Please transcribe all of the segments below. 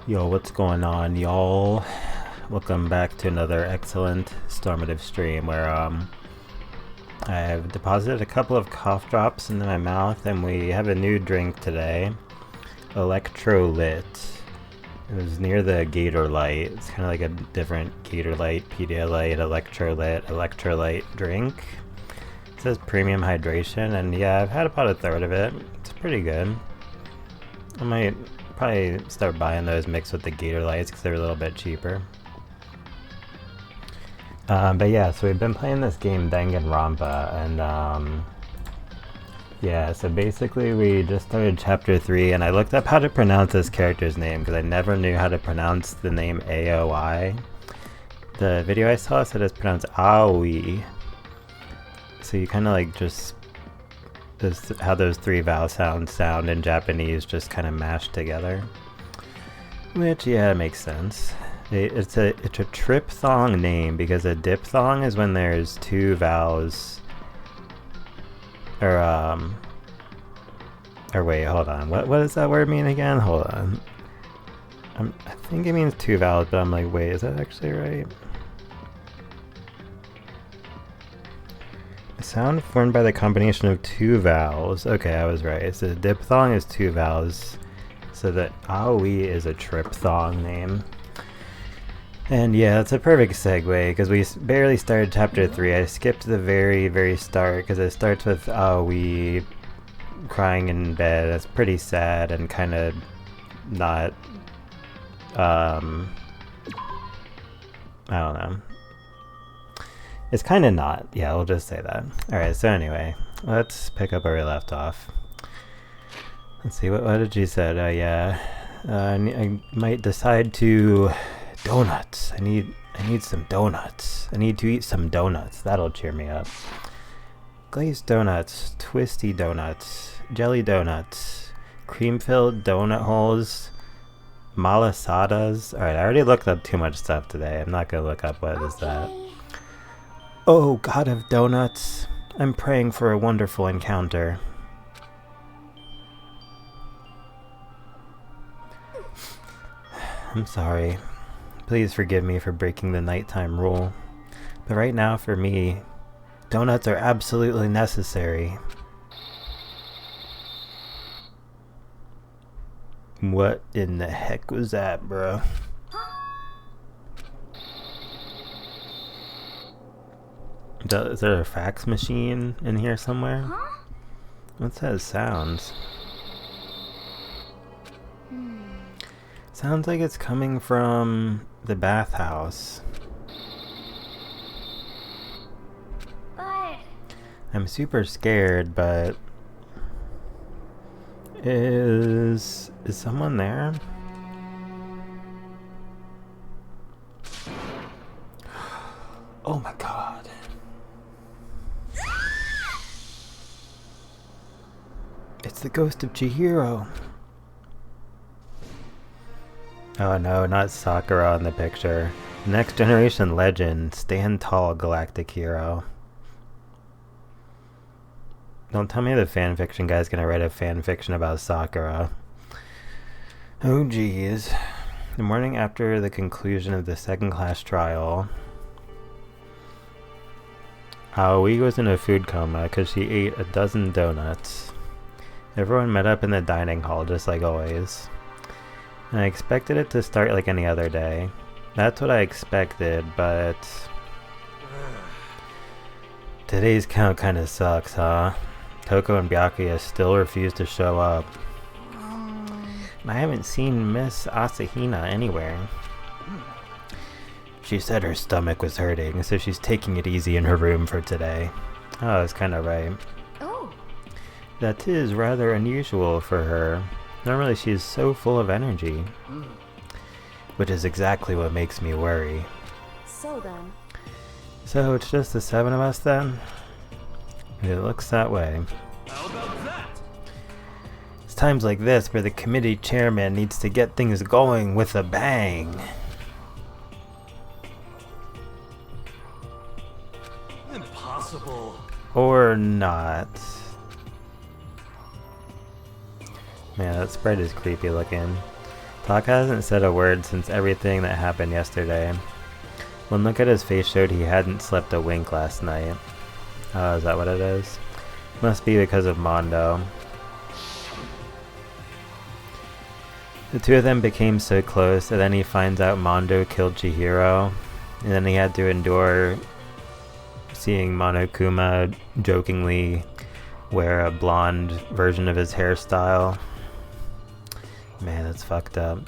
Yo, what's going on, y'all? Welcome back to another excellent Stormative stream where I've deposited a couple of cough drops into my mouth and we have a new drink today. Electrolyte. It was near the Gator Light. It's kind of like a different Gator Light, Pedialyte, electrolyte drink. It says premium hydration, and yeah, I've had about a third of it. It's pretty good. I might probably start buying those mixed with the Gator Lights because they're a little bit cheaper. But yeah, so we've been playing this game Danganronpa, and yeah, so basically we just started chapter 3, and I looked up how to pronounce this character's name because I never knew how to pronounce the name Aoi. The video I saw said it's pronounced Aoi. So you kind of like just how those three vowel sounds sound in Japanese, just kind of mashed together. Which, yeah, it makes sense. It's a triphthong name because a diphthong is when there's two vowels. Or wait, hold on. What does that word mean again? Hold on. I think it means two vowels, but I'm like, wait, is that actually right? A sound formed by the combination of two vowels. Okay, I was right. So diphthong is two vowels. So the Aoi is a triphthong name. And yeah, it's a perfect segue because we barely started chapter 3. I skipped the very, very start because it starts with Aoi crying in bed. It's pretty sad and kind of not, I don't know. It's kind of not. Yeah, we'll just say that. Alright, so anyway, let's pick up where we left off. Let's see, what did she say? Oh yeah, I might decide to... Donuts. I need some donuts. I need to eat some donuts. That'll cheer me up. Glazed donuts, twisty donuts, jelly donuts, cream-filled donut holes, malasadas. Alright, I already looked up too much stuff today. I'm not gonna look up what is that. Oh, God of donuts, I'm praying for a wonderful encounter. I'm sorry. Please forgive me for breaking the nighttime rule. But right now, for me, donuts are absolutely necessary. What in the heck was that, bro? Is there a fax machine in here somewhere? What's that sounds? Sounds like it's coming from the bathhouse. I'm super scared, but is someone there? Oh my god. It's the ghost of Chihiro. Oh no, not Sakura in the picture. Next generation legend, stand tall, galactic hero. Don't tell me the fanfiction guy's gonna write a fanfiction about Sakura. Oh geez. The morning after the conclusion of the second class trial, Aoi was in a food coma because she ate a dozen donuts. Everyone met up in the dining hall just like always. And I expected it to start like any other day. That's what I expected, but... Today's count kinda sucks, huh? Toko and Byakuya still refuse to show up. I haven't seen Miss Asahina anywhere. She said her stomach was hurting, so she's taking it easy in her room for today. Oh, that's kinda right. That is rather unusual for her. Normally she is so full of energy. Which is exactly what makes me worry. So it's just the 7 of us then? It looks that way. How about that? It's times like this where the committee chairman needs to get things going with a bang. Impossible. Or not. Man, that sprite is creepy looking. Taka hasn't said a word since everything that happened yesterday. One look at his face showed he hadn't slept a wink last night. Oh, is that what it is? Must be because of Mondo. The two of them became so close, and then he finds out Mondo killed Chihiro, and then he had to endure seeing Monokuma jokingly wear a blonde version of his hairstyle. Man, that's fucked up.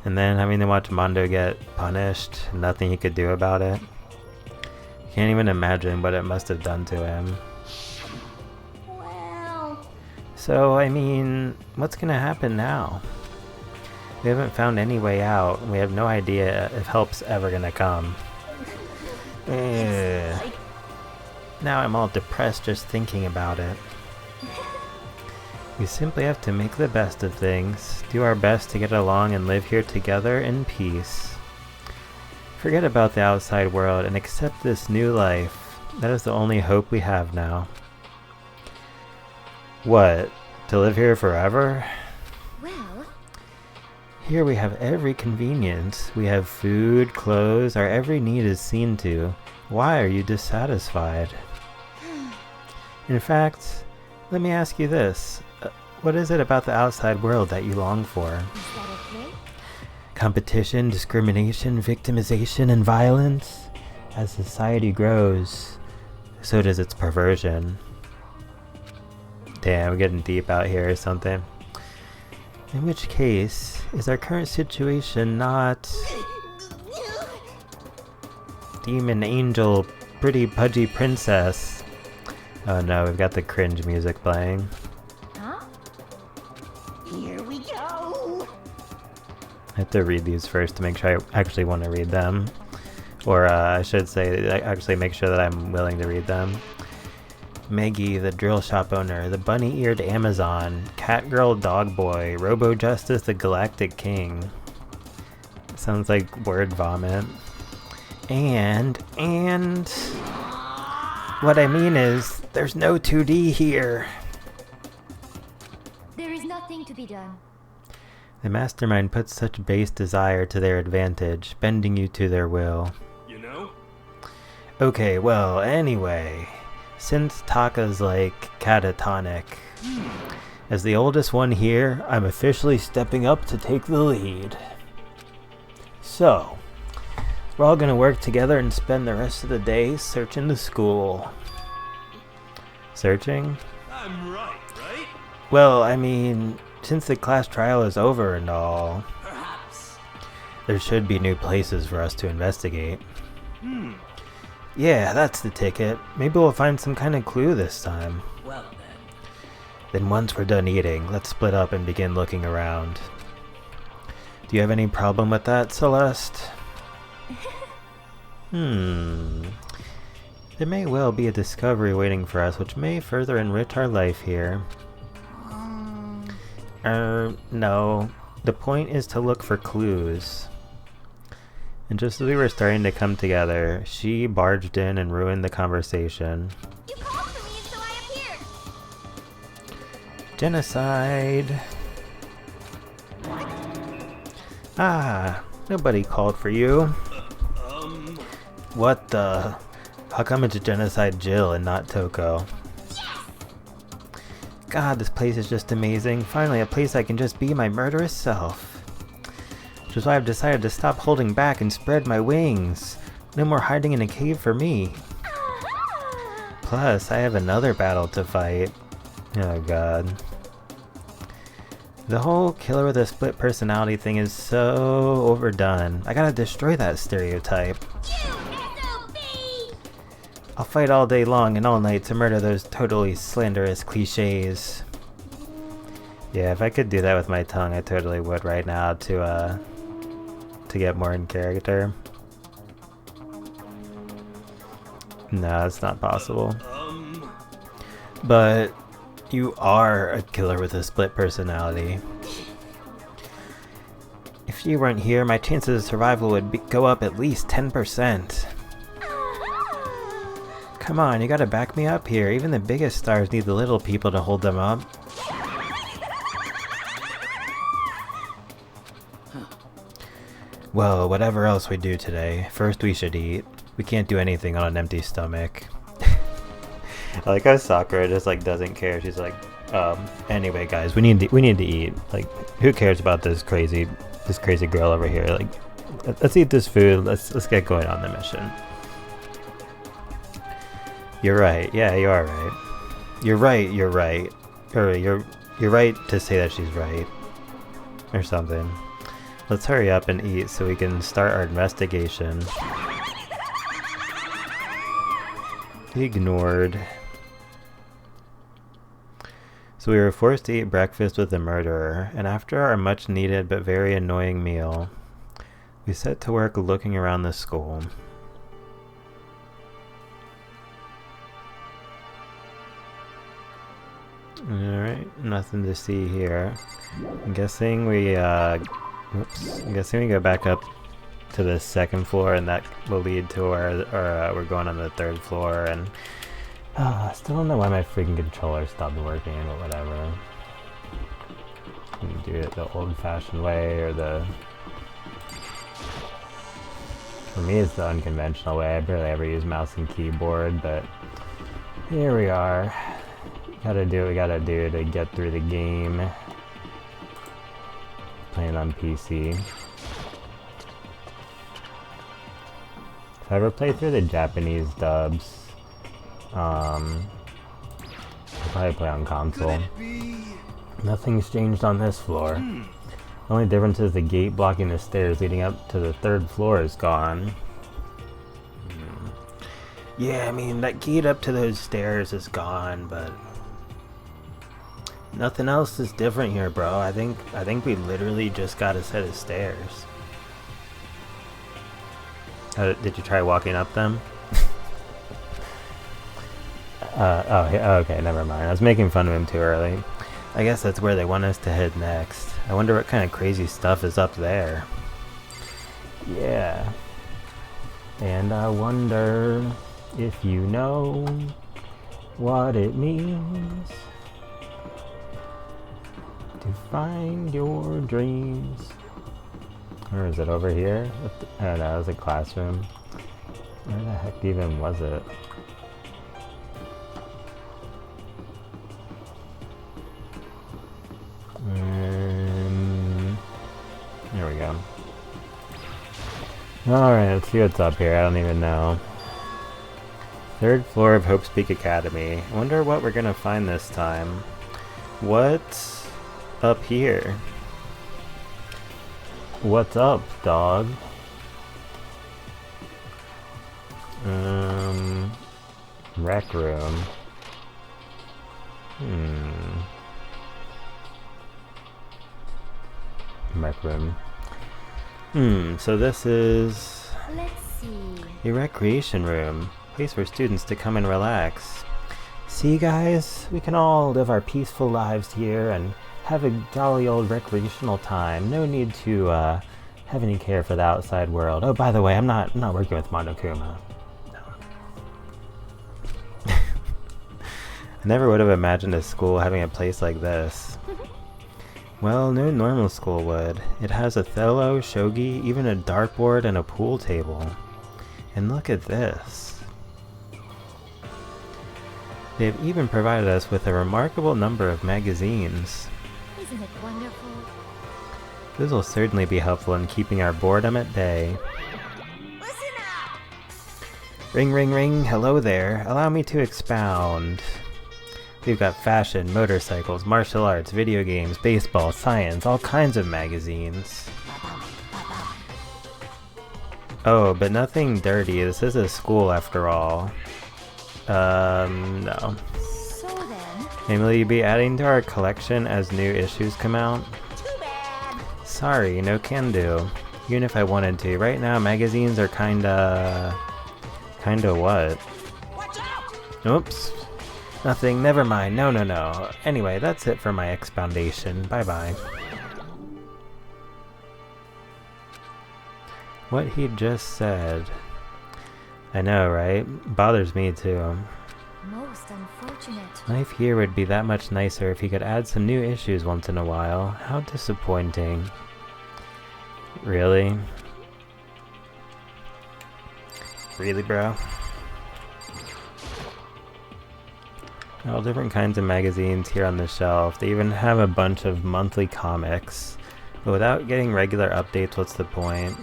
And then having to watch Mondo get punished, nothing he could do about it. Can't even imagine what it must have done to him. Well... So, I mean, what's gonna happen now? We haven't found any way out, and we have no idea if help's ever gonna come. Ugh. Now I'm all depressed just thinking about it. We simply have to make the best of things, do our best to get along and live here together in peace. Forget about the outside world and accept this new life. That is the only hope we have now. What? To live here forever? Well... Here we have every convenience. We have food, clothes, our every need is seen to. Why are you dissatisfied? In fact, let me ask you this. What is it about the outside world that you long for? Is that okay? Competition, discrimination, victimization, and violence? As society grows, so does its perversion. Damn, we're getting deep out here or something. In which case, is our current situation not... Demon angel, pretty pudgy princess. Oh no, we've got the cringe music playing. Huh? Here we go! I have to read these first to make sure I actually want to read them. Or I should say, actually make sure that I'm willing to read them. Meggy, the drill shop owner, the bunny-eared Amazon, Catgirl Dogboy, Robo-Justice the Galactic King. Sounds like word vomit. And... What I mean is, there's no 2D here. There is nothing to be done. The mastermind puts such base desire to their advantage, bending you to their will. You know? Okay, well, anyway, since Taka's like catatonic, as the oldest one here, I'm officially stepping up to take the lead. So, we're all gonna work together and spend the rest of the day searching the school. Searching? I'm right, right? Well, I mean, since the class trial is over and all, Perhaps. there should be new places for us to investigate. Yeah, that's the ticket. Maybe we'll find some kind of clue this time. Well then. Then once we're done eating, let's split up and begin looking around. Do you have any problem with that, Celeste? There may well be a discovery waiting for us which may further enrich our life here. No. The point is to look for clues. And just as we were starting to come together, she barged in and ruined the conversation. You called for me, so I appeared! Genocide! Ah, nobody called for you. What the? How come it's Genocide Jill and not Toko? Yes! God, this place is just amazing. Finally, a place I can just be my murderous self. Which is why I've decided to stop holding back and spread my wings. No more hiding in a cave for me. Plus, I have another battle to fight. Oh god. The whole killer with a split personality thing is so overdone. I gotta destroy that stereotype. I'll fight all day long and all night to murder those totally slanderous cliches. Yeah, if I could do that with my tongue, I totally would right now to get more in character. No, it's not possible. But you are a killer with a split personality. If you weren't here, my chances of survival would go up at least 10%. Come on, you gotta back me up here. Even the biggest stars need the little people to hold them up. Well, whatever else we do today, first we should eat. We can't do anything on an empty stomach. I like how Sakura just like doesn't care. She's like, anyway, guys, we need to eat. Like, who cares about this crazy girl over here? Like, let's eat this food. Let's get going on the mission. You're right. Yeah, you are right. You're right. You're right. Or you're right to say that she's right, or something. Let's hurry up and eat so we can start our investigation. Ignored. So we were forced to eat breakfast with the murderer, and after our much needed but very annoying meal, we set to work looking around the school. Alright, nothing to see here. I'm guessing we go back up to the second floor, and that will lead to where we're going on the third floor. And I still don't know why my freaking controller stopped working, but whatever. You can do it the old-fashioned way, or for me it's the unconventional way. I barely ever use mouse and keyboard, but here we are. Gotta do what we gotta do to get through the game. Playing on PC. If I ever play through the Japanese dubs, I'll probably play on console. Nothing's changed on this floor. The only difference is the gate blocking the stairs leading up to the third floor is gone. Yeah, I mean, that gate up to those stairs is gone, but nothing else is different here, bro. I think we literally just got a set of stairs. Did you try walking up them? Okay, never mind. I was making fun of him too early. I guess that's where they want us to head next. I wonder what kind of crazy stuff is up there. Yeah. And I wonder if you know what it means to find your dreams. Or is it over here? I don't know, it was a classroom. Where the heck even was it? There we go. Alright, let's see what's up here. I don't even know. Third floor of Hope's Peak Academy. I wonder what we're gonna find this time. What's up here? What's up, dog? Rec room. Rec room. So this is Let's see. a recreation room. Place for students to come and relax. See, guys? We can all live our peaceful lives here and have a jolly old recreational time. No need to have any care for the outside world. Oh, by the way, I'm not working with Monokuma. No. I never would have imagined a school having a place like this. Well, no normal school would. It has Othello, shogi, even a dartboard and a pool table. And look at this. They have even provided us with a remarkable number of magazines. Isn't it wonderful? This will certainly be helpful in keeping our boredom at bay. Listen up! Ring, ring, ring. Hello there. Allow me to expound. We've got fashion, motorcycles, martial arts, video games, baseball, science, all kinds of magazines. Oh, but nothing dirty. This is a school after all. No. So then, And will you be adding to our collection as new issues come out? too bad. Sorry, no can do. Even if I wanted to. Right now, magazines are kinda what? Watch out! Oops. Nothing, never mind. No. Anyway, that's it for my expoundation. Bye-bye. What he just said. I know, right? Bothers me too. Most unfortunate. Life here would be that much nicer if he could add some new issues once in a while. How disappointing. Really? Really, bro? All different kinds of magazines here on the shelf. They even have a bunch of monthly comics. But without getting regular updates, what's the point?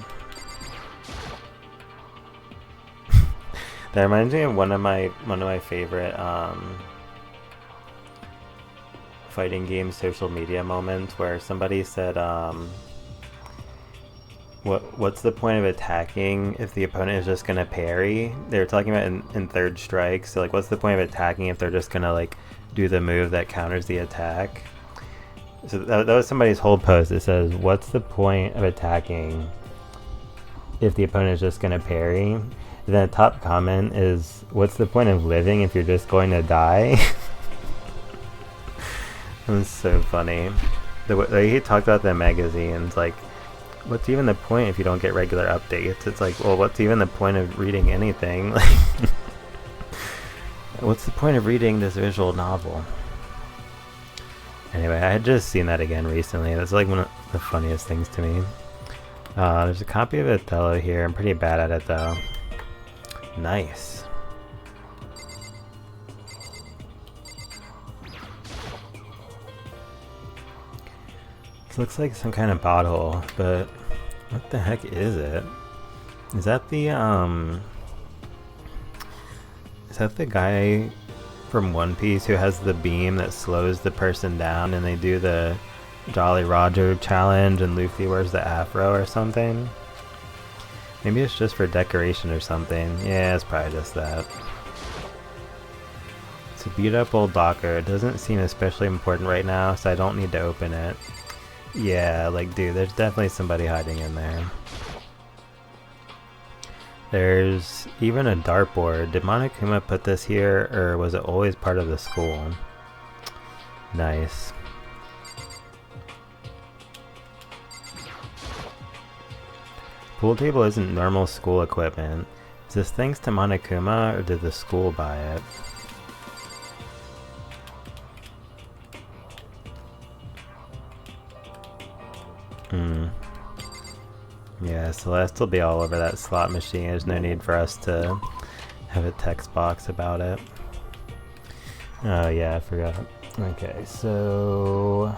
That reminds me of one of my favorite fighting game social media moments where somebody said what's the point of attacking if the opponent is just gonna parry? They were talking about in third strike, so like what's the point of attacking if they're just gonna like do the move that counters the attack? So that was somebody's whole post. It says, what's the point of attacking if the opponent is just gonna parry? And then the top comment is, what's the point of living if you're just going to die? It was so funny. The way he talked about the magazines, like, what's even the point if you don't get regular updates? It's like, well, what's even the point of reading anything? What's the point of reading this visual novel? Anyway, I had just seen that again recently. That's like one of the funniest things to me. There's a copy of Othello here. I'm pretty bad at it though. Nice. This looks like some kind of pothole, but what the heck is it? Is that the guy from One Piece who has the beam that slows the person down and they do the Jolly Roger challenge and Luffy wears the afro or something? Maybe it's just for decoration or something. Yeah, it's probably just that. It's a beat up old locker. It doesn't seem especially important right now, so I don't need to open it. Yeah, like dude, there's definitely somebody hiding in there. There's even a dartboard. Did Monokuma put this here, or was it always part of the school? Nice. Pool table isn't normal school equipment. Is this thanks to Monokuma, or did the school buy it? Yeah, Celeste will be all over that slot machine. There's no need for us to have a text box about it. Oh yeah, I forgot. Okay, so...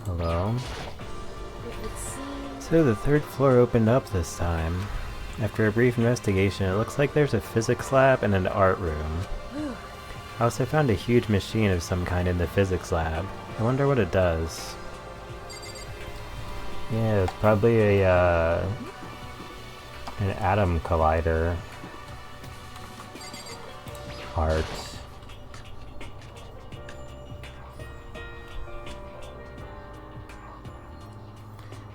Hello? So the third floor opened up this time. After a brief investigation, it looks like there's a physics lab and an art room. I also found a huge machine of some kind in the physics lab. I wonder what it does. Yeah, it's probably an atom collider art.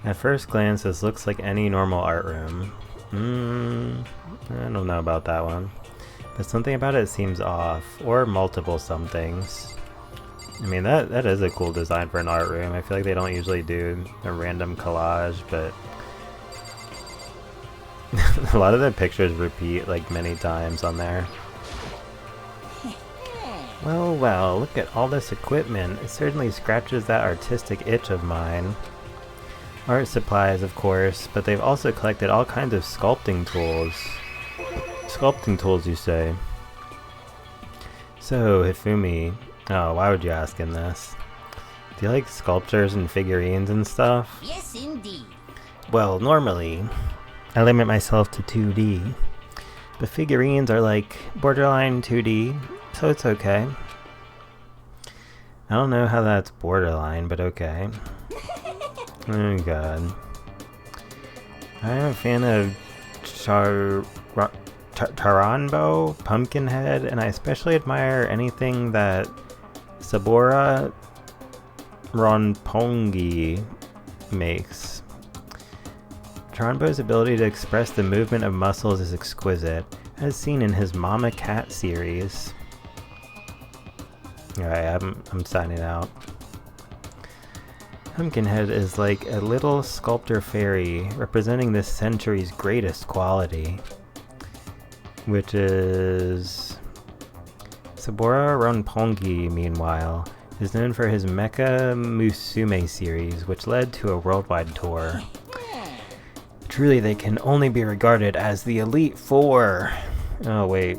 At first glance, this looks like any normal art room. I don't know about that one. But something about it seems off, or multiple somethings. I mean, that is a cool design for an art room. I feel like they don't usually do a random collage, but a lot of the pictures repeat like many times on there. Well, look at all this equipment. It certainly scratches that artistic itch of mine. Art supplies, of course, but they've also collected all kinds of sculpting tools. Sculpting tools, you say? So, Hifumi... Oh, why would you ask him this? Do you like sculptures and figurines and stuff? Yes, indeed. Well, normally, I limit myself to 2D. But figurines are like borderline 2D, so it's okay. I don't know how that's borderline, but okay. Oh god. I'm a fan of Taranbo, Pumpkinhead, and I especially admire anything that Sabora Ronpongi makes. Taranbo's ability to express the movement of muscles is exquisite, as seen in his Mama Cat series. Alright, I'm signing out. Pumpkinhead is like a little sculptor fairy representing this century's greatest quality, which is... Sabora Ronpongi, meanwhile, is known for his Mecha Musume series, which led to a worldwide tour. Truly, they can only be regarded as the Elite Four. Oh, wait.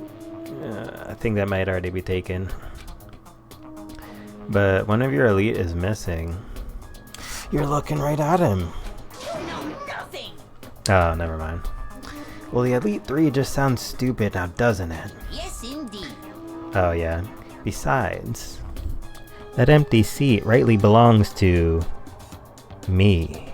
I think that might already be taken. But one of your elite is missing. You're looking right at him. You know nothing. Oh, never mind. Well, the Elite Three just sounds stupid now, doesn't it? Yes, indeed. Oh, yeah. Besides, that empty seat rightly belongs to me.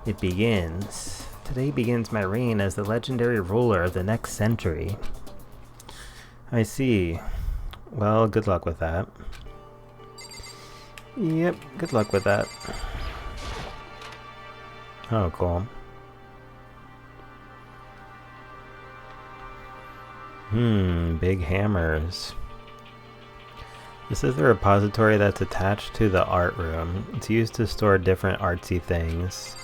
It begins. Today begins my reign as the legendary ruler of the next century. I see. Well, good luck with that. Yep, good luck with that. Oh, cool. Big hammers. This is the repository that's attached to the art room. It's used to store different artsy things.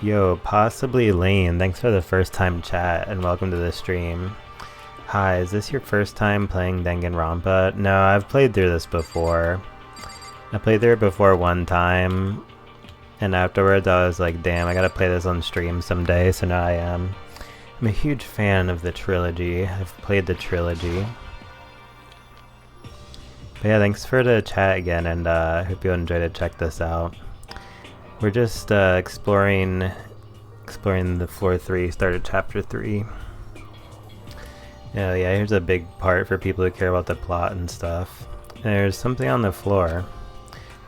Yo, possibly Lane, thanks for the first time chat and welcome to the stream. Hi, is this your first time playing Danganronpa? No, I've played through this before. I played through it before one time, and afterwards I was like, damn, I gotta play this on stream someday, so now I am. I'm a huge fan of the trilogy. I've played the trilogy. But yeah, thanks for the chat again, and I hope you enjoyed it. Check this out. We're just exploring the floor 3, started chapter 3. Yeah, here's a big part for people who care about the plot and stuff. There's something on the floor.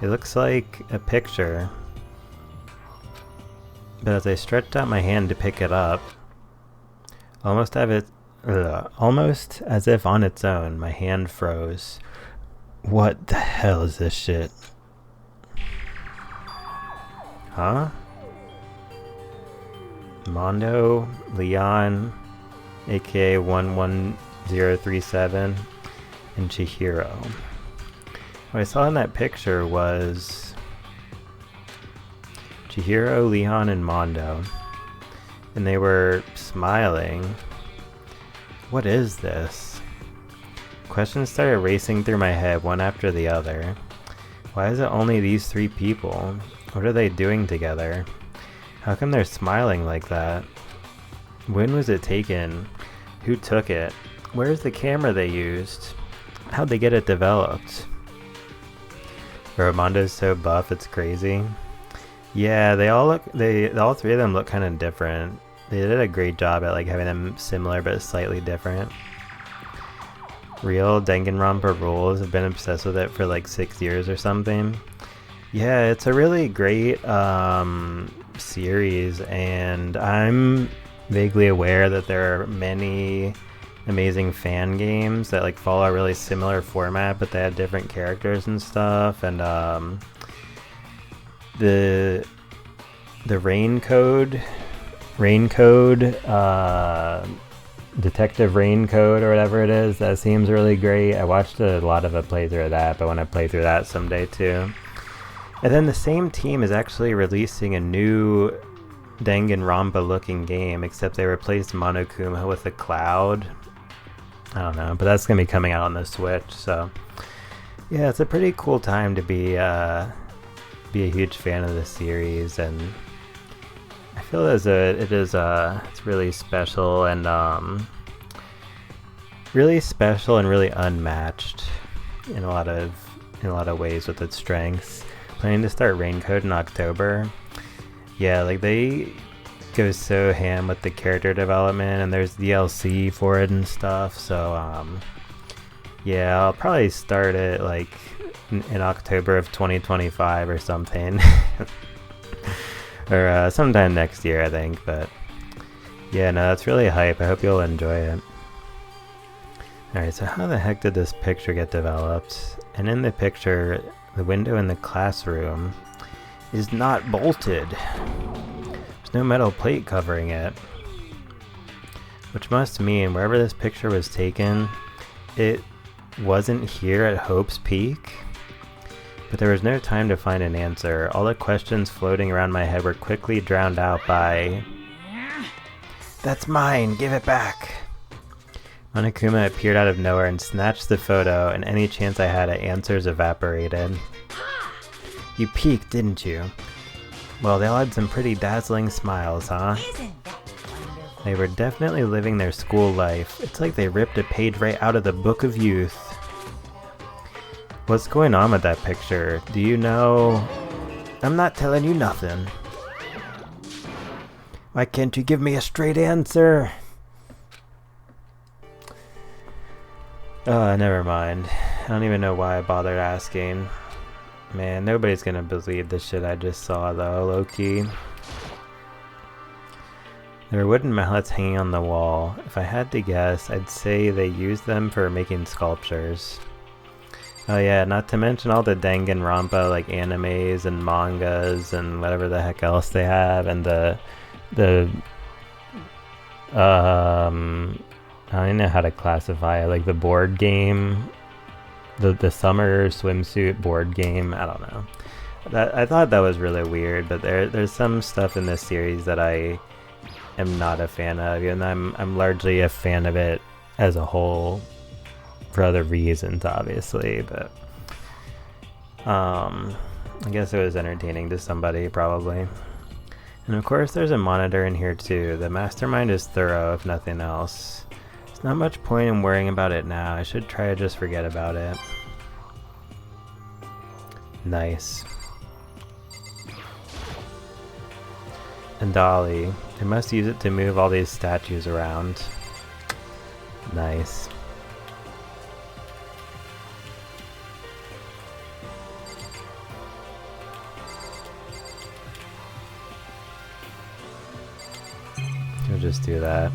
It looks like a picture. But as I stretched out my hand to pick it up, almost as if on its own, my hand froze. What the hell is this shit? Huh? Mondo, Leon, aka 11037, and Chihiro. What I saw in that picture was Chihiro, Leon, and Mondo. And they were smiling. What is this? Questions started racing through my head, one after the other. Why is it only these 3 people? What are they doing together? How come they're smiling like that? When was it taken? Who took it? Where's the camera they used? How'd they get it developed? Mondo's so buff, it's crazy. Yeah, all 3 of them look kind of different. They did a great job at like having them similar but slightly different. Real Danganronpa rules. I've been obsessed with it for like 6 years or something. Yeah, it's a really great series, and I'm vaguely aware that there are many amazing fan games that like follow a really similar format, but they have different characters and stuff. And the Raincode, Detective Raincode or whatever it is, that seems really great. I watched a lot of a playthrough of that, but I want to play through that someday too. And then the same team is actually releasing a new Danganronpa looking game, except they replaced Monokuma with a cloud. I don't know, but that's going to be coming out on the Switch, so yeah, it's a pretty cool time to be a huge fan of the series, and I feel it's really special and really unmatched in a lot of ways with its strengths. Planning to start Raincode in October. Yeah, like they go so ham with the character development, and there's DLC for it and stuff. So yeah, I'll probably start it like in October of 2025 or something. Or sometime next year, I think. But yeah, no, that's really hype. I hope you'll enjoy it. Alright, so how the heck did this picture get developed? And in the picture, the window in the classroom is not bolted. There's no metal plate covering it. Which must mean wherever this picture was taken, it wasn't here at Hope's Peak. But there was no time to find an answer. All the questions floating around my head were quickly drowned out by... That's mine! Give it back! Monokuma appeared out of nowhere and snatched the photo, and any chance I had at answers evaporated. You peeked, didn't you? Well, they all had some pretty dazzling smiles, huh? Isn't that wonderful? They were definitely living their school life. It's like they ripped a page right out of the Book of Youth. What's going on with that picture? Do you know? I'm not telling you nothing. Why can't you give me a straight answer? Never mind. I don't even know why I bothered asking. Man, nobody's gonna believe the shit I just saw though, low-key. There were wooden mallets hanging on the wall. If I had to guess, I'd say they used them for making sculptures. Oh yeah, not to mention all the Danganronpa like animes and mangas and whatever the heck else they have, and the I don't even know how to classify it, like the board game, the summer swimsuit board game. I don't know. I thought that was really weird, but there's some stuff in this series that I am not a fan of, and I'm largely a fan of it as a whole for other reasons, obviously, but I guess it was entertaining to somebody probably. And of course there's a monitor in here too. The mastermind is thorough if nothing else. There's not much point in worrying about it now. I should try to just forget about it. Nice. And Dolly. I must use it to move all these statues around. Nice. We'll just do that.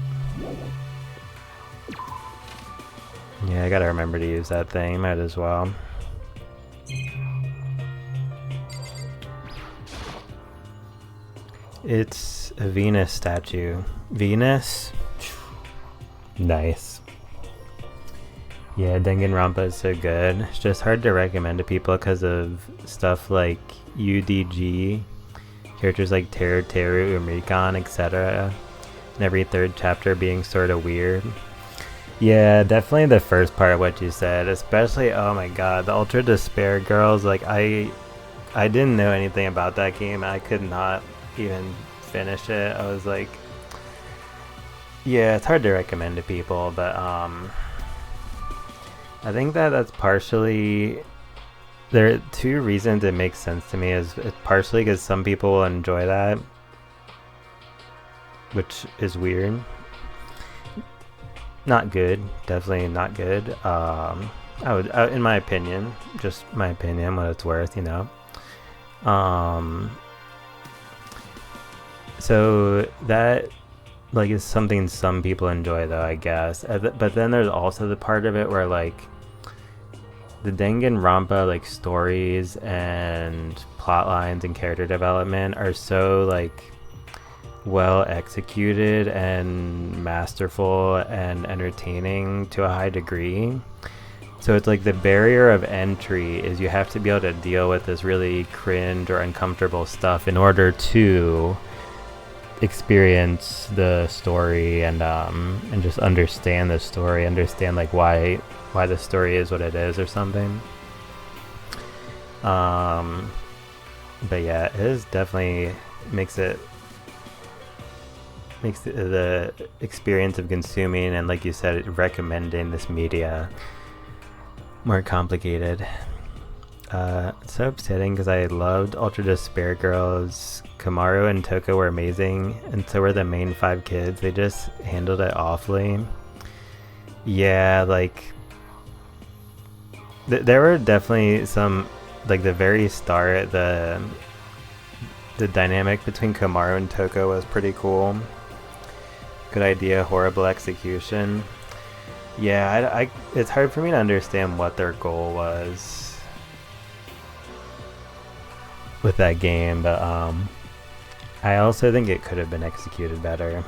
Yeah, I gotta remember to use that thing. Might as well. It's a Venus statue. Venus? Nice. Yeah, Danganronpa is so good. It's just hard to recommend to people because of stuff like UDG, characters like Teru Teru, Umrikan, etc. And every third chapter being sort of weird. Yeah, definitely the first part of what you said, especially, oh my god, the Ultra Despair Girls, like I didn't know anything about that game. I could not even finish it. I was like, yeah, it's hard to recommend to people, but I think that's partially, there are two reasons it makes sense to me. Is it's partially because some people will enjoy that, which is weird. Not good, definitely not good. In my opinion, just my opinion, what it's worth, you know. So that like is something some people enjoy though, I guess. But then there's also the part of it where like the Danganronpa like stories and plot lines and character development are so like well executed and masterful and entertaining to a high degree. So it's like the barrier of entry is you have to be able to deal with this really cringe or uncomfortable stuff in order to experience the story and just understand the story, understand like why the story is what it is or something. But yeah, it is definitely makes the experience of consuming and, like you said, recommending this media more complicated. It's so upsetting because I loved Ultra Despair Girls. Kamaru and Toko were amazing, and so were the main 5 kids. They just handled it awfully. Yeah, like there were definitely some, like the very start, the dynamic between Kamaru and Toko was pretty cool. Good idea, horrible execution. Yeah, it's hard for me to understand what their goal was with that game, but I also think it could have been executed better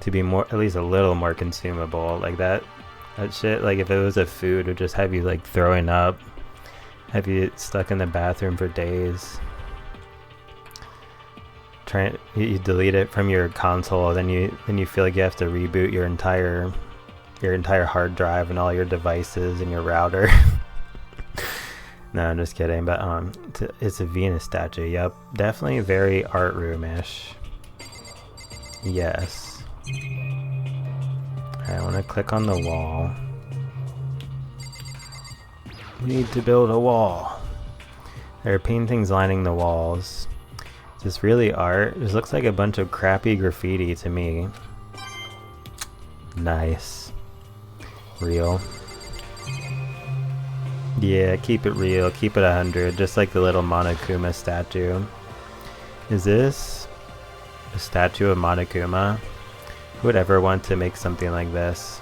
to be more, at least a little more consumable. Like that shit, like if it was a food, it would just have you like throwing up, have you stuck in the bathroom for days. You delete it from your console, then you feel like you have to reboot your entire hard drive and all your devices and your router. No, I'm just kidding. But it's a Venus statue. Yep, definitely very art room-ish. Yes. I want to click on the wall. We need to build a wall. There are paintings lining the walls. Is this really art? This looks like a bunch of crappy graffiti to me. Nice. Real. Yeah, keep it real. Keep it 100. Just like the little Monokuma statue. Is this a statue of Monokuma? Who would ever want to make something like this?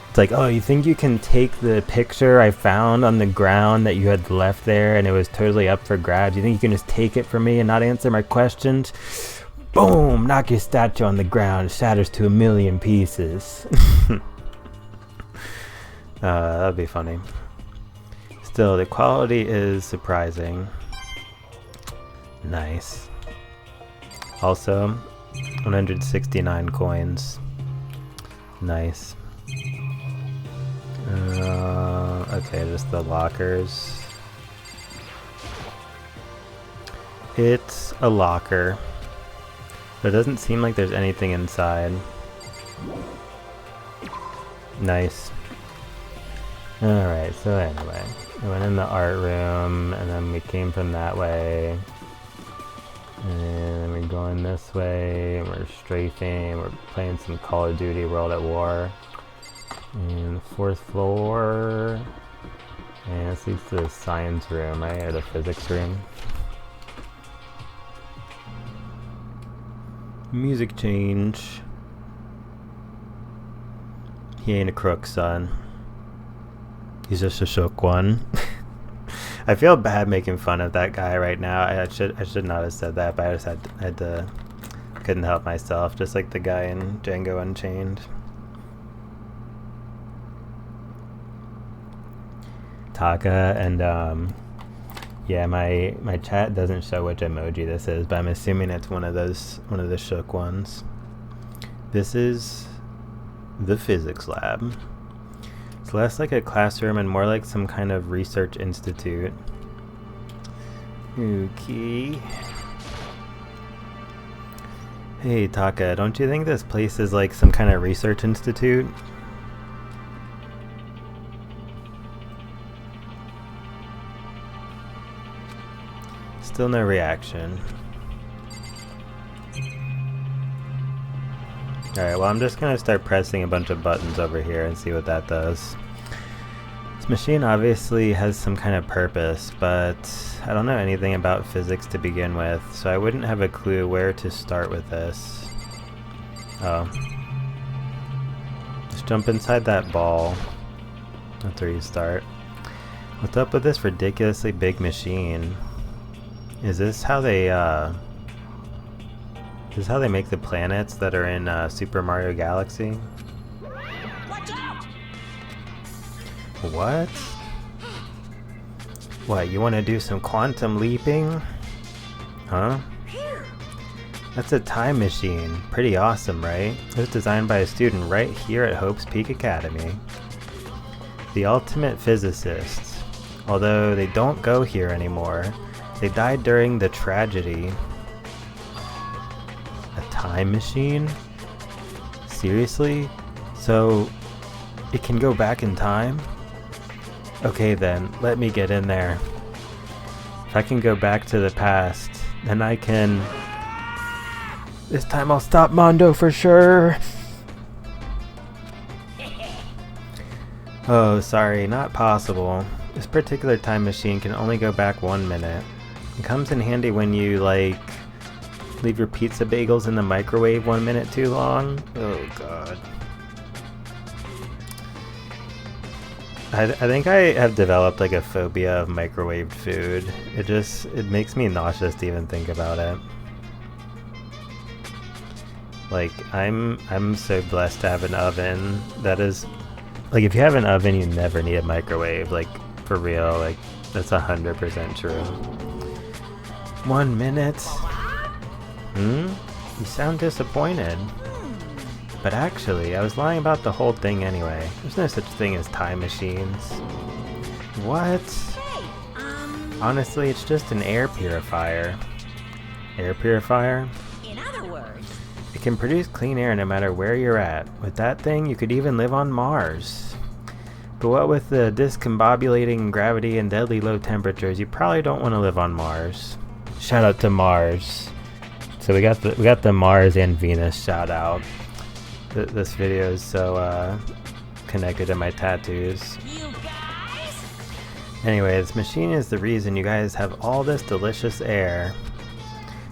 It's like, oh, you think you can take the picture I found on the ground that you had left there and it was totally up for grabs? You think you can just take it from me and not answer my questions? Boom! Knock your statue on the ground. Shatters to 1,000,000 pieces. That'd be funny. Still, the quality is surprising. Nice. Also, 169 coins. Nice. Okay, just the lockers. It's a locker. But it doesn't seem like there's anything inside. Nice. Alright, so anyway. We went in the art room, and then we came from that way. And then we're going this way, and we're strafing, we're playing some Call of Duty World at War. And the 4th floor. And this leads to the science room, right? Or the physics room. Music change. He ain't a crook, son. He's just a shook one. I feel bad making fun of that guy right now. I should not have said that, but I just had to couldn't help myself, just like the guy in Django Unchained. Taka and yeah, my chat doesn't show which emoji this is, but I'm assuming it's one of the shook ones. This is the physics lab. It's less like a classroom and more like some kind of research institute. Okay. Hey Taka, don't you think this place is like some kind of research institute? Still no reaction. Alright, well I'm just gonna start pressing a bunch of buttons over here and see what that does. This machine obviously has some kind of purpose, but I don't know anything about physics to begin with, so I wouldn't have a clue where to start with this. Oh. Just jump inside that ball. That's where you start. What's up with this ridiculously big machine? Is this how they make the planets that are in Super Mario Galaxy? Watch out! What? What, you want to do some quantum leaping? Huh? That's a time machine. Pretty awesome, right? It was designed by a student right here at Hope's Peak Academy. The ultimate physicists. Although they don't go here anymore. They died during the tragedy. A time machine? Seriously? So, it can go back in time? Okay then, let me get in there. If I can go back to the past, then I can... This time I'll stop Mondo for sure! Oh, sorry, not possible. This particular time machine can only go back 1 minute. It comes in handy when you, like, leave your pizza bagels in the microwave 1 minute too long. Oh, God. I think I have developed, like, a phobia of microwaved food. It makes me nauseous to even think about it. Like, I'm so blessed to have an oven that is... Like, if you have an oven, you never need a microwave. Like, for real, like, that's 100% true. 1 minute? You sound disappointed. But actually, I was lying about the whole thing anyway. There's no such thing as time machines. What? Hey, Honestly, it's just an air purifier. Air purifier? in other words, It can produce clean air no matter where you're at. With that thing, you could even live on Mars. But what with the discombobulating gravity and deadly low temperatures, you probably don't want to live on Mars. Shout out to Mars. So we got the Mars and Venus shout out. This video is so connected to my tattoos. you guys. Anyway, this machine is the reason you guys have all this delicious air.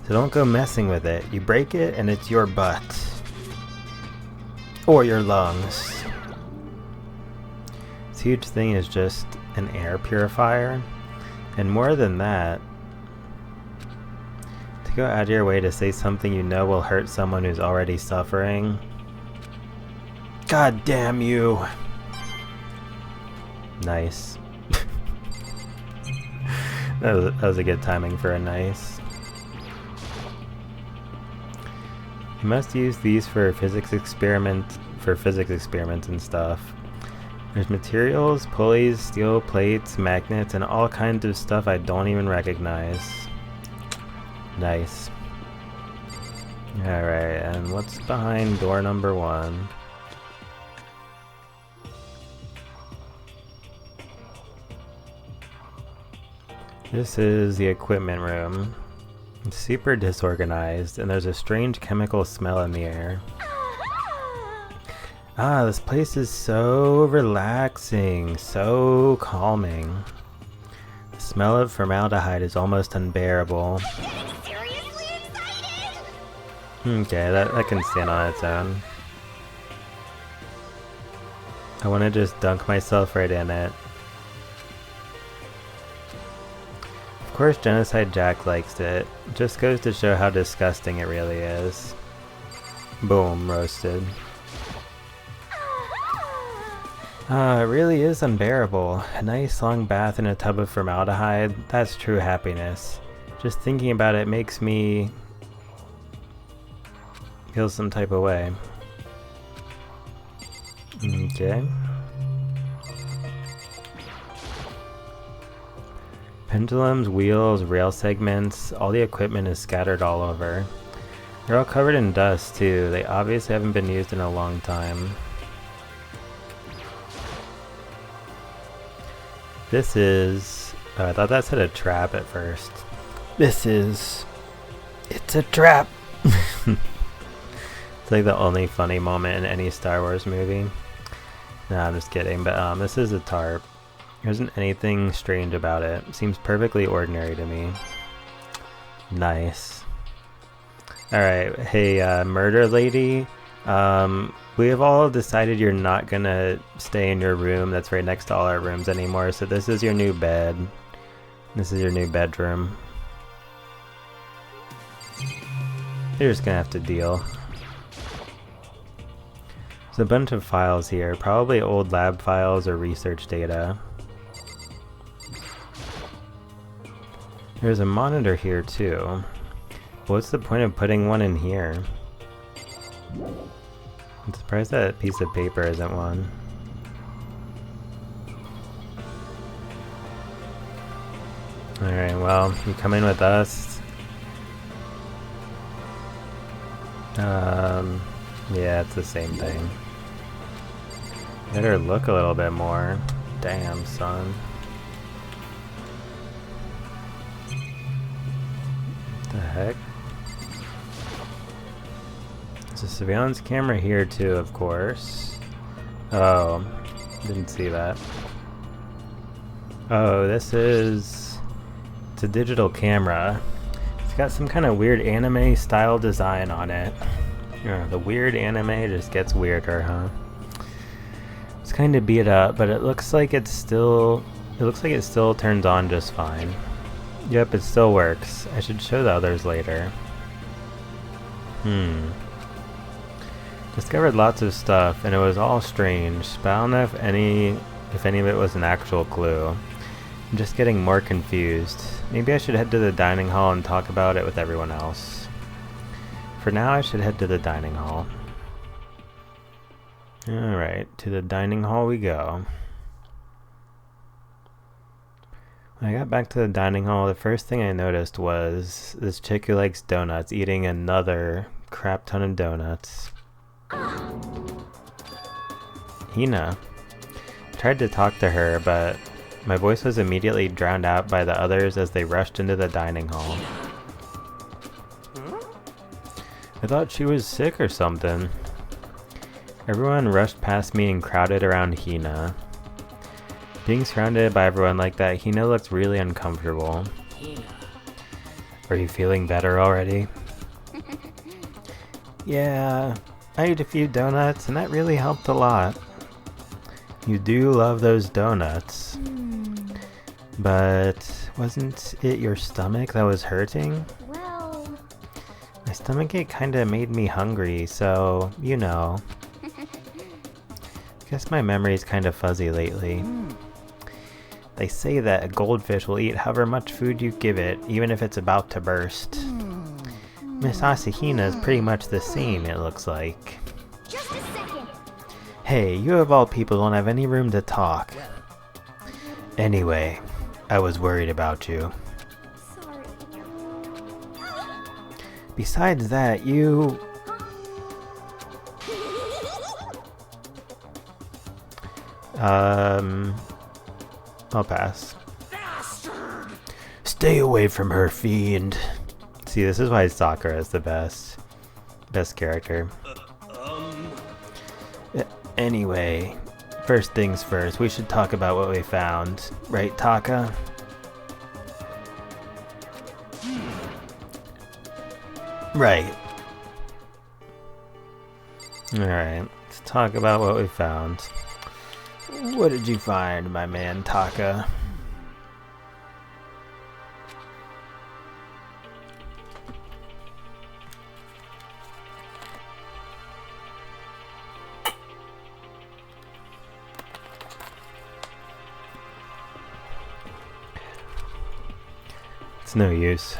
So don't go messing with it. You break it and it's your butt. Or your lungs. This huge thing is just an air purifier. And more than that, to go out of your way to say something you know will hurt someone who's already suffering. God damn you. Nice. that was a good timing for a nice. You must use these for physics experiments and stuff. There's materials, pulleys, steel plates, magnets, and all kinds of stuff I don't even recognize. Nice. Alright, and what's behind door number 1? This is the equipment room. It's super disorganized, and there's a strange chemical smell in the air. Ah, this place is so relaxing, so calming. The smell of formaldehyde is almost unbearable. Seriously excited? Okay, that can stand on its own. I want to just dunk myself right in it. Of course Genocide Jack likes it. Just goes to show how disgusting it really is. Boom, roasted. It really is unbearable. A nice long bath in a tub of formaldehyde, that's true happiness. Just thinking about it makes me feel some type of way. Okay. Pendulums, wheels, rail segments, all the equipment is scattered all over. They're all covered in dust too. They obviously haven't been used in a long time. This is... Oh, I thought that said a trap at first. It's a trap! It's like the only funny moment in any Star Wars movie. Nah, I'm just kidding, but this is a tarp. There isn't anything strange about it. Seems perfectly ordinary to me. Nice. Alright, hey, murder lady. We have all decided you're not gonna stay in your room that's right next to all our rooms anymore, so this is your new bed. This is your new bedroom. You're just gonna have to deal. There's a bunch of files here, probably old lab files or research data. There's a monitor here too. What's the point of putting one in here? I'm surprised that piece of paper isn't one. Alright, well, you come in with us. Yeah, it's the same thing. Better look a little bit more. Damn, son. What the heck? There's a surveillance camera here too, of course. Oh, didn't see that. Oh, this is... It's a digital camera. It's got some kind of weird anime style design on it. Yeah, the weird anime just gets weirder, huh? It's kind of beat up, but it looks like it still turns on just fine. Yep, it still works. I should show the others later. Discovered lots of stuff, and it was all strange, but I don't know if any of it was an actual clue. I'm just getting more confused. Maybe I should head to the dining hall and talk about it with everyone else. For now, I should head to the dining hall. Alright, to the dining hall we go. When I got back to the dining hall, the first thing I noticed was this chick who likes donuts eating another crap ton of donuts. Hina. Tried to talk to her, but my voice was immediately drowned out by the others as they rushed into the dining hall. I thought she was sick or something. Everyone rushed past me and crowded around Hina. Being surrounded by everyone like that, Hina looked really uncomfortable. Are you feeling better already? Yeah, I ate a few donuts and that really helped a lot. You do love those donuts. But wasn't it your stomach that was hurting? Well, My stomachache kinda made me hungry, so, you know. Guess my memory's kinda fuzzy lately. They say that a goldfish will eat however much food you give it, even if it's about to burst. Miss Asahina is pretty much the same, it looks like. just a second. Hey, you of all people don't have any room to talk. Anyway, I was worried about you. Sorry. Besides that, you... I'll pass. Stay away from her, fiend. See, this is why Sakura is the best character. Anyway, first things first, we should talk about what we found. Right, Taka? Right. Alright, let's talk about what we found. What did you find, my man Taka? It's no use.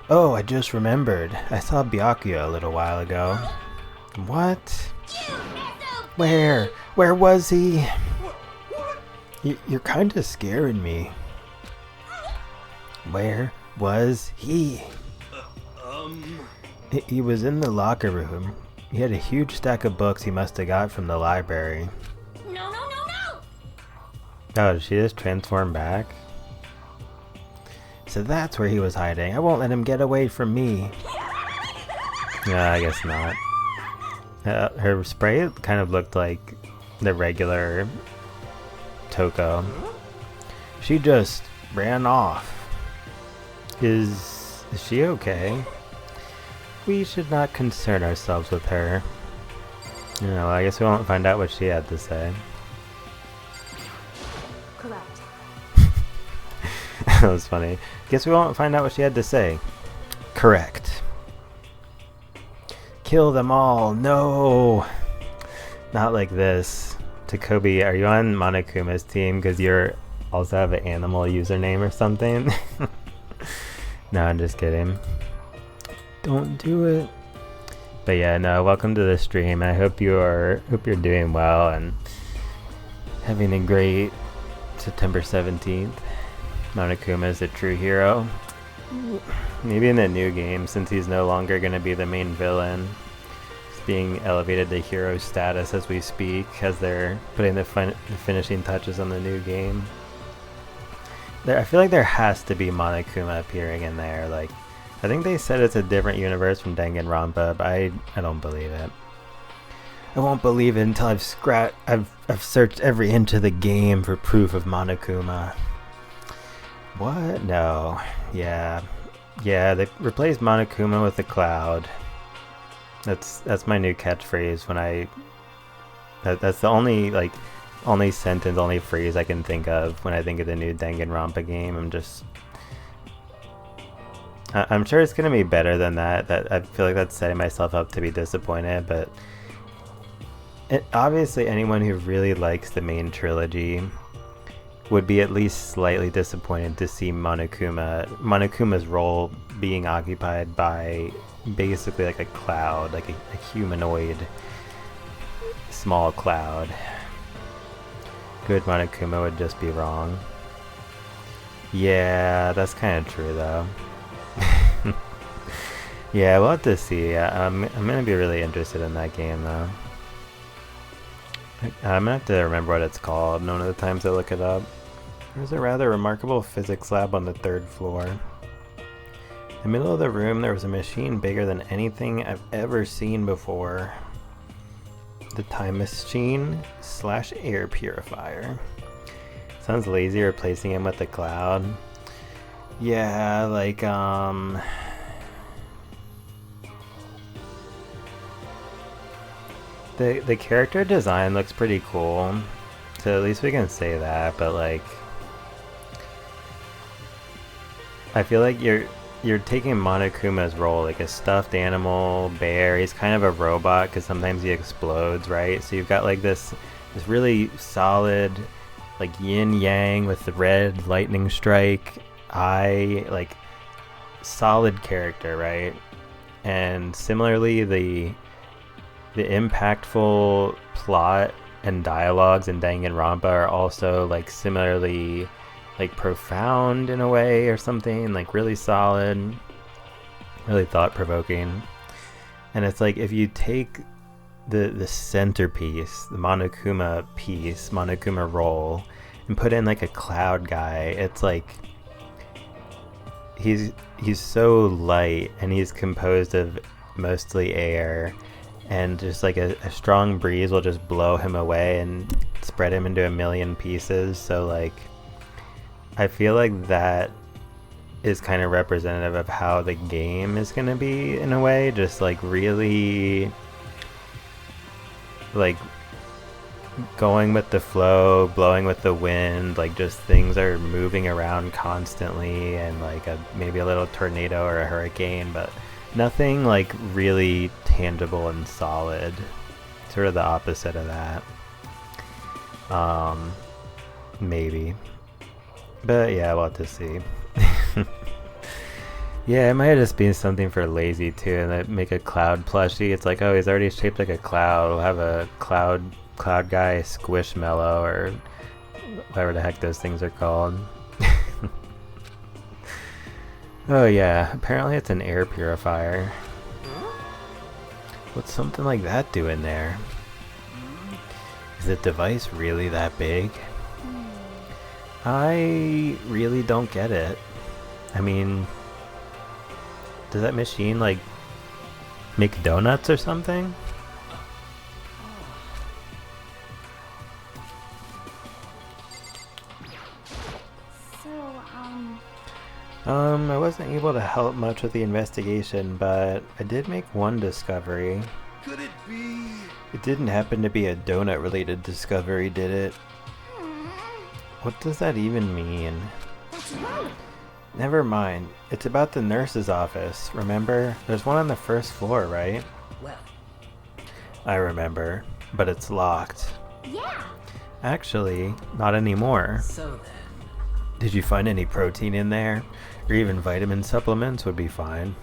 Oh, I just remembered. I saw Byakuya a little while ago. What? Where? Where was he? You're kinda scaring me. Where was he? He was in the locker room. He had a huge stack of books he must have got from the library. No, no, no, no! Oh, did she just transform back? So that's where he was hiding. I won't let him get away from me. No, I guess not. Her spray kind of looked like the regular Toko. She just ran off. Is she okay? We should not concern ourselves with her. You know, I guess we won't find out what she had to say. Correct. That was funny. Guess we won't find out what she had to say. Correct. Kill them all. No. Not like this. Takobi, are you on Monokuma's team because you also have an animal username or something? No, I'm just kidding. Don't do it. But yeah, no, welcome to the stream. I hope you're doing well and having a great September 17th. Monokuma is a true hero. Maybe in the new game, since he's no longer going to be the main villain. He's being elevated to hero status as we speak, as they're putting the finishing touches on the new game. I feel like there has to be Monokuma appearing in there. Like, I think they said it's a different universe from Danganronpa, but I don't believe it. I won't believe it until I've searched every inch of the game for proof of Monokuma. What? No. Yeah, they replaced Monokuma with a cloud. That's my new catchphrase when that's the only sentence, only phrase I can think of when I think of the new Danganronpa game. I'm sure it's gonna be better than that. That I feel like that's setting myself up to be disappointed, but obviously anyone who really likes the main trilogy would be at least slightly disappointed to see Monokuma's role being occupied by basically like a cloud, like a humanoid small cloud. good Monokuma would just be wrong. Yeah, that's kind of true though. Yeah, we'll have to see. I'm gonna be really interested in that game though. I'm gonna have to remember what it's called one of the times I look it up. There's a rather remarkable physics lab on the 3rd floor. In the middle of the room there was a machine bigger than anything I've ever seen before. The time machine / air purifier. Sounds lazy replacing him with the cloud. Yeah, like the character design looks pretty cool. So at least we can say that, but like I feel like you're taking Monokuma's role, like a stuffed animal bear. He's kind of a robot because sometimes he explodes, right? So you've got like this really solid, like yin yang with the red lightning strike eye, like solid character, right? And similarly, the impactful plot and dialogues in Danganronpa are also like similarly like profound in a way or something, like really solid, really thought-provoking. And it's like if you take the centerpiece, the Monokuma role, and put in like a cloud guy, it's like he's so light and he's composed of mostly air, and just like a strong breeze will just blow him away and spread him into a million pieces. So like I feel like that is kind of representative of how the game is going to be in a way, just like really like going with the flow, blowing with the wind, like just things are moving around constantly, and like maybe a little tornado or a hurricane, but nothing like really tangible and solid. Sort of the opposite of that. Maybe. But yeah, we'll have to see. Yeah, it might just be something for lazy too, and then make a cloud plushie. It's like, oh, he's already shaped like a cloud. We'll have a cloud guy Squishmallow, or whatever the heck those things are called. Oh yeah, apparently it's an air purifier. What's something like that doing there? Is the device really that big? I really don't get it. I mean, does that machine like make donuts or something? I wasn't able to help much with the investigation, but I did make one discovery. Could it be? It didn't happen to be a donut-related discovery, did it? What does that even mean? What's wrong? Never mind. It's about the nurse's office, remember? There's one on the 1st floor, right? Well, I remember, but it's locked. Yeah. Actually, not anymore. so then. Did you find any protein in there? Or even vitamin supplements would be fine.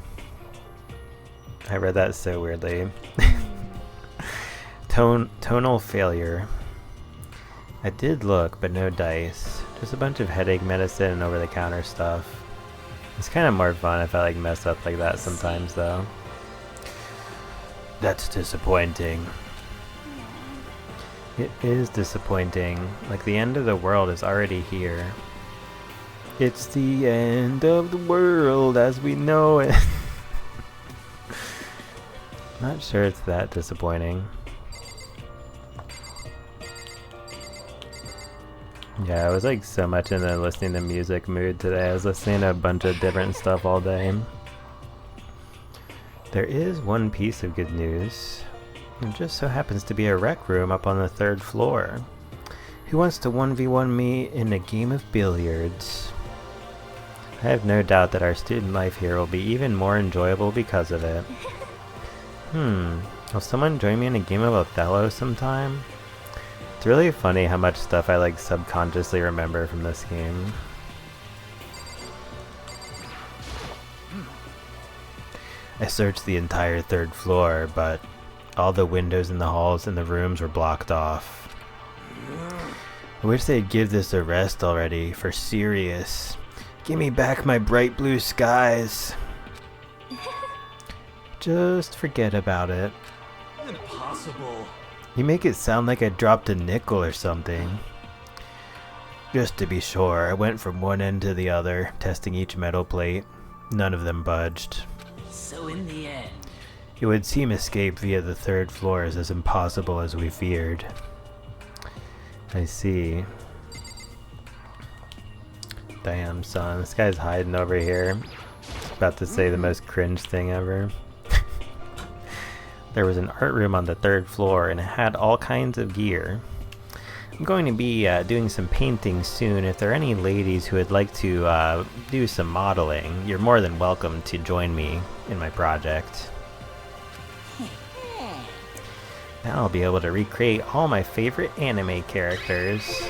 I read that so weirdly. Tonal failure. I did look, but no dice. Just a bunch of headache medicine and over-the-counter stuff. It's kind of more fun if I like mess up like that sometimes, though. That's disappointing. It is disappointing. Like the end of the world is already here. It's the end of the world as we know it. Not sure it's that disappointing. Yeah, I was like so much in the listening to music mood today. I was listening to a bunch of different stuff all day. There is one piece of good news. It just so happens to be a rec room up on the 3rd floor. Who wants to 1v1 me in a game of billiards? I have no doubt that our student life here will be even more enjoyable because of it. Will someone join me in a game of Othello sometime? It's really funny how much stuff I like subconsciously remember from this game. I searched the entire 3rd floor, but all the windows in the halls and the rooms were blocked off. I wish they'd give this a rest already, for serious. Give me back my bright blue skies. Just forget about it. Impossible. You make it sound like I dropped a nickel or something. Just to be sure, I went from one end to the other, testing each metal plate. None of them budged. So in the end, It would seem escape via the third floor is as impossible as we feared. I see. Damn, son. This guy's hiding over here. About to say the most cringe thing ever. There was an art room on the third floor, and it had all kinds of gear. I'm going to be doing some painting soon. If there are any ladies who would like to do some modeling, you're more than welcome to join me in my project. Now I'll be able to recreate all my favorite anime characters.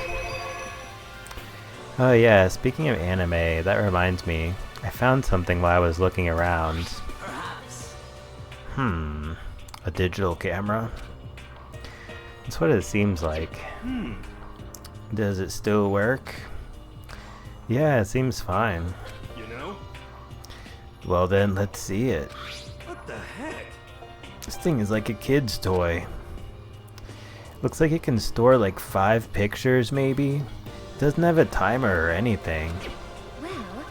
Oh yeah, speaking of anime, that reminds me. I found something while I was looking around. perhaps. A digital camera? That's what it seems like. Does it still work? Yeah, it seems fine. You know? Well then, let's see it. What the heck? This thing is like a kid's toy. Looks like it can store like 5 pictures maybe. It doesn't have a timer or anything. Well,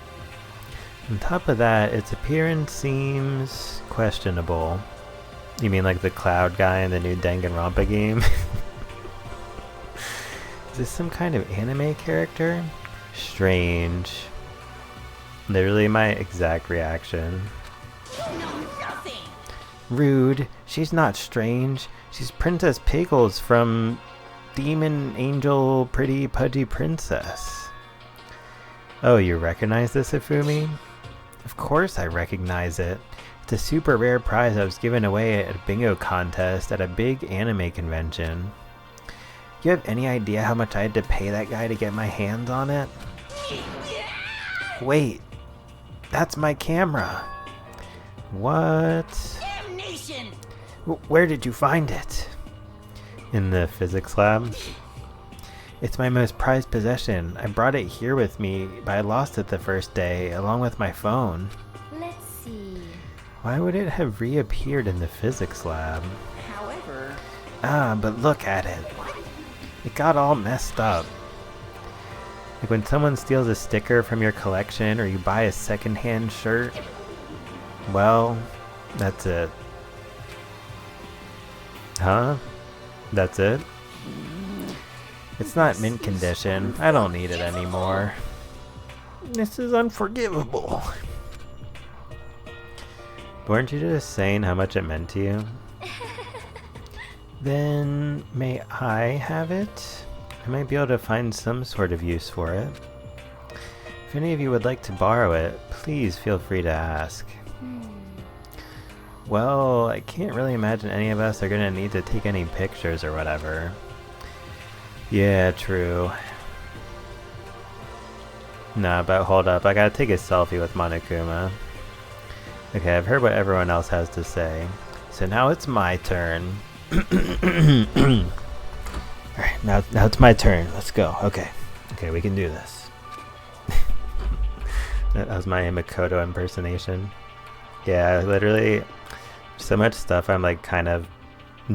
On top of that, its appearance seems questionable. You mean like the cloud guy in the new Danganronpa game? Is this some kind of anime character? Strange. Literally my exact reaction. You know nothing. Rude. She's not strange. She's Princess Pickles from Demon Angel Pretty Pudgy Princess. Oh, you recognize this, Ifumi? Of course I recognize it. It's a super rare prize I was given away at a bingo contest at a big anime convention. You have any idea how much I had to pay that guy to get my hands on it? Wait, that's my camera. What? Damnation! Where did you find it? In the physics lab. It's my most prized possession. I brought it here with me, but I lost it the first day, along with my phone. let's see. Why would it have reappeared in the physics lab? However, Ah, but look at it. It got all messed up. Like when someone steals a sticker from your collection or you buy a secondhand shirt. Well, that's it. Huh? That's it? It's not mint condition. I don't need it anymore. This is unforgivable. Weren't you just saying how much it meant to you? Then may I have it? I might be able to find some sort of use for it. If any of you would like to borrow it, please feel free to ask. Well, I can't really imagine any of us are gonna need to take any pictures or whatever. Yeah, true. Nah, but hold up, I gotta take a selfie with Monokuma. Okay, I've heard what everyone else has to say. So now it's my turn. Alright, now it's my turn. Let's go. Okay, we can do this. That was my Makoto impersonation. Yeah, literally, so much stuff I'm like kind of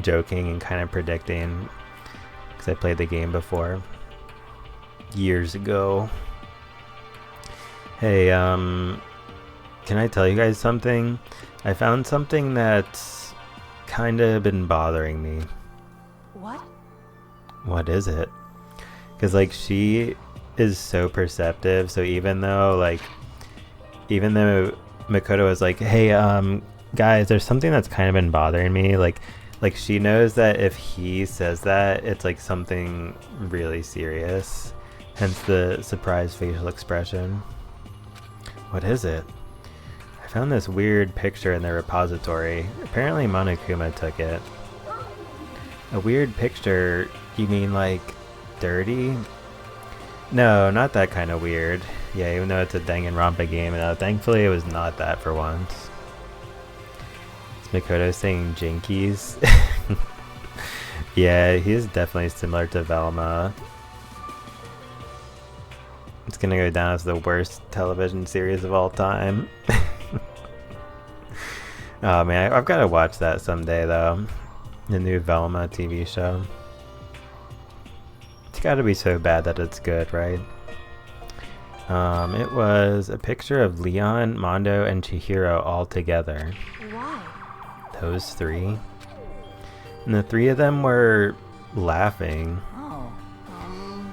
joking and kind of predicting because I played the game before years ago. Hey, can I tell you guys something? I found something that's kind of been bothering me. what? What is it? Because like she is so perceptive, so even though Makoto was like, hey, guys, there's something that's kind of been bothering me, like she knows that if he says that, it's like something really serious, hence the surprised facial expression. What is it? I found this weird picture in the repository. Apparently Monokuma took it. A weird picture? You mean like dirty? No, not that kind of weird. Yeah, even though it's a Danganronpa game, thankfully it was not that for once. Is Makoto saying jinkies? Yeah, he is definitely similar to Velma. It's gonna go down as the worst television series of all time. Oh man, I've got to watch that someday though. The new Velma TV show. It's got to be so bad that it's good, right? It was a picture of Leon, Mondo, and Chihiro all together. Why? Those three. And the three of them were laughing. Oh.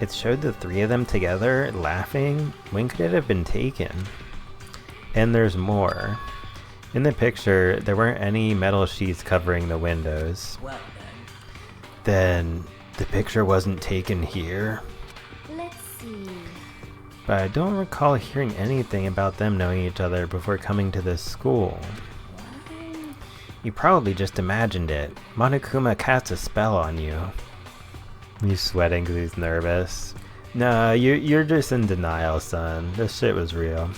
It showed the three of them together laughing. When could it have been taken? And there's more. In the picture, there weren't any metal sheets covering the windows. Well Then the picture wasn't taken here. Let's see. But I don't recall hearing anything about them knowing each other before coming to this school. You probably just imagined it. Monokuma casts a spell on you. He's sweating because he's nervous. No, you're just in denial, son. This shit was real.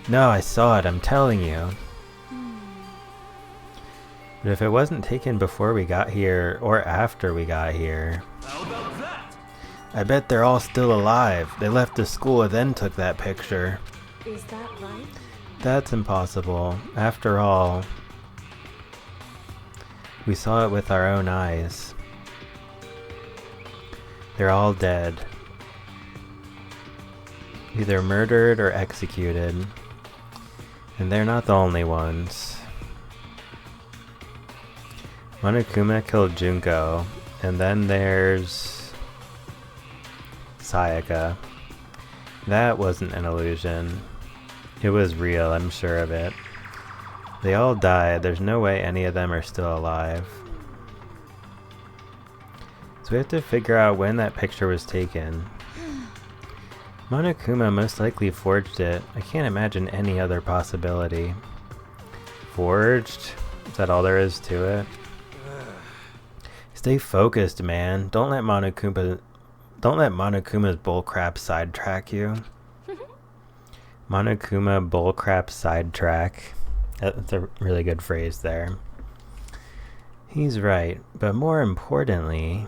No, I saw it, I'm telling you. But if it wasn't taken before we got here, or after we got here, How about that? I bet they're all still alive. They left the school and then took that picture. Is that right? That's impossible. After all, we saw it with our own eyes. They're all dead. Either murdered or executed. And they're not the only ones. Monokuma killed Junko, and then there's Sayaka. That wasn't an illusion. It was real, I'm sure of it. They all died. There's no way any of them are still alive. So we have to figure out when that picture was taken. Monokuma most likely forged it. I can't imagine any other possibility. Forged? Is that all there is to it? Stay focused, man. Don't let Monokuma's bullcrap sidetrack you. Monokuma bullcrap sidetrack. That's a really good phrase there. He's right, but more importantly,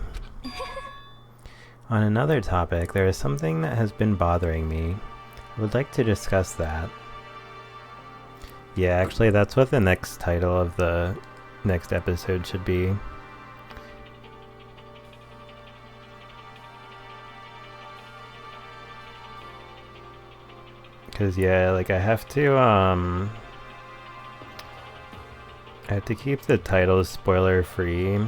on another topic, there is something that has been bothering me. I would like to discuss that. Yeah, actually, that's what the next title of the next episode should be. Because, yeah, like, I have to keep the titles spoiler free.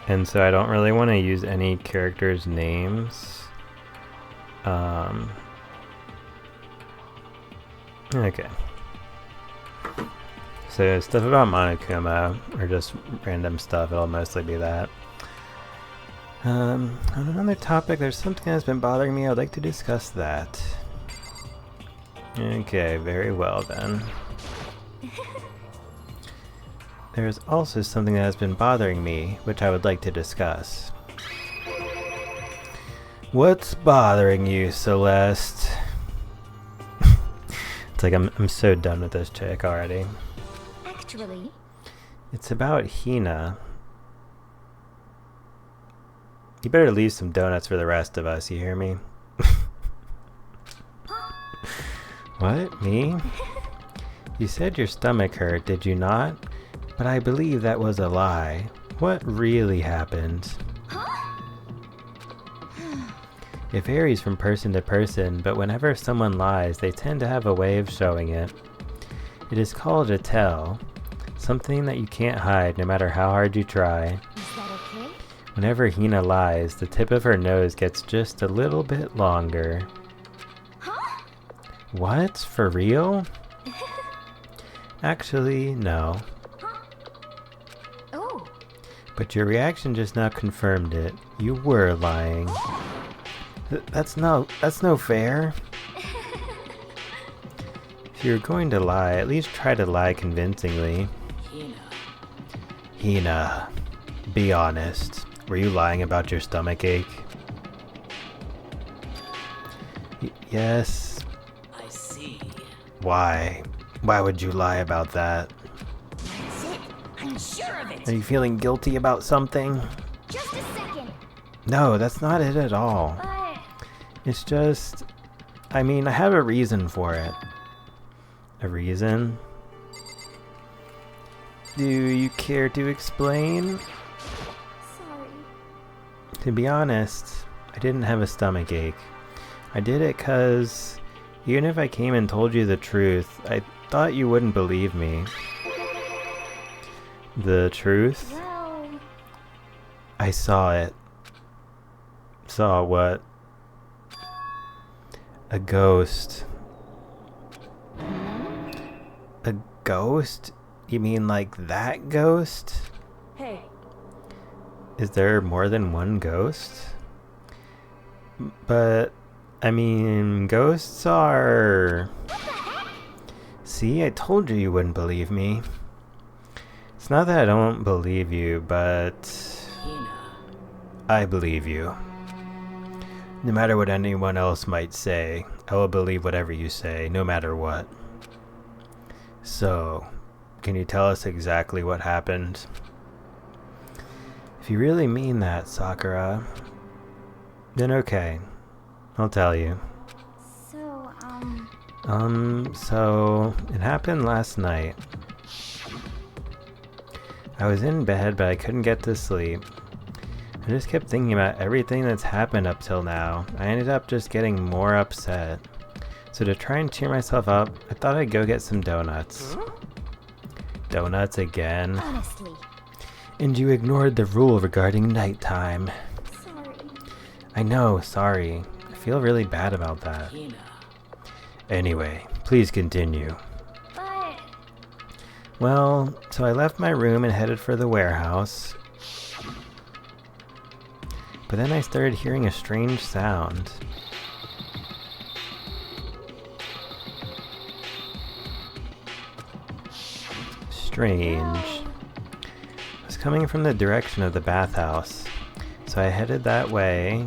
And so I don't really want to use any characters' names. Okay. So stuff about Monokuma, or just random stuff, it'll mostly be that. On another topic, there's something that's been bothering me. I'd like to discuss that. Okay, very well then. There's also something that has been bothering me, which I would like to discuss. What's bothering you, Celeste? It's like I'm so done with this chick already. Actually, It's about Hina. You better leave some donuts for the rest of us, you hear me? What? Me? You said your stomach hurt, did you not? But I believe that was a lie. What really happened? It varies from person to person, but whenever someone lies, they tend to have a way of showing it. It is called a tell. Something that you can't hide no matter how hard you try. is that okay? Whenever Hina lies, the tip of her nose gets just a little bit longer. What? For real? Actually, no. Oh, But your reaction just now confirmed it. You were lying. That's no fair. If you're going to lie, at least try to lie convincingly. Hina, be honest. Were you lying about your stomach ache? Yes. I see. Why? Why would you lie about that? That's it. I'm sure of Are it. you feeling guilty about something? just a second. No, that's not it at all. But It's just... I mean, I have a reason for it. A reason? Do you care to explain? Sorry. To be honest, I didn't have a stomach ache. I did it 'cause even if I came and told you the truth, I thought you wouldn't believe me. The truth? Well, I saw it. Saw what? A ghost. A ghost? You mean like that ghost? hey, Is there more than one ghost? But, I mean, ghosts are... See, I told you you wouldn't believe me. It's not that I don't believe you, but... Hina. I believe you. No matter what anyone else might say, I will believe whatever you say, no matter what. So, can you tell us exactly what happened? If you really mean that, Sakura, then okay. I'll tell you. so, So, it happened last night. I was in bed, but I couldn't get to sleep. I just kept thinking about everything that's happened up till now. I ended up just getting more upset. So to try and cheer myself up, I thought I'd go get some donuts. Donuts again? honestly, And you ignored the rule regarding nighttime. sorry. I know, sorry. I feel really bad about that. Hina. Anyway, please continue. But, Well, so I left my room and headed for the warehouse. But then I started hearing a strange sound. Strange. It was coming from the direction of the bathhouse. So I headed that way.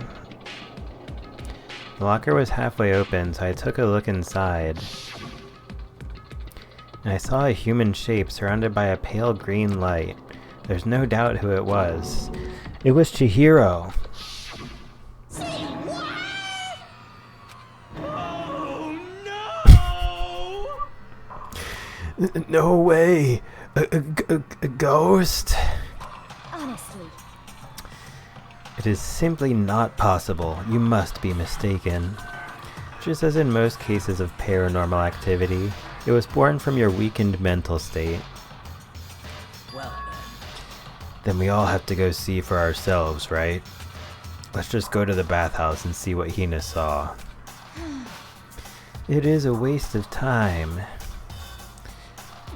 The locker was halfway open, so I took a look inside. And I saw a human shape surrounded by a pale green light. There's no doubt who it was. It was Chihiro. Oh no! No way! A ghost? honestly, It is simply not possible. You must be mistaken. Just as in most cases of paranormal activity, it was born from your weakened mental state. Well Then we all have to go see for ourselves, right? Let's just go to the bathhouse and see what Hina saw. It is a waste of time.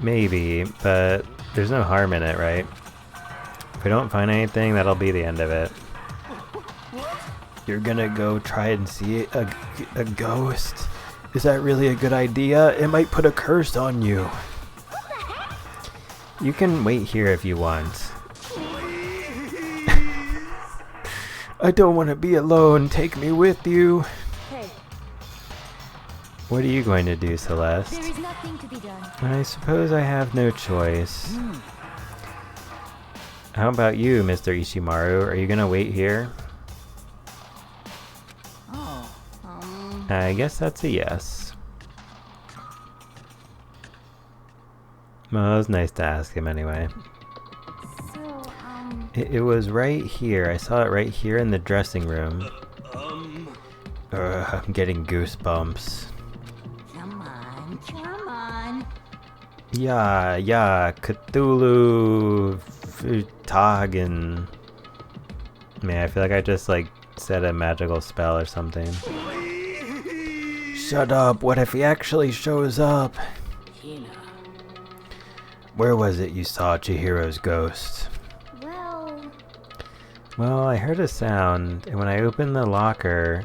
Maybe, but there's no harm in it, right? If we don't find anything, that'll be the end of it. You're gonna go try and see a ghost? Is that really a good idea? It might put a curse on you. You can wait here if you want. I don't want to be alone. Take me with you. hey, What are you going to do, Celeste? there is nothing to be done. I suppose I have no choice. How about you, Mr. Ishimaru? Are you gonna wait here? Oh, I guess that's a yes. Well, it was nice to ask him anyway. So, It was right here. I saw it right here in the dressing room. I'm getting goosebumps. come on. Yeah, Cthulhu Tagen. Man, I feel like I just said a magical spell or something. Shut up, what if he actually shows up? Hina. Where was it you saw Chihiro's ghost? Well, I heard a sound, and when I opened the locker,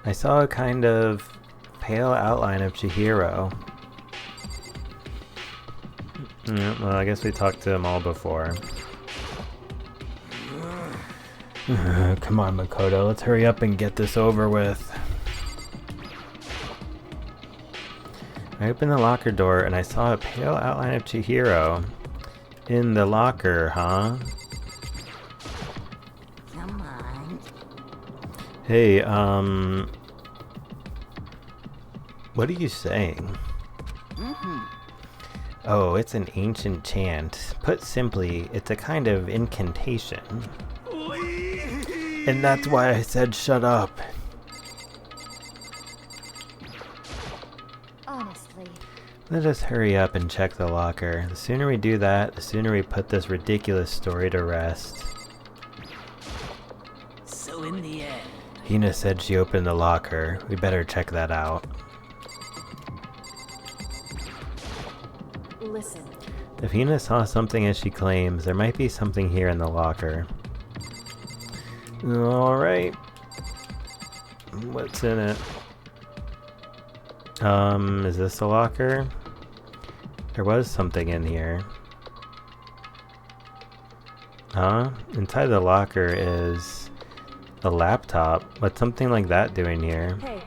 I saw a kind of pale outline of Chihiro. Yeah, well, I guess we talked to them all before. Come on, Makoto, let's hurry up and get this over with. I opened the locker door and I saw a pale outline of Chihiro. In the locker, huh? Come on. Hey, What are you saying? Oh, it's an ancient chant. Put simply, it's a kind of incantation. And that's why I said shut up. Honestly, Let us hurry up and check the locker. The sooner we do that, the sooner we put this ridiculous story to rest. So in the end, Hina said she opened the locker. We better check that out. listen. If Hina saw something as she claims, there might be something here in the locker. Alright. What's in it? Is this a locker? There was something in here. Huh? Inside the locker is a laptop. What's something like that doing here? Hey,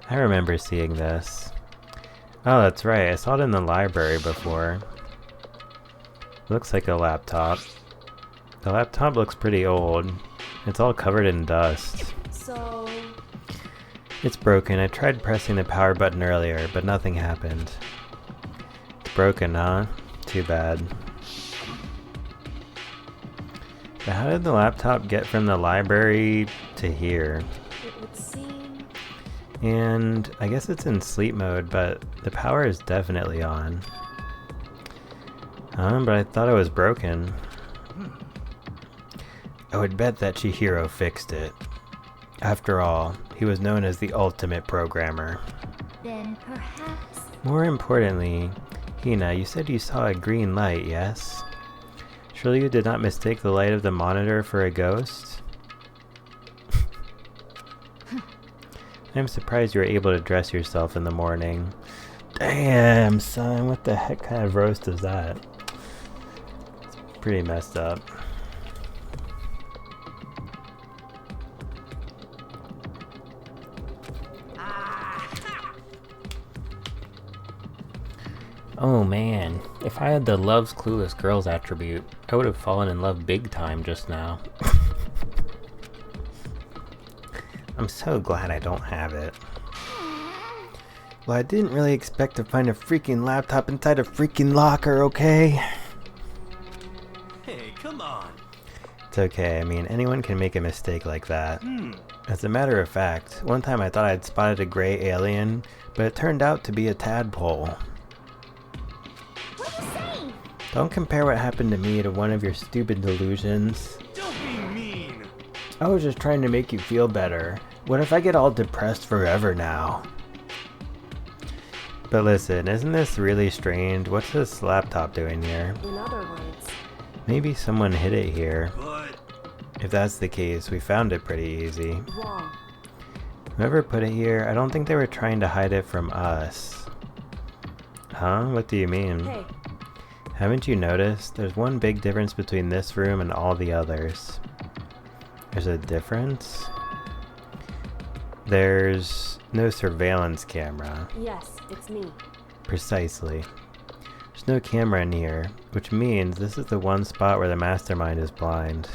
I remember seeing this. Oh, that's right. I saw it in the library before. Looks like a laptop. The laptop looks pretty old. It's all covered in dust. so It's broken. I tried pressing the power button earlier, but nothing happened. It's broken, huh? Too bad. But how did the laptop get from the library to here? it would seem And I guess it's in sleep mode, but the power is definitely on. But I thought it was broken. I would bet that Chihiro fixed it. After all, he was known as the ultimate programmer. then perhaps More importantly, Hina, you said you saw a green light, yes? Surely you did not mistake the light of the monitor for a ghost? I'm surprised you were able to dress yourself in the morning. Damn, son, what the heck kind of roast is that? It's pretty messed up. Oh man, if I had the loves clueless girls attribute, I would have fallen in love big time just now. I'm so glad I don't have it. Well, I didn't really expect to find a freaking laptop inside a freaking locker, okay? Hey, come on. It's okay, I mean, anyone can make a mistake like that. As a matter of fact, one time I thought I'd spotted a gray alien, but it turned out to be a tadpole. what are you saying? Don't compare what happened to me to one of your stupid delusions. Don't be mean. I was just trying to make you feel better. What if I get all depressed forever now? But listen, isn't this really strange? What's this laptop doing here? In other words, Maybe someone hid it here. But If that's the case, we found it pretty easy. wrong. Whoever put it here, I don't think they were trying to hide it from us. Huh? What do you mean? Hey, Haven't you noticed? There's one big difference between this room and all the others. There's a difference? There's no surveillance camera. yes, it's me. Precisely. There's no camera in here, which means this is the one spot where the mastermind is blind.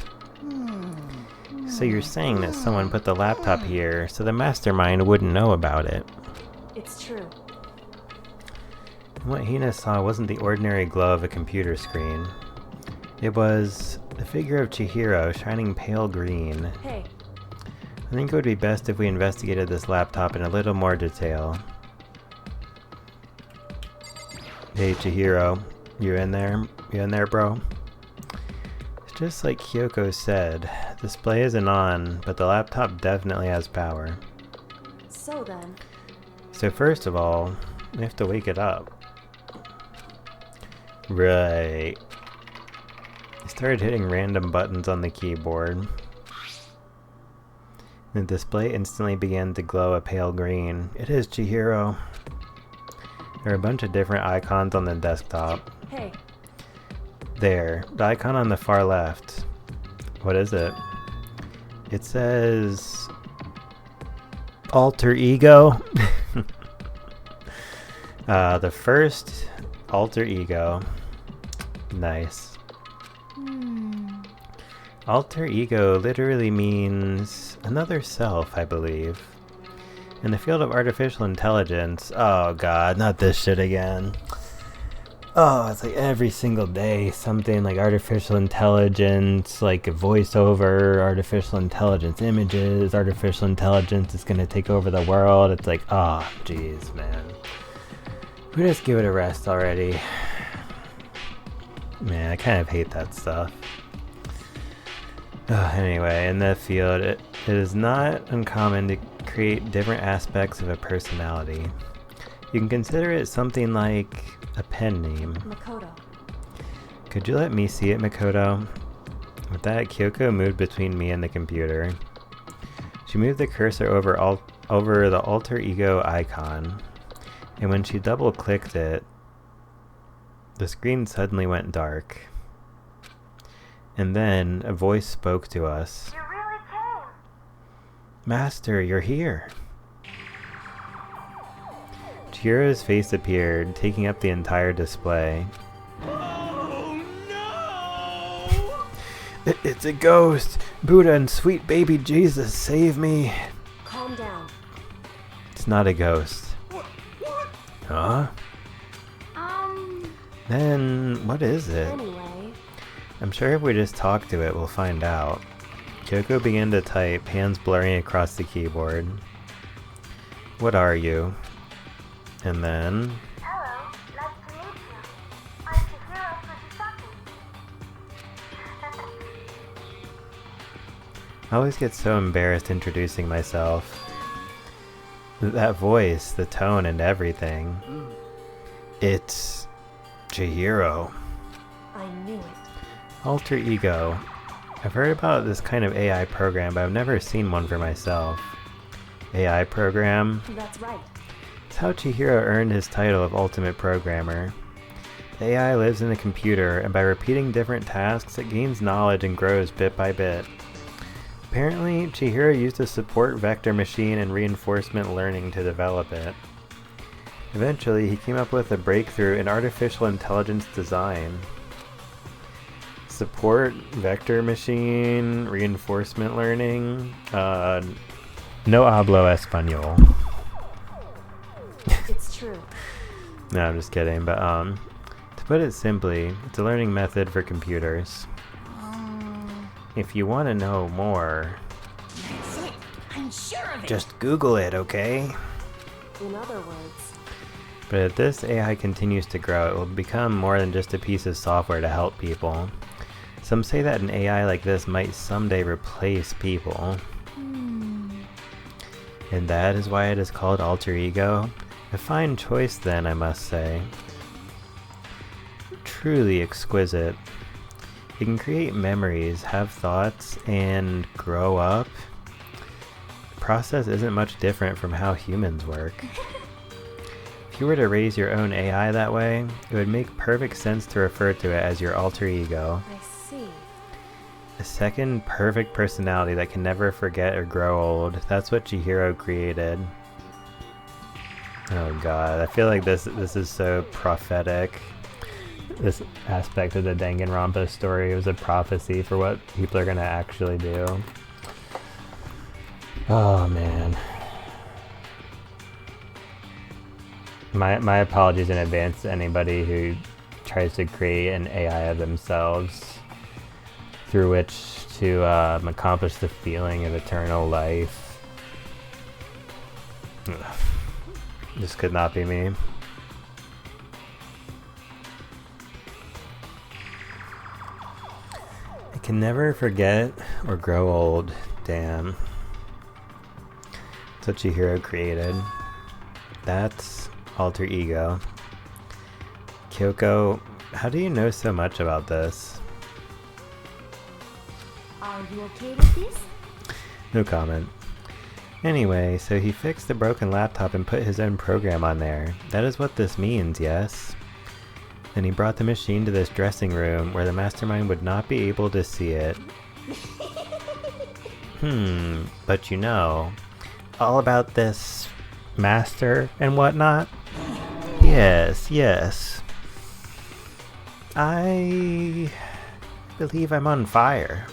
So you're saying that someone put the laptop here so the mastermind wouldn't know about it. It's true. What Hina saw wasn't the ordinary glow of a computer screen. It was the figure of Chihiro shining pale green. Hey, I think it would be best if we investigated this laptop in a little more detail. Hey Chihiro, you in there? You in there, bro? It's just like Kyoko said, display isn't on, but the laptop definitely has power. so then, So first of all, we have to wake it up. Right. I started hitting random buttons on the keyboard. The display instantly began to glow a pale green. It is Chihiro. There are a bunch of different icons on the desktop. hey, There, the icon on the far left. What is it? It says alter ego. The first alter ego. Nice. Alter ego literally means another self, I believe. In the field of artificial intelligence, oh god, not this shit again. Oh, it's like every single day something like artificial intelligence, like a voiceover, artificial intelligence images, artificial intelligence is gonna take over the world. It's like, oh, jeez, man. We just give it a rest already. Man, I kind of hate that stuff. Anyway, in the field, it is not uncommon to create different aspects of a personality. You can consider it something like a pen name. Makoto. Could you let me see it, Makoto? With that, Kyoko moved between me and the computer. She moved the cursor over the alter ego icon, and when she double-clicked it, the screen suddenly went dark. And then a voice spoke to us. You really came. Master, you're here. Chihiro's face appeared, taking up the entire display. Oh no! It's a ghost! Buddha and sweet baby Jesus, save me! Calm down. It's not a ghost. What? Huh? Then, what is it? Anyway, I'm sure if we just talk to it, we'll find out. Kyoko began to type, hands blurring across the keyboard. What are you? And then... Hello, nice to meet you. I'm Chihiro Fujisaki. I always get so embarrassed introducing myself. That voice, the tone, and everything. It's... Chihiro. I knew it. Alter ego. I've heard about this kind of AI program, but I've never seen one for myself. AI program? That's right. It's how Chihiro earned his title of Ultimate Programmer. The AI lives in a computer, and by repeating different tasks, it gains knowledge and grows bit by bit. Apparently, Chihiro used a support vector machine and reinforcement learning to develop it. Eventually, he came up with a breakthrough in artificial intelligence design. Support vector machine, reinforcement learning, no hablo español. It's true. No, I'm just kidding, but to put it simply, it's a learning method for computers. If you want to know more, That's it. I'm sure of it. just Google it, okay? In other words, But if this AI continues to grow, it will become more than just a piece of software to help people. Some say that an AI like this might someday replace people. And that is why it is called alter ego. A fine choice then, I must say. Truly exquisite. It can create memories, have thoughts, and grow up. The process isn't much different from how humans work. If you were to raise your own AI that way, it would make perfect sense to refer to it as your alter ego. I see. A second perfect personality that can never forget or grow old. That's what Chihiro created. Oh god, I feel like this is so prophetic. This aspect of the Danganronpa story was a prophecy for what people are gonna actually do. Oh man. My apologies in advance to anybody who tries to create an AI of themselves through which to accomplish the feeling of eternal life. Ugh. This could not be me. I can never forget or grow old. Damn. That's what Chihiro created. That's alter ego. Kyoko, how do you know so much about this? Are you okay with this? No comment. Anyway, so he fixed the broken laptop and put his own program on there. That is what this means, yes? Then he brought the machine to this dressing room where the mastermind would not be able to see it. But you know, all about this master and whatnot? Yes, yes. I believe I'm on fire.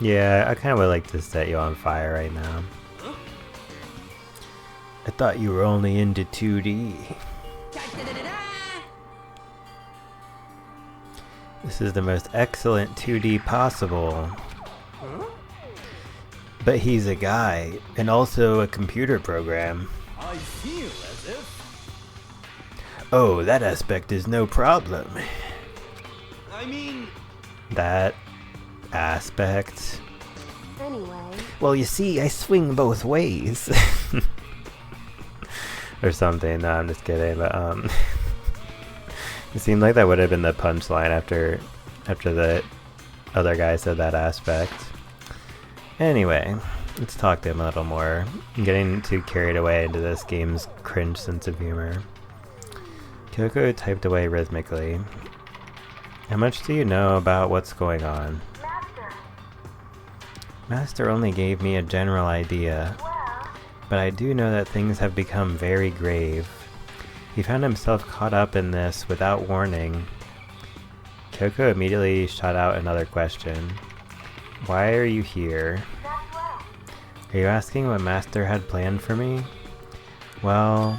Yeah, I kind of would like to set you on fire right now. I thought you were only into 2D. Da-da-da-da-da. This is the most excellent 2D possible. But he's a guy, and also a computer program. I feel as if... Oh, that aspect is no problem. I mean... That aspect? Anyway, Well, you see, I swing both ways. Or something. No, I'm just kidding, but it seemed like that would have been the punchline after the other guy said that aspect. Anyway, let's talk to him a little more. I'm getting too carried away into this game's cringe sense of humor. Kyoko typed away rhythmically. How much do you know about what's going on? Master. Master only gave me a general idea, Well, but I do know that things have become very grave. He found himself caught up in this without warning. Kyoko immediately shot out another question. Why are you here? that's right. Are you asking what Master had planned for me? Well,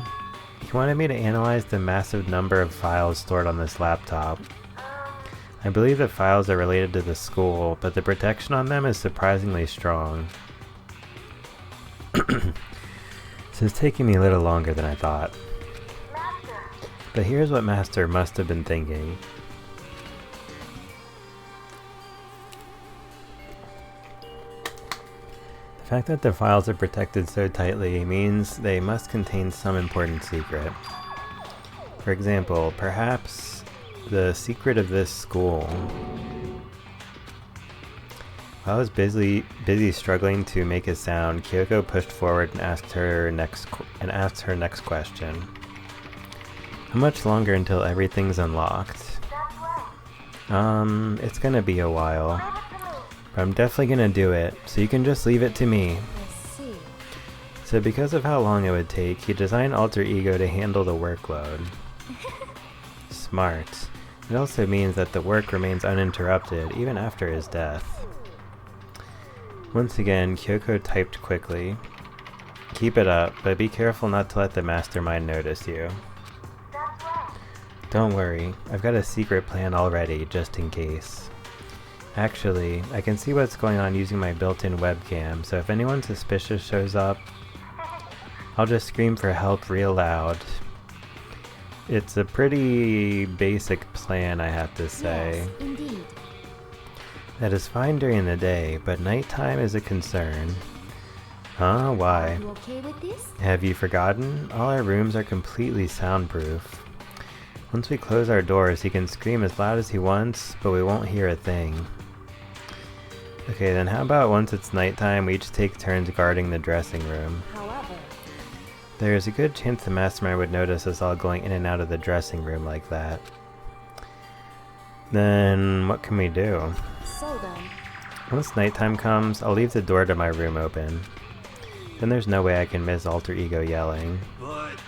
he wanted me to analyze the massive number of files stored on this laptop. I believe the files are related to the school, but the protection on them is surprisingly strong. This is taking me a little longer than I thought. Master. But here's what Master must have been thinking. The fact that the files are protected so tightly means they must contain some important secret. For example, perhaps the secret of this school. While I was busy struggling to make a sound, Kyoko pushed forward and asked her next question. How much longer until everything's unlocked? That's right. It's gonna be a while, Leave it to me. but I'm definitely gonna do it, so you can just leave it to me. I see. So because of how long it would take, he designed Alter Ego to handle the workload. Smart. It also means that the work remains uninterrupted, even after his death. Once again, Kyoko typed quickly. Keep it up, but be careful not to let the mastermind notice you. That's right. Don't worry, I've got a secret plan already, just in case. Actually, I can see what's going on using my built-in webcam, so if anyone suspicious shows up, I'll just scream for help real loud. It's a pretty basic plan, I have to say. Yes, indeed. That is fine during the day, but nighttime is a concern. Huh? Why? Are you okay with this? Have you forgotten? All our rooms are completely soundproof. Once we close our doors, he can scream as loud as he wants, but we won't hear a thing. Okay, then how about once it's nighttime, we each take turns guarding the dressing room. However, There is a good chance the mastermind would notice us all going in and out of the dressing room like that. Then what can we do? so then, Once nighttime comes, I'll leave the door to my room open. Then there's no way I can miss Alter Ego yelling. But...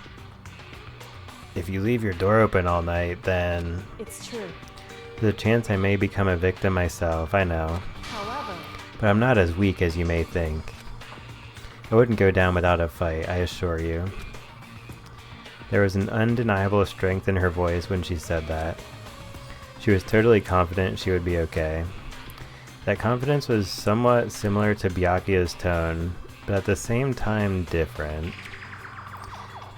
If you leave your door open all night, then it's true. there's a chance I may become a victim myself, I know. However, But I'm not as weak as you may think. I wouldn't go down without a fight, I assure you. There was an undeniable strength in her voice when she said that. She was totally confident she would be okay. That confidence was somewhat similar to Byakuya's tone, but at the same time different.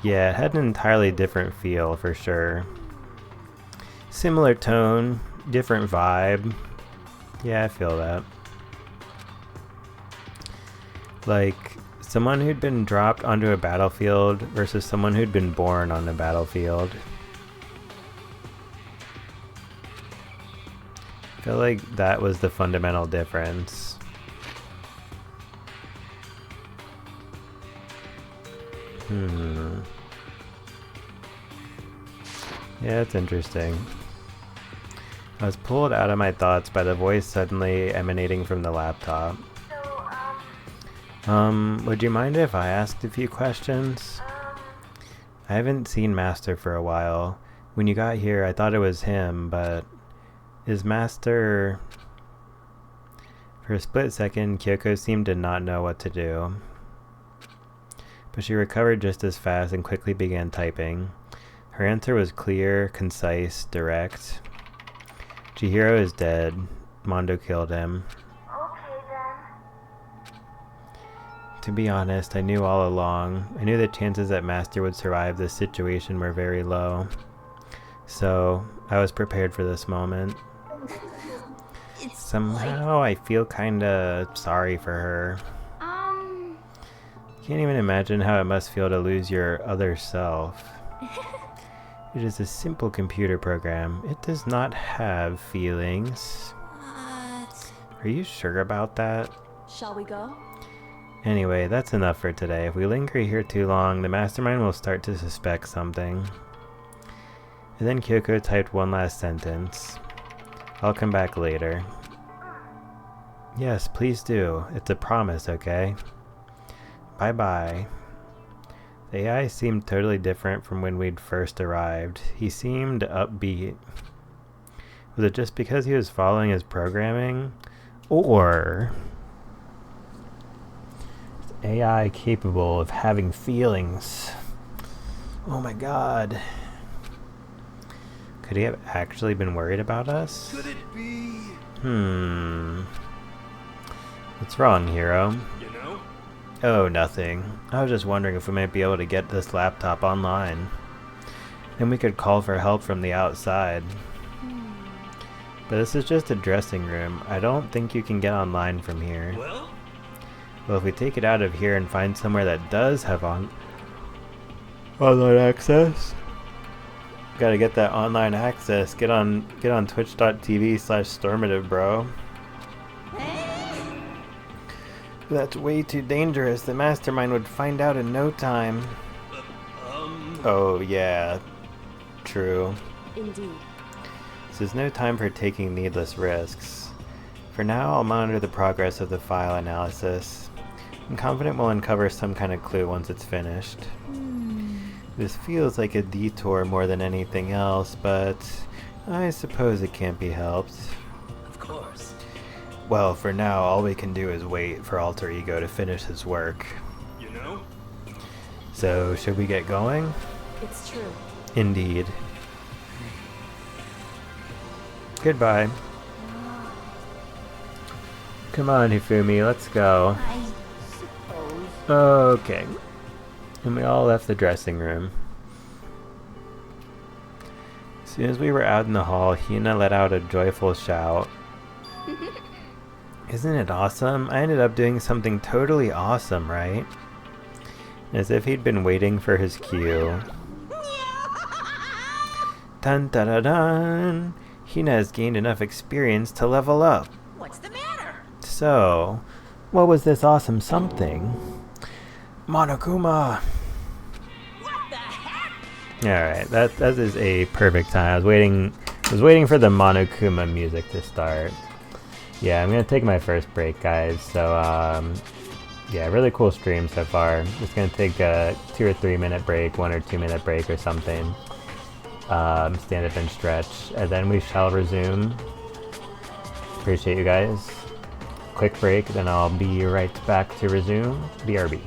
Yeah, it had an entirely different feel for sure. Similar tone, different vibe. Yeah, I feel that. Like, someone who'd been dropped onto a battlefield versus someone who'd been born on a battlefield. I feel like that was the fundamental difference. Yeah, it's interesting. I was pulled out of my thoughts by the voice suddenly emanating from the laptop. So, Would you mind if I asked a few questions? I haven't seen Master for a while. When you got here, I thought it was him, but is Master... For a split second, Kyoko seemed to not know what to do. but she recovered just as fast and quickly began typing. Her answer was clear, concise, direct. Chihiro is dead. Mondo killed him. Okay then. To be honest, I knew all along. I knew the chances that Master would survive this situation were very low. So, I was prepared for this moment. Somehow, I feel kinda sorry for her. Can't even imagine how it must feel to lose your other self. It is a simple computer program. It does not have feelings. What? Are you sure about that? Shall we go? Anyway, that's enough for today. If we linger here too long, the mastermind will start to suspect something. And then Kyoko typed one last sentence. I'll come back later. Yes, please do. It's a promise, okay? Bye-bye. The AI seemed totally different from when we'd first arrived. He seemed upbeat. Was it just because he was following his programming? Or is AI capable of having feelings? Oh my god. Could he have actually been worried about us? Could it be? What's wrong, hero? You know? Oh, nothing. I was just wondering if we might be able to get this laptop online. Then we could call for help from the outside. But this is just a dressing room. I don't think you can get online from here. Well, Well, if we take it out of here and find somewhere that does have online access. Gotta get that online access. Get on twitch.tv/stormative, bro. That's way too dangerous. The mastermind would find out in no time. Oh, yeah. True. Indeed. This is no time for taking needless risks. For now, I'll monitor the progress of the file analysis. I'm confident we'll uncover some kind of clue once it's finished. This feels like a detour more than anything else, but I suppose it can't be helped. of course. Well, for now, all we can do is wait for Alter Ego to finish his work. You know? So, should we get going? It's true. Indeed. Goodbye. Come on, Hifumi, let's go. I suppose. Okay. And we all left the dressing room. As soon as we were out in the hall, Hina let out a joyful shout. Isn't it awesome? I ended up doing something totally awesome, right? As if he'd been waiting for his cue. Dun dun dun dun! Hina has gained enough experience to level up. What's the matter? So, what was this awesome something? Monokuma! What the heck? Alright, that is a perfect time. I was waiting for the Monokuma music to start. Yeah, I'm gonna take my first break, guys. So, yeah, really cool stream so far. Just gonna take a 2 or 3 minute break, 1 or 2 minute break or something. Stand up and stretch, and then we shall resume. Appreciate you guys. Quick break, then I'll be right back to resume. BRB.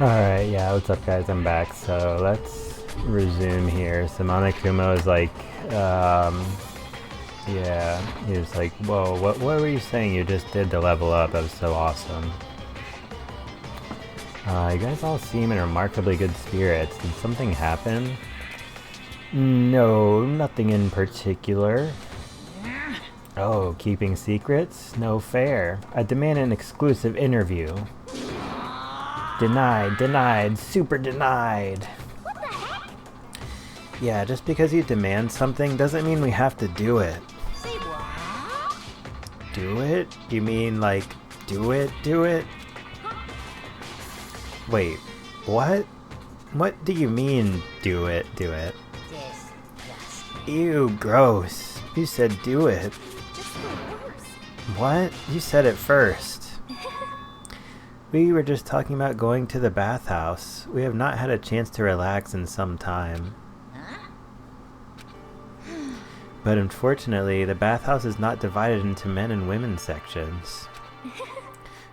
Alright, yeah, what's up guys, I'm back, so let's resume here. So Monokuma is like, yeah, he was like, whoa, what were you saying you just did to level up? That was so awesome. You guys all seem in remarkably good spirits. Did something happen? No, nothing in particular. Oh, keeping secrets? No fair. I demand an exclusive interview. Denied, denied, super denied. What the heck? Yeah, just because you demand something doesn't mean we have to do it. Say what? Do it? You mean like, do it, do it? Wait, what? What do you mean, do it, do it? Disgusting. Ew, gross. You said do it. Just the worst. What? You said it first. We were just talking about going to the bathhouse. We have not had a chance to relax in some time. Huh? But unfortunately, the bathhouse is not divided into men and women sections.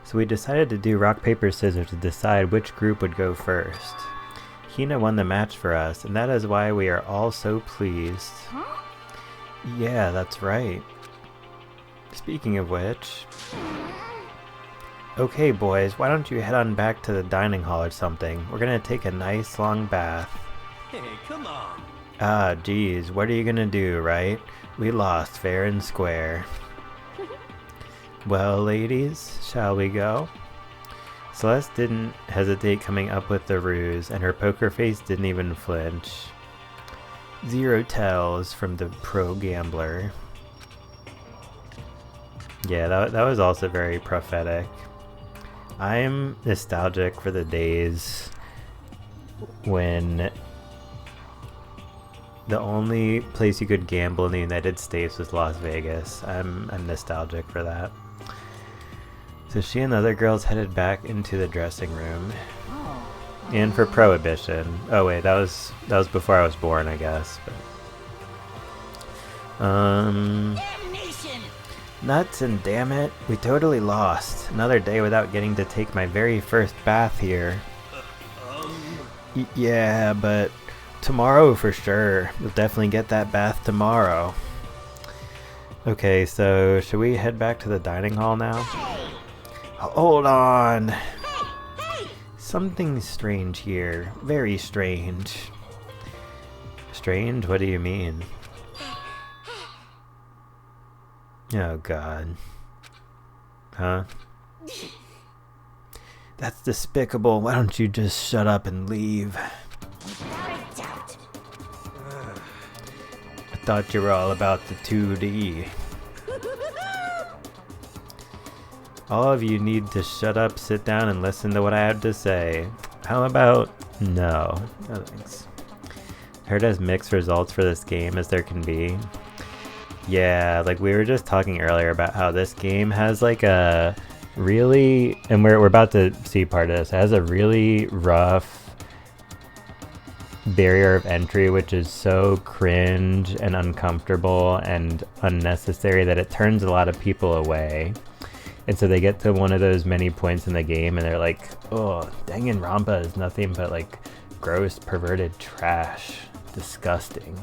So we decided to do rock, paper, scissors to decide which group would go first. Hina won the match for us, and that is why we are all so pleased. Huh? Yeah, that's right. Speaking of which... Okay boys, why don't you head on back to the dining hall or something? We're gonna take a nice long bath. Hey, come on. Ah, geez, what are you gonna do, right? We lost fair and square. Well, ladies, shall we go? Celeste didn't hesitate coming up with the ruse, and her poker face didn't even flinch. 0 tells from the pro gambler. Yeah, that was also very prophetic. I'm nostalgic for the days when the only place you could gamble in the United States was Las Vegas. I'm nostalgic for that. So she and the other girls headed back into the dressing room. Oh. And for Prohibition. Oh wait, that was before I was born, I guess. But Damnation! nuts and damn it, we totally lost. Another day without getting to take my very first bath here. Yeah, but tomorrow for sure. We'll definitely get that bath tomorrow. Okay, so should we head back to the dining hall now? Hey! Hold on. Hey! Hey! Something strange here. Very strange. Strange? What do you mean? Oh god. Huh? That's despicable. Why don't you just shut up and leave? Without a doubt. I thought you were all about the 2D. All of you need to shut up, sit down, and listen to what I have to say. How about no? No thanks. Heard as mixed results for this game as there can be. Yeah, like we were just talking earlier about how this game has like a really, and we're about to see part of this, it has a really rough barrier of entry, which is so cringe and uncomfortable and unnecessary that it turns a lot of people away. And so they get to one of those many points in the game and they're like, oh, Danganronpa is nothing but like gross, perverted trash. Disgusting.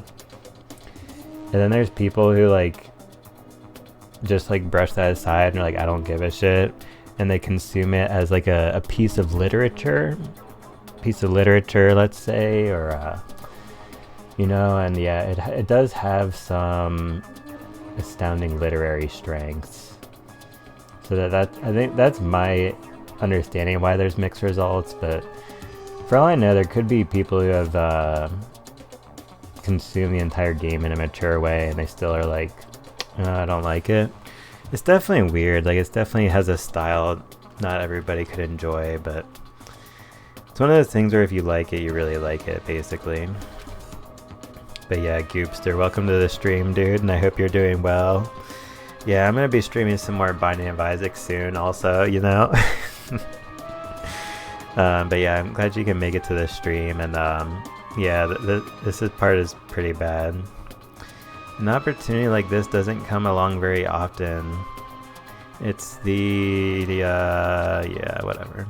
And then there's people who like just like brush that aside and are like, I don't give a shit. And they consume it as like a piece of literature. Let's say, or you know, and yeah, it does have some astounding literary strengths. So that I think that's my understanding of why there's mixed results, but for all I know, there could be people who have consumed the entire game in a mature way and they still are like, I don't like it. It's definitely weird, like it definitely has a style not everybody could enjoy, but it's one of those things where if you like it, you really like it, basically. But yeah, Goopster, welcome to the stream, dude, and I hope you're doing well. Yeah, I'm gonna be streaming some more Binding of Isaac soon also, you know. But yeah, I'm glad you can make it to the stream, and yeah, this part is pretty bad. An opportunity like this doesn't come along very often. It's yeah, whatever.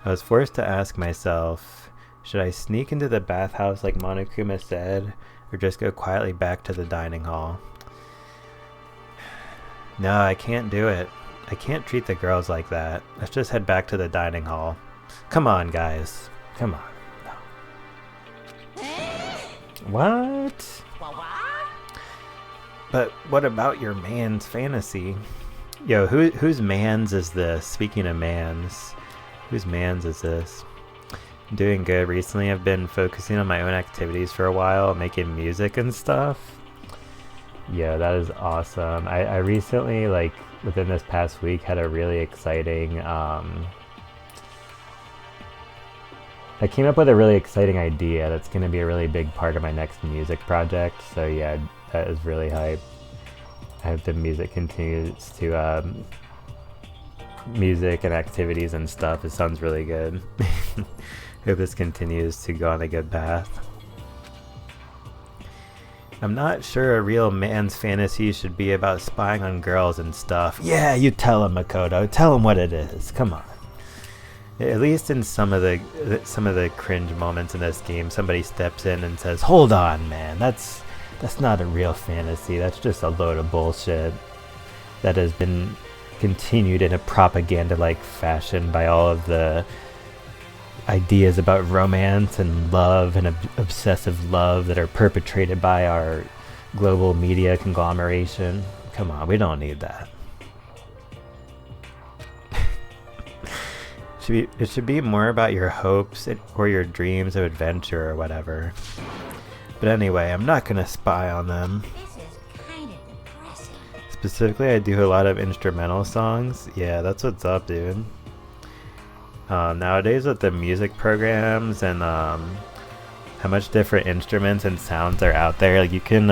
I was forced to ask myself, should I sneak into the bathhouse like Monokuma said, or just go quietly back to the dining hall? No, I can't do it. I can't treat the girls like that. Let's just head back to the dining hall. Come on, guys. Come on. No. What? But what about your man's fantasy? Yo, whose man's is this? Speaking of man's, whose man's is this? I'm doing good. Recently I've been focusing on my own activities for a while, making music and stuff. Yeah, that is awesome. I recently, like, within this past week, had a really exciting, I came up with a really exciting idea that's going to be a really big part of my next music project. So yeah, that is really hype. I hope the music continues to, music and activities and stuff. It sounds really good. Hope this continues to go on a good path. I'm not sure a real man's fantasy should be about spying on girls and stuff. Yeah, you tell him, Makoto. Tell him what it is. Come on. At least in some of the cringe moments in this game, somebody steps in and says, "Hold on, man. That's not a real fantasy. That's just a load of bullshit that has been continued in a propaganda-like fashion by all of the ideas about romance and love and obsessive love that are perpetrated by our global media conglomeration. Come on, we don't need that." It should be more about your hopes or your dreams of adventure or whatever. But anyway, I'm not gonna spy on them. This is kind of depressing. Specifically, I do a lot of instrumental songs. Yeah, that's what's up, dude. Nowadays with the music programs and how much different instruments and sounds are out there, like you can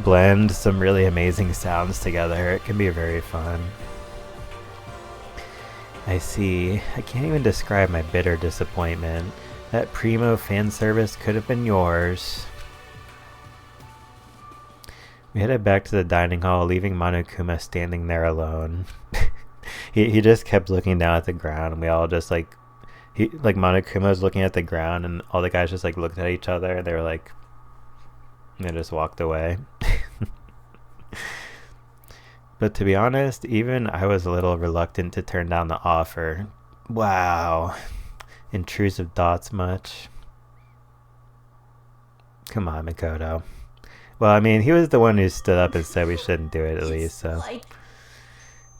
blend some really amazing sounds together. It can be very fun. I see. I can't even describe my bitter disappointment. That primo fan service could have been yours. We headed back to the dining hall, leaving Monokuma standing there alone. He just kept looking down at the ground, and we all just Monokuma was looking at the ground, and all the guys just like looked at each other, and they were like, and they just walked away. But to be honest, even I was a little reluctant to turn down the offer. Wow. Intrusive thoughts much? Come on, Makoto. Well, I mean, he was the one who stood up and said we shouldn't do it at least, so.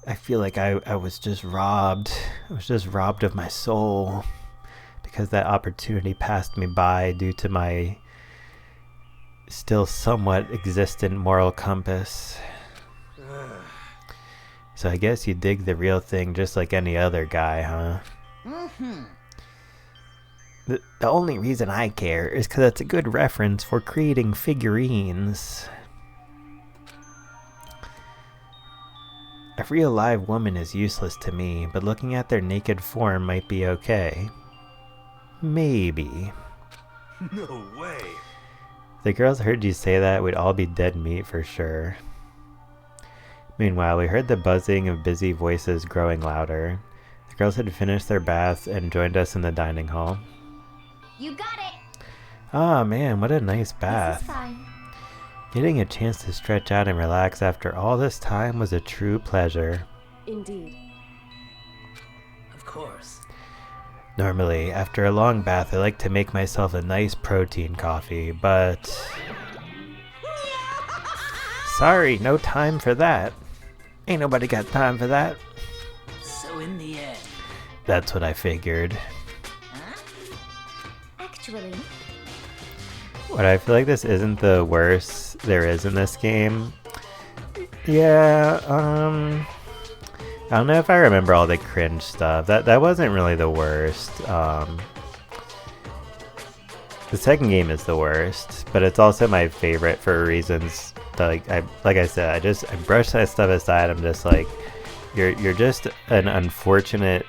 I feel like I was just robbed. I was just robbed of my soul because that opportunity passed me by due to my still somewhat existent moral compass. So I guess you dig the real thing just like any other guy, huh? Mm-hmm. The only reason I care is because it's a good reference for creating figurines. A real live woman is useless to me, but looking at their naked form might be okay. Maybe. No way. If the girls heard you say that, we'd all be dead meat for sure. Meanwhile, we heard the buzzing of busy voices growing louder. The girls had finished their baths and joined us in the dining hall. You got it. Ah, man, what a nice This bath. is fine. Getting a chance to stretch out and relax after all this time was a true pleasure. Indeed. Of course. Normally, after a long bath, I like to make myself a nice protein coffee, but... Sorry, no time for that. Ain't nobody got time for that. So in the end. That's what I figured. Actually, What I feel like this isn't the worst there is in this game. Yeah, I don't know if I remember all the cringe stuff. That wasn't really the worst. The second game is the worst, but it's also my favorite for reasons that, like I said, I brush that stuff aside. I'm just like, you're just an unfortunate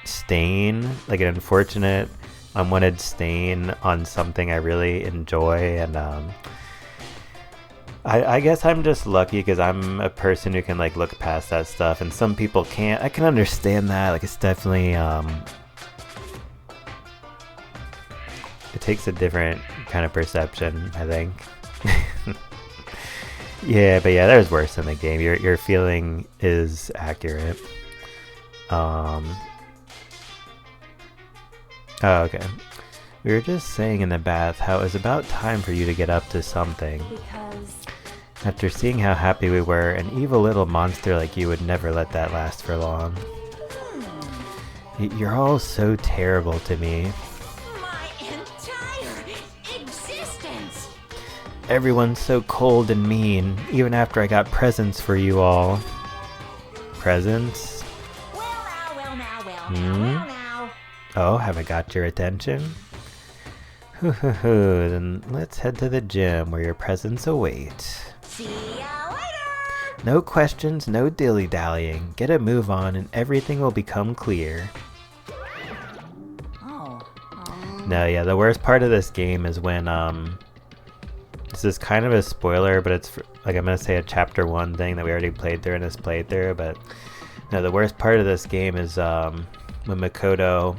stain, like an unfortunate unwanted stain on something I really enjoy, and I guess I'm just lucky because I'm a person who can like look past that stuff, and some people can't. I can understand that. Like it's definitely it takes a different kind of perception, I think. Yeah, but yeah, there's worse in the game. Your feeling is accurate. Oh, okay. We were just saying in the bath how it was about time for you to get up to something. Because After seeing how happy we were, an evil little monster like you would never let that last for long. You're all so terrible to me. My entire existence! Everyone's so cold and mean, even after I got presents for you all. Presents? Well now. Oh, have I got your attention? Then let's head to the gym where your presents await. See ya later! No questions, no dilly-dallying. Get a move on and everything will become clear. Oh. No, yeah, the worst part of this game is when, this is kind of a spoiler, but it's, like, I'm gonna say a chapter 1 thing that we already played through in this playthrough, but, no, the worst part of this game is, when Makoto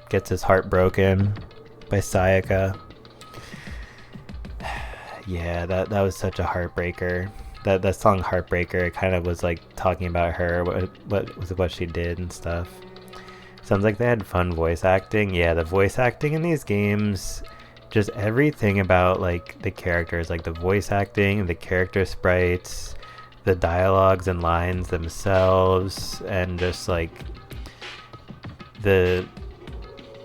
gets his heart broken by Sayaka. Yeah, that was such a heartbreaker. That song Heartbreaker kind of was like talking about her, what she did and stuff. Sounds like they had fun voice acting. Yeah, the voice acting in these games, just everything about like the characters, like the voice acting, the character sprites, the dialogues and lines themselves, and just like the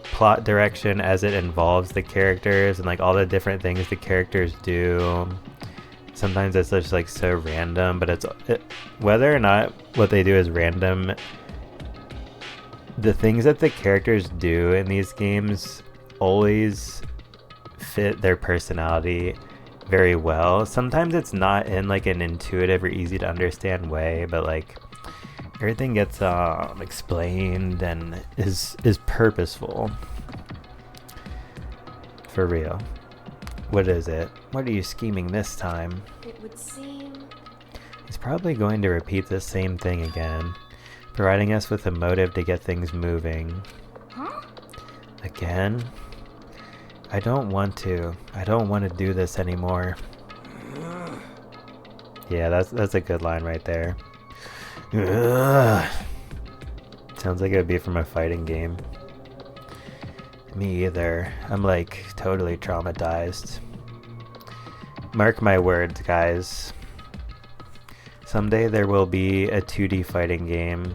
plot direction as it involves the characters and like all the different things the characters do. Sometimes it's just like so random, but whether or not what they do is random, the things that the characters do in these games always fit their personality very well. Sometimes it's not in like an intuitive or easy to understand way, but like everything gets explained and is purposeful. For real. What is it? What are you scheming this time? it would seem He's probably going to repeat the same thing again, providing us with a motive to get things moving. Huh? Again? I don't want to. I don't want to do this anymore. Yeah, that's a good line right there. Ugh. Sounds like it would be from a fighting game. Me either. I'm like totally traumatized. Mark my words, guys. Someday there will be a 2D fighting game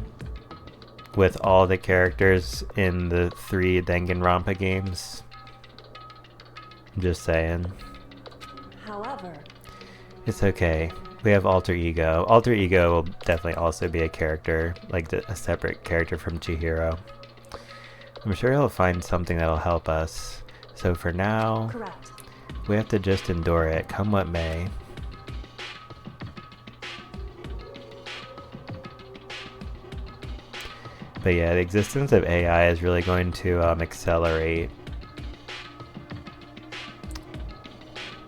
with all the characters in the 3 Danganronpa games. I'm just saying. however, It's okay. We have Alter Ego. Alter Ego will definitely also be a character, like a separate character from Chihiro. I'm sure he'll find something that'll help us. So for now, correct. we have to just endure it, come what may. But yeah, the existence of AI is really going to accelerate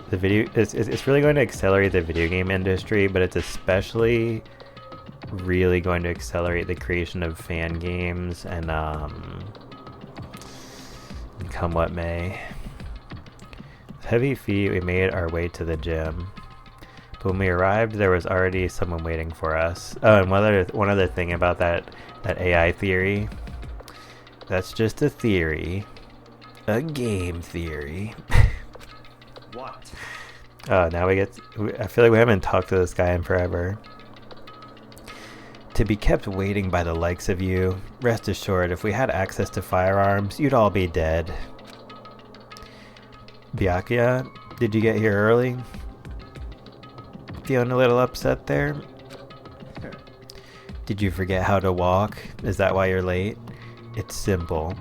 the video. It's really going to accelerate the video game industry, but it's especially really going to accelerate the creation of fan games and come what may. With heavy feet, we made our way to the gym. But when we arrived, there was already someone waiting for us. Oh, and one other thing about that AI theory. That's just a theory. A game theory. What? Now I feel like we haven't talked to this guy in forever. To be kept waiting by the likes of you, rest assured, if we had access to firearms, you'd all be dead. Byakuya, did you get here early? Feeling a little upset there? Did you forget how to walk? Is that why you're late? It's simple.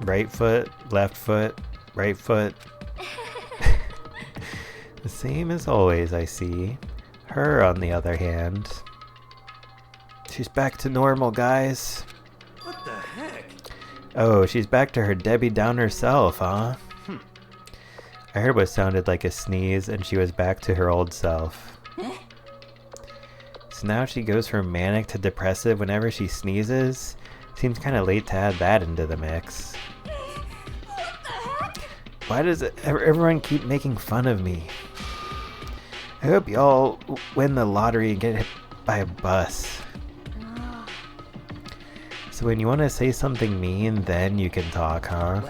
Right foot, left foot, right foot. The same as always, I see. Her, on the other hand. She's back to normal, guys. What the heck? Oh, she's back to her Debbie Downer self, huh? I heard what sounded like a sneeze, and she was back to her old self. So now she goes from manic to depressive whenever she sneezes. Seems kind of late to add that into the mix. Why does everyone keep making fun of me? I hope y'all win the lottery and get hit by a bus. So when you want to say something mean, then you can talk, huh?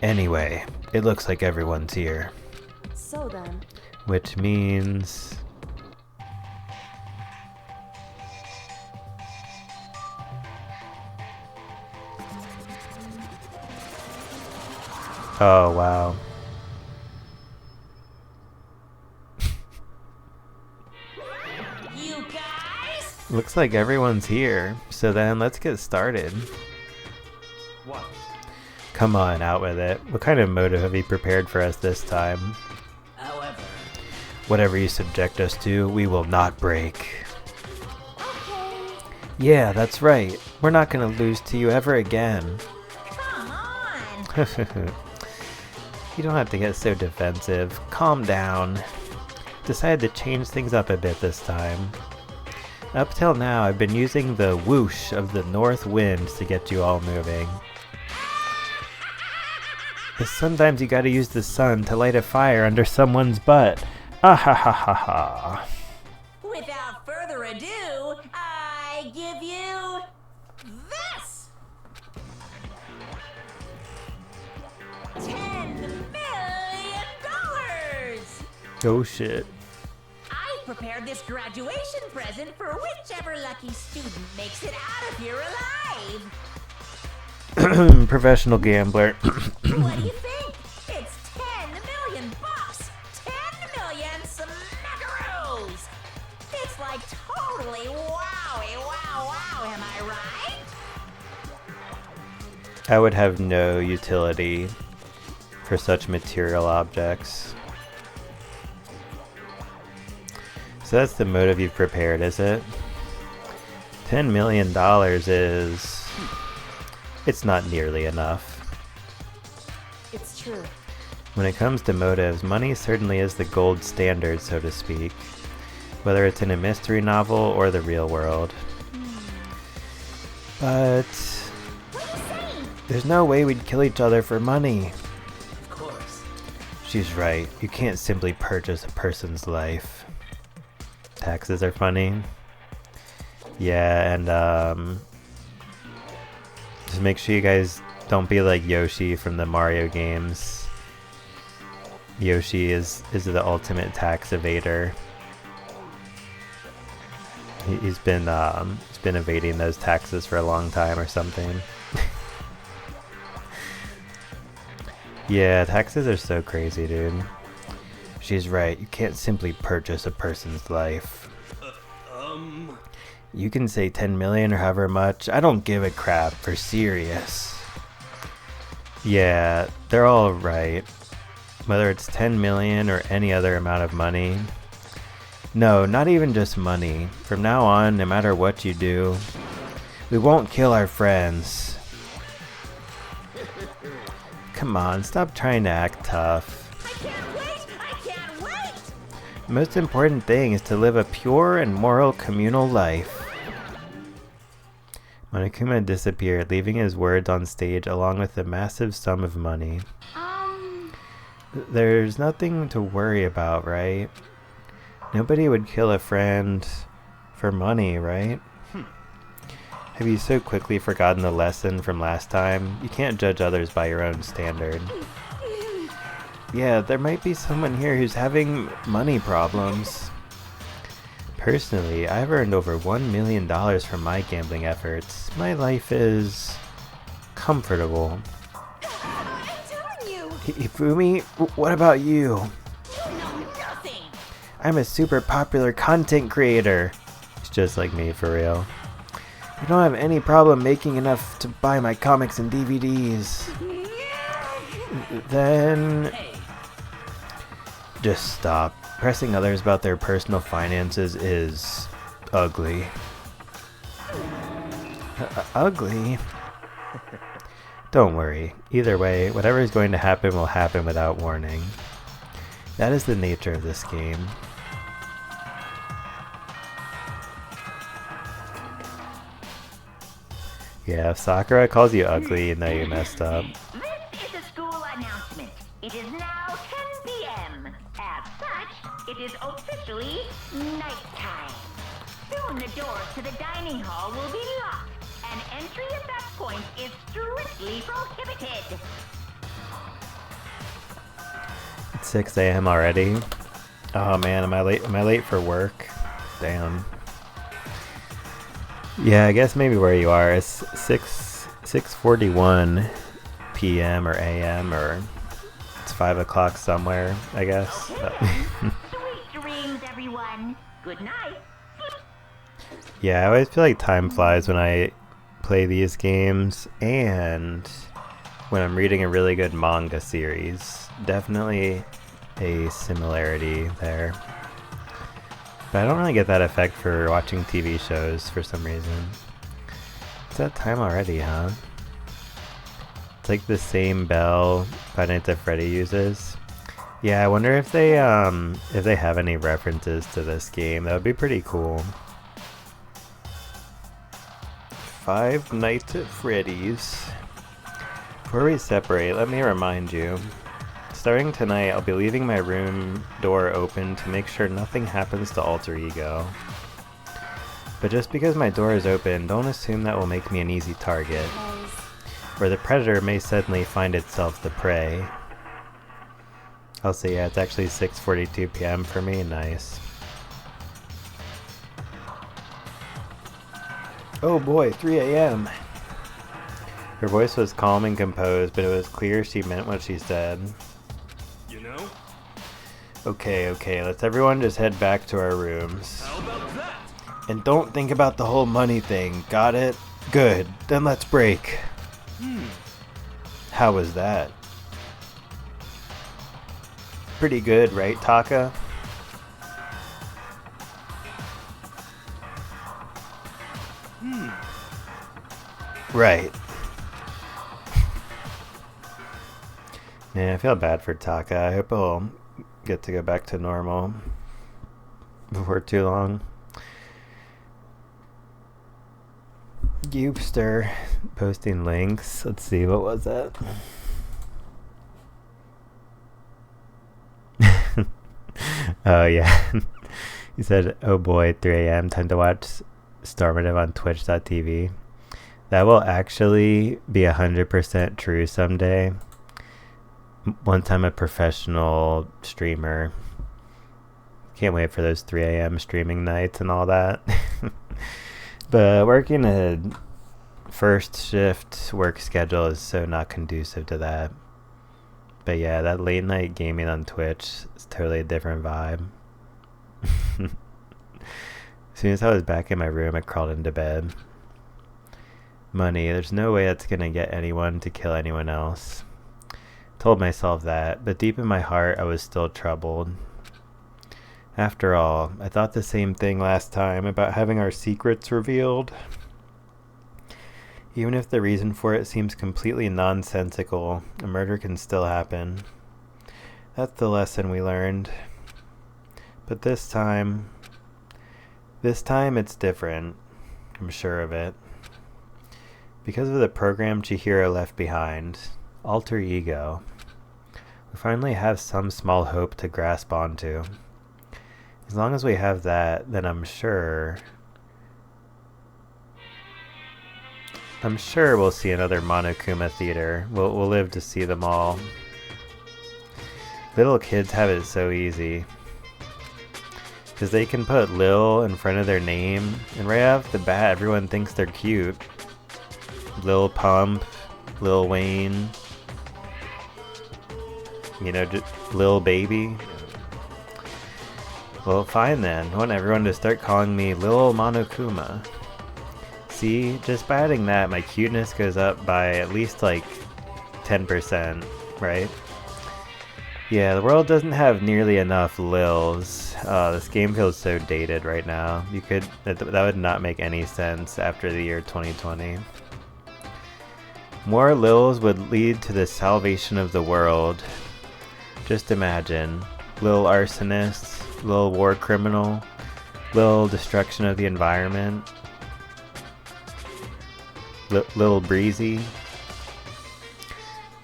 Anyway, it looks like everyone's here. So then, Which means... Oh, wow. You guys? Looks like everyone's here. So then let's get started. What? Come on, out with it. What kind of motive have you prepared for us this time? However, Whatever you subject us to, we will not break. okay. Yeah, that's right. We're not gonna lose to you ever again. Come on. You don't have to get so defensive. Calm down. Decided to change things up a bit this time. Up till now, I've been using the whoosh of the north wind to get you all moving. But sometimes you gotta use the sun to light a fire under someone's butt. Ah ha ha ha ha. Without further ado, I give you this. $10 million. Oh shit. I prepared this graduation present for whichever lucky student makes it out of here alive. Professional gambler. What do you think? It's $10 million. 10 million smackaroos. It's like totally wowie, wow, am I right? I would have no utility for such material objects. So that's the motive you've prepared, is it? $10 million is... It's not nearly enough. It's true. When it comes to motives, money certainly is the gold standard, so to speak. Whether it's in a mystery novel or the real world. But... What are you saying? there's no way we'd kill each other for money. of course. She's right. You can't simply purchase a person's life. Taxes are funny. Yeah, and just make sure you guys don't be like Yoshi from the Mario games. Yoshi is the ultimate tax evader. He's been evading those taxes for a long time or something. Yeah, taxes are so crazy, dude. She's right. You can't simply purchase a person's life. You can say 10 million or however much. I don't give a crap. For serious. Yeah, they're all right. Whether it's 10 million or any other amount of money. No, not even just money. From now on, no matter what you do, we won't kill our friends. Come on, stop trying to act tough. I can't wait! I can't wait! The most important thing is to live a pure and moral communal life. Monokuma disappeared, leaving his words on stage along with a massive sum of money. There's nothing to worry about, right? Nobody would kill a friend for money, right? Have you so quickly forgotten the lesson from last time? You can't judge others by your own standard. Yeah, there might be someone here who's having money problems. Personally, I've earned over $1 million from my gambling efforts. My life is comfortable. I'm telling you! Ifumi, what about you? You know nothing! I'm a super popular content creator. It's just like me, for real. I don't have any problem making enough to buy my comics and DVDs. Then... just stop. Pressing others about their personal finances is... ugly. Ugly? Don't worry. Either way, whatever is going to happen will happen without warning. That is the nature of this game. Yeah, if Sakura calls you ugly, you know you messed up. This is a school announcement. It is now 10 p.m. As such, it is officially nighttime. Soon the doors to the dining hall will be locked, and entry at that point is strictly prohibited. It's 6 a.m. already. Oh man, am I late? Am I late for work? Damn. Yeah, I guess maybe where you are it's 6:41 p.m. or a.m. or it's 5 o'clock somewhere, I guess. Sweet dreams, everyone. Good night. Yeah, I always feel like time flies when I play these games and when I'm reading a really good manga series. Definitely a similarity there. But I don't really get that effect for watching TV shows for some reason. It's that time already, huh? It's like the same bell Five Nights at Freddy uses. Yeah, I wonder if they have any references to this game. That would be pretty cool. Five Nights at Freddy's. Before we separate, let me remind you. Starting tonight, I'll be leaving my room door open to make sure nothing happens to Alter Ego. But just because my door is open, don't assume that will make me an easy target, Nice. where the predator may suddenly find itself the prey. I'll say, yeah, it's actually 6:42 p.m. for me. Nice. Oh boy, 3 a.m. Her voice was calm and composed, but it was clear she meant what she said. You know? Okay, let's everyone just head back to our rooms. How about that? And don't think about the whole money thing, got it? Good, then let's break. How was that? Pretty good, right, Taka? Right. Man, I feel bad for Taka. I hope he'll get to go back to normal before too long. Goopster posting links. Let's see, what was that? Oh yeah. He said, oh boy, 3 a.m. time to watch Stormative on twitch.tv. That will actually be 100% true someday. Once I'm a professional streamer. Can't wait for those 3 a.m. streaming nights and all that. But working a first shift work schedule is so not conducive to that. But yeah, that late night gaming on Twitch is totally a different vibe. As soon as I was back in my room, I crawled into bed. Money, there's no way that's gonna get anyone to kill anyone else. Told myself that, but deep in my heart, I was still troubled. After all, I thought the same thing last time about having our secrets revealed. Even if the reason for it seems completely nonsensical, a murder can still happen. That's the lesson we learned. But this time it's different. I'm sure of it. Because of the program Chihiro left behind, Alter Ego, we finally have some small hope to grasp onto. As long as we have that, then I'm sure we'll see another Monokuma theater. We'll live to see them all. Little kids have it so easy. Because they can put Lil in front of their name, and right off the bat, everyone thinks they're cute. Lil Pump, Lil Wayne, you know, just Lil Baby. Well, fine then. I want everyone to start calling me Lil Monokuma. See, just by adding that, my cuteness goes up by at least like 10%, right? Yeah, the world doesn't have nearly enough Lils. This game feels so dated right now. That would not make any sense after the year 2020. More Lils would lead to the salvation of the world. Just imagine. Lil arsonist, Lil war criminal, Lil destruction of the environment, Little breezy.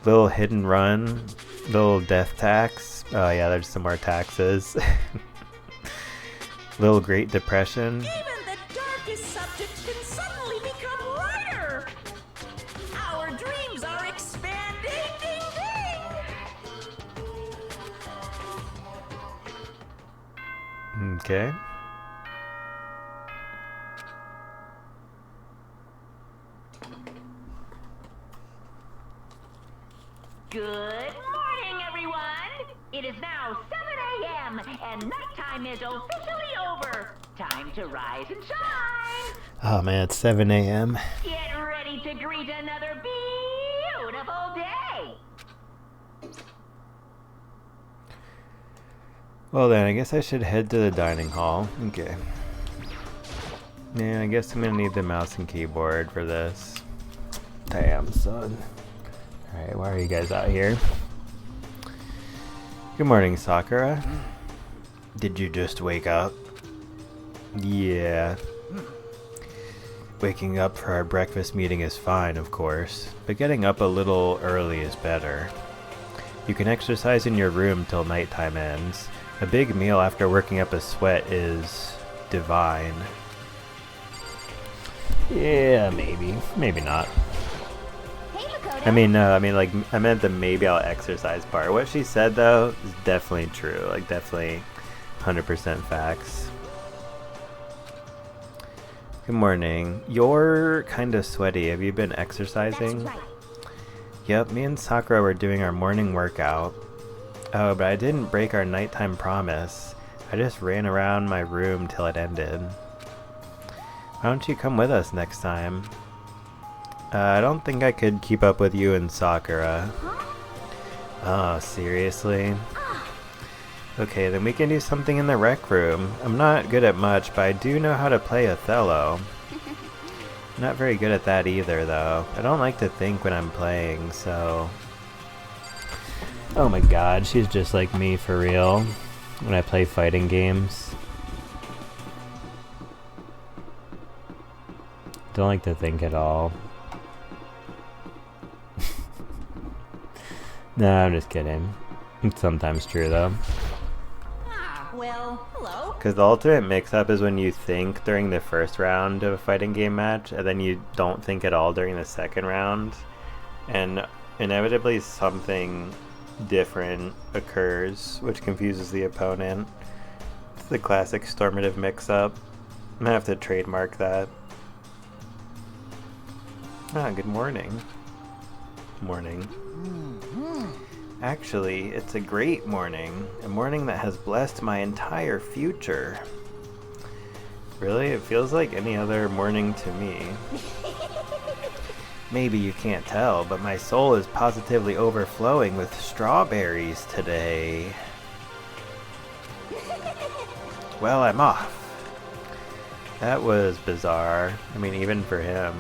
Little hidden run. Little death tax. Oh yeah, there's some more taxes. Little Great Depression. Even the darkest subject can suddenly become lighter. Our dreams are expanding. Ding, ding. Okay. Good morning, everyone. It is now 7 a.m. and nighttime is officially over. Time to rise and shine. Oh man, it's 7 a.m. Get ready to greet another beautiful day. Well then, I guess I should head to the dining hall. Okay. Man, I guess I'm gonna need the mouse and keyboard for this. Damn, son. Alright, why are you guys out here? Good morning, Sakura. Did you just wake up? Yeah. Waking up for our breakfast meeting is fine, of course, but getting up a little early is better. You can exercise in your room till nighttime ends. A big meal after working up a sweat is divine. Yeah, maybe. Maybe not. Hey, Makoto. I mean, like, I meant the maybe I'll exercise part. What she said, though, is definitely true. Like, definitely 100% facts. Good morning. You're kind of sweaty. Have you been exercising? That's right. Yep, me and Sakura were doing our morning workout. Oh, but I didn't break our nighttime promise. I just ran around my room till it ended. Why don't you come with us next time? I don't think I could keep up with you and Sakura. Oh, seriously? Okay, then we can do something in the rec room. I'm not good at much, but I do know how to play Othello. Not very good at that either, though. I don't like to think when I'm playing, so... Oh my god, she's just like me for real when I play fighting games. Don't like to think at all. No, I'm just kidding. It's sometimes true though. Ah, well, hello. Because the ultimate mix-up is when you think during the first round of a fighting game match, and then you don't think at all during the second round, and inevitably something different occurs, which confuses the opponent. It's the classic stormative mix-up. I'm gonna have to trademark that. Ah, good morning. Morning. Actually, it's a great morning. A morning that has blessed my entire future. Really? It feels like any other morning to me. Maybe you can't tell, but my soul is positively overflowing with strawberries today. Well, I'm off. That was bizarre. I mean, even for him.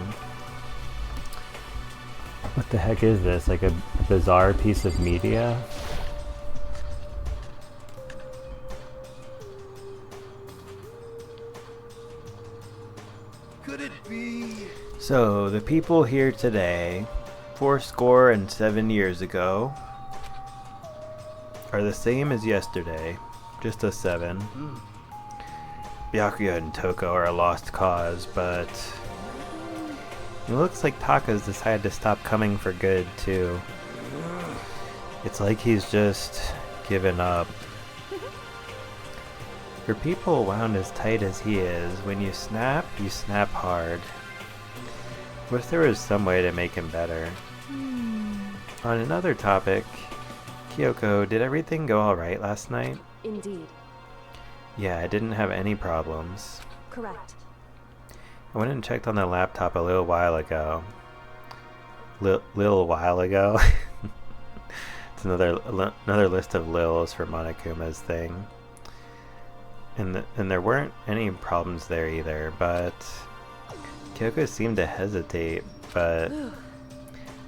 What the heck is this? Like a bizarre piece of media? Could it be? So, the people here today, 7 years ago, are the same as yesterday, just a 7. Byakuya and Toko are a lost cause, but it looks like Taka's decided to stop coming for good, too. It's like he's just given up. For people wound as tight as he is, when you snap hard. Wish there was some way to make him better. On another topic, Kyoko, did everything go alright last night? Indeed. Yeah, I didn't have any problems. Correct. I went and checked on the laptop a little while ago. Little while ago? It's another list of Lils for Monokuma's thing. And there weren't any problems there either, but Kyoko seemed to hesitate, but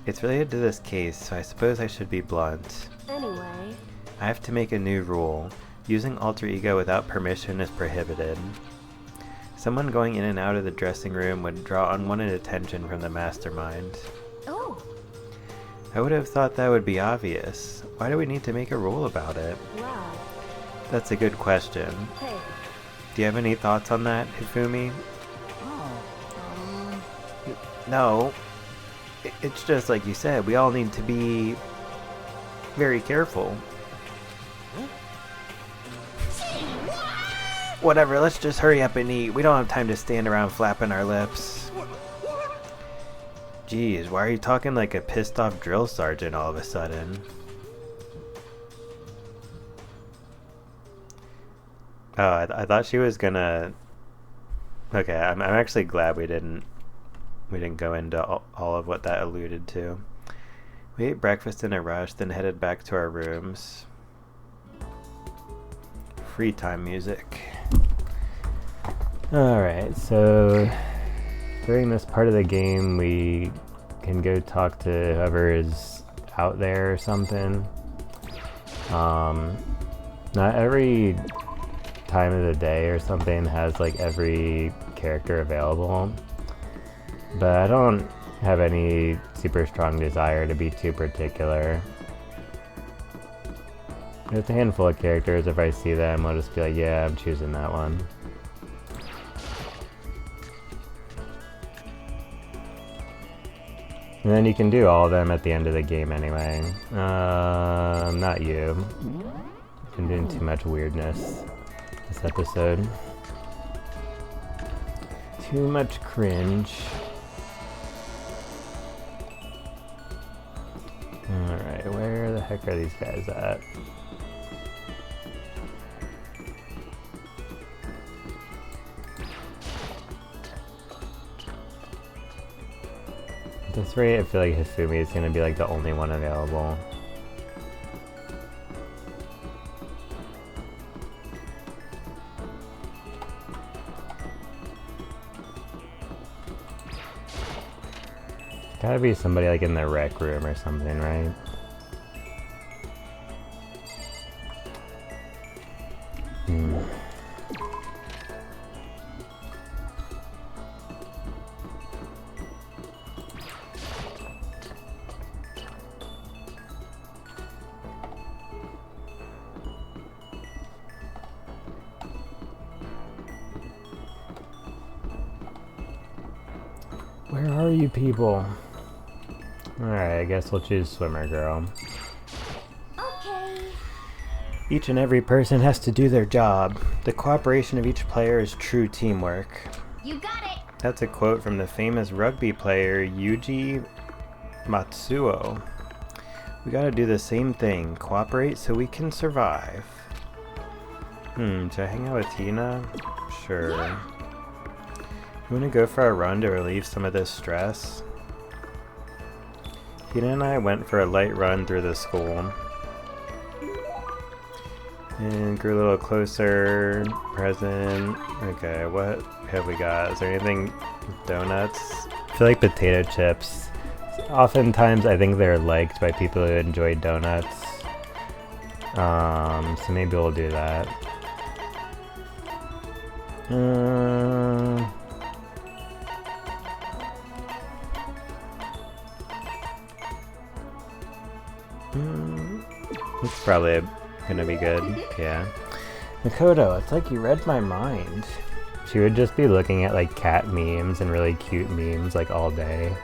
it's related to this case, so I suppose I should be blunt. Anyway, I have to make a new rule. Using alter ego without permission is prohibited. Someone going in and out of the dressing room would draw unwanted attention from the mastermind. Oh, I would have thought that would be obvious. Why do we need to make a rule about it? wow. That's a good question. Hey. Do you have any thoughts on that, Hifumi? Oh, No. It's just like you said, we all need to be very careful. Whatever, let's just hurry up and eat. We don't have time to stand around flapping our lips. Jeez, why are you talking like a pissed off drill sergeant all of a sudden? Oh, I thought she was gonna... Okay, I'm actually glad we didn't go into all of what that alluded to. We ate breakfast in a rush, then headed back to our rooms. Free time music. Alright, so during this part of the game we can go talk to whoever is out there or something. Not every time of the day or something has like every character available, but I don't have any super strong desire to be too particular. There's a handful of characters, if I see them I'll just be like, yeah, I'm choosing that one. And then you can do all of them at the end of the game anyway. Not you. I've been doing too much weirdness this episode. Too much cringe. Alright, where the heck are these guys at? At this rate, I feel like Hifumi is going to be like the only one available. Gotta be somebody like in the rec room or something, right? Where are you people? Alright, I guess we'll choose Swimmer Girl. okay. Each and every person has to do their job. The cooperation of each player is true teamwork. You got it. That's a quote from the famous rugby player Yuji Matsuo. We gotta do the same thing. Cooperate so we can survive. Should I hang out with Tina? Sure. You wanna go for a run to relieve some of this stress? Tina and I went for a light run through the school. And grew a little closer. Present. Okay, what have we got? Is there anything? Donuts? I feel like potato chips. Oftentimes I think they're liked by people who enjoy donuts. So maybe we'll do that. It's probably gonna be good, yeah. Makoto, it's like you read my mind. She would just be looking at like cat memes and really cute memes like all day.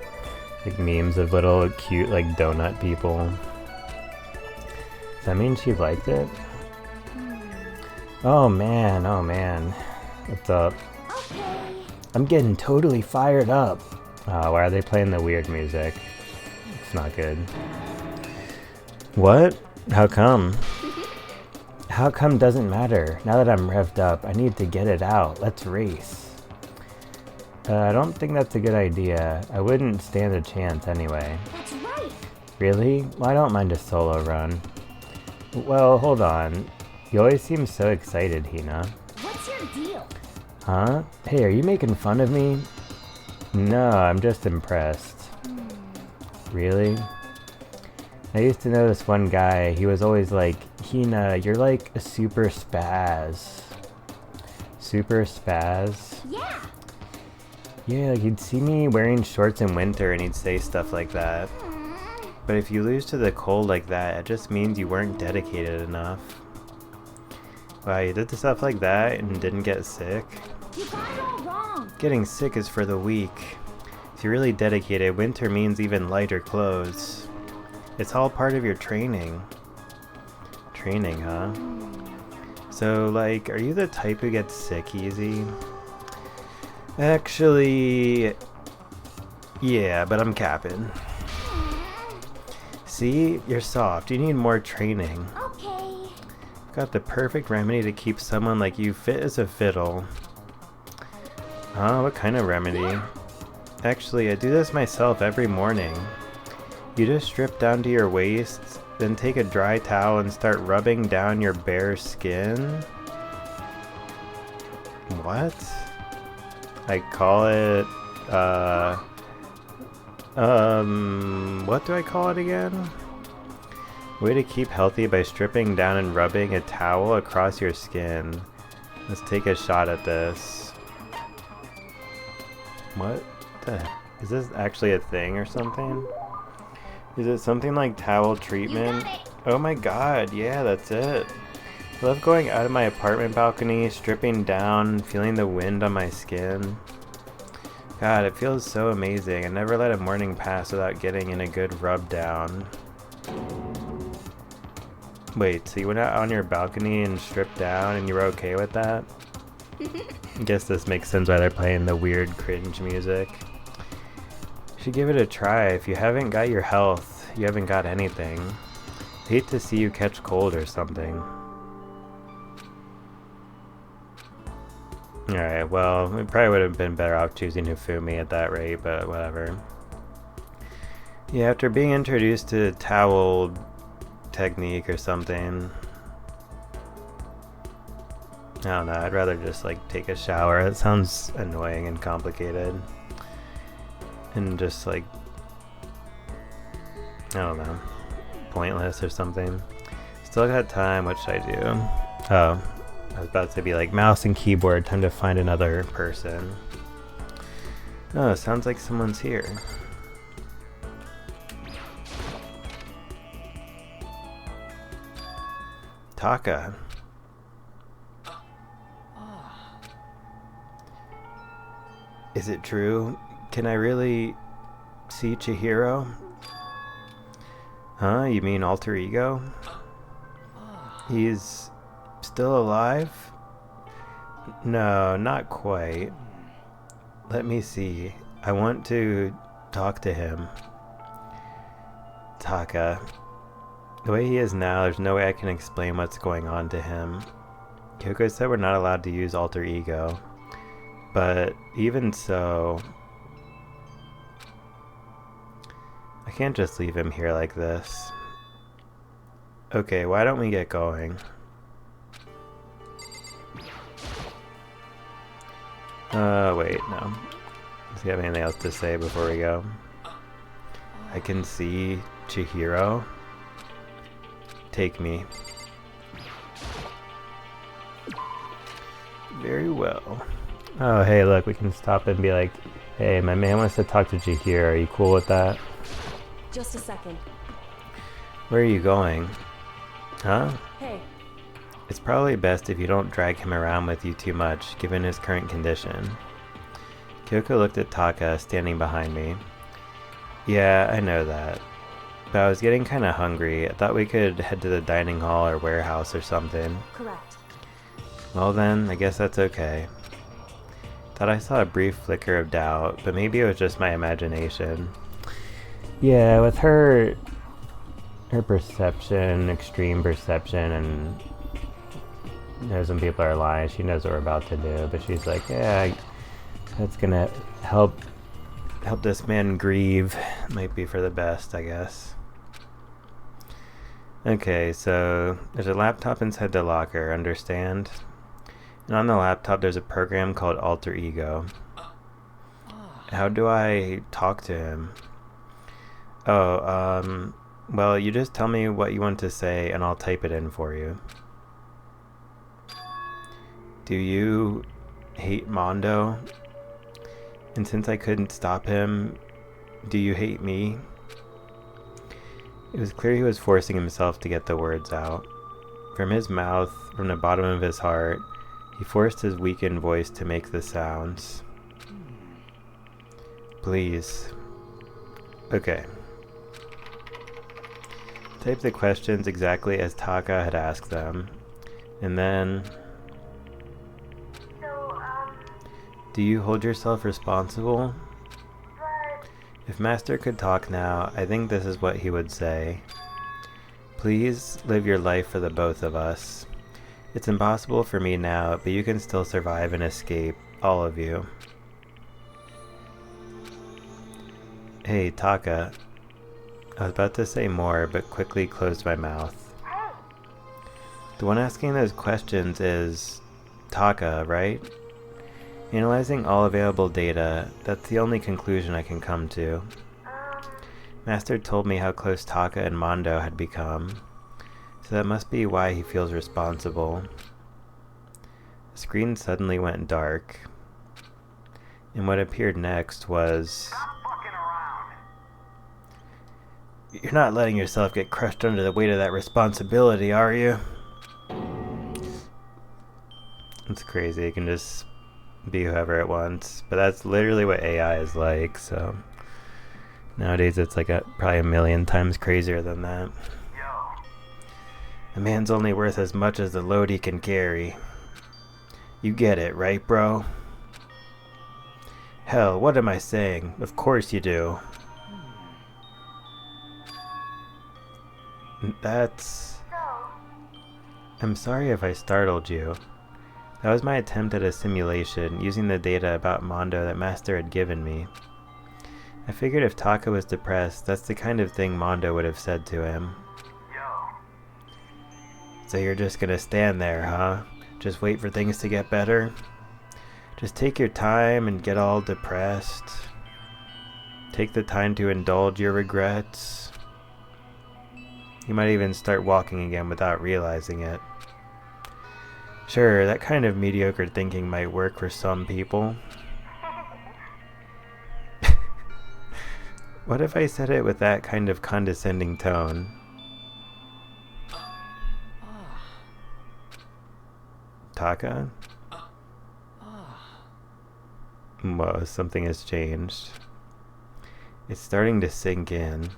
Like memes of little cute like donut people. Does that mean she liked it? Oh man, oh man. What's up? Okay. I'm getting totally fired up. Why are they playing the weird music? It's not good. What? How come? How come doesn't matter. Now that I'm revved up, I need to get it out. Let's race. I don't think that's a good idea. I wouldn't stand a chance anyway. That's right. Really? Well, I don't mind a solo run. Well, hold on. You always seem so excited, Hina. What's your deal? Huh? Hey, are you making fun of me? No, I'm just impressed. Really? I used to know this one guy. He was always like, Hina, you're like a super spaz. super spaz. Yeah. Yeah, like he'd see me wearing shorts in winter and he'd say stuff like that. But if you lose to the cold like that, it just means you weren't dedicated enough. Wow, you did stuff like that and didn't get sick? You got it all wrong. Getting sick is for the weak. If you're really dedicated, winter means even lighter clothes. It's all part of your training. Training, huh? So, like, are you the type who gets sick easy? Actually, yeah, but I'm capping. See? You're soft. You need more training. Okay. Got the perfect remedy to keep someone like you fit as a fiddle. Huh? What kind of remedy? Actually, I do this myself every morning. You just strip down to your waist, then take a dry towel and start rubbing down your bare skin? What? I call it, what do I call it again? Way to keep healthy by stripping down and rubbing a towel across your skin. Let's take a shot at this. What the heck? Is this actually a thing or something? Is it something like towel treatment? You got it. Oh my god, yeah, that's it. I love going out of my apartment balcony, stripping down, feeling the wind on my skin. God, it feels so amazing. I never let a morning pass without getting in a good rub down. Wait, so you went out on your balcony and stripped down and you were okay with that? I guess this makes sense why they're playing the weird cringe music. You should give it a try. If you haven't got your health, you haven't got anything. I hate to see you catch cold or something. Alright, well, we probably would have been better off choosing Hifumi at that rate, but whatever. Yeah, after being introduced to towel technique or something, I don't know, I'd rather just like take a shower. It sounds annoying and complicated. And just like, I don't know, pointless or something. Still got time, what should I do? Oh, I was about to be like mouse and keyboard, time to find another person. Oh, sounds like someone's here. Taka. Is it true? Can I really see Chihiro? Huh? You mean alter ego? He's still alive? No, not quite. Let me see. I want to talk to him. Taka. The way he is now, there's no way I can explain what's going on to him. Kyoko said we're not allowed to use alter ego. But even so, I can't just leave him here like this. Okay, why don't we get going? Wait, no. Does he have anything else to say before we go? I can see Chihiro. Take me. Very well. Oh, hey, look, we can stop and be like, hey, my man wants to talk to Chihiro. Are you cool with that? Just a second. Where are you going? Huh? Hey, It's probably best if you don't drag him around with you too much, given his current condition. Kyoko looked at Taka, standing behind me. Yeah, I know that. But I was getting kinda hungry. I thought we could head to the dining hall or warehouse or something. correct. Well then, I guess that's okay. Thought I saw a brief flicker of doubt, but maybe it was just my imagination. Yeah, with her perception, extreme perception, and knows when people are lying, she knows what we're about to do, but she's like, yeah, that's gonna help this man grieve. Might be for the best, I guess. Okay, so there's a laptop inside the locker, understand? And on the laptop there's a program called Alter Ego. How do I talk to him? Oh, well, you just tell me what you want to say and I'll type it in for you. Do you hate Mondo? And since I couldn't stop him, do you hate me? It was clear he was forcing himself to get the words out. From his mouth, from the bottom of his heart, he forced his weakened voice to make the sounds. Please. Okay. Type the questions exactly as Taka had asked them. And then... So, Do you hold yourself responsible? but If Master could talk now, I think this is what he would say. Please live your life for the both of us. It's impossible for me now, but you can still survive and escape, all of you. Hey, Taka. I was about to say more, but quickly closed my mouth. hey, The one asking those questions is Taka, right? Analyzing all available data, that's the only conclusion I can come to. Master told me how close Taka and Mondo had become, so that must be why he feels responsible. The screen suddenly went dark, and what appeared next was... You're not letting yourself get crushed under the weight of that responsibility, are you? It's crazy, it can just be whoever it wants, but that's literally what AI is like, so... Nowadays it's like probably 1,000,000 times crazier than that. A man's only worth as much as the load he can carry. You get it, right, bro? Hell, what am I saying? Of course you do. That's... I'm sorry if I startled you. That was my attempt at a simulation, using the data about Mondo that Master had given me. I figured if Taka was depressed, that's the kind of thing Mondo would have said to him. So you're just gonna stand there, huh? Just wait for things to get better? Just take your time and get all depressed? Take the time to indulge your regrets? You might even start walking again without realizing it. Sure, that kind of mediocre thinking might work for some people. What if I said it with that kind of condescending tone? Taka? Whoa, something has changed. It's starting to sink in.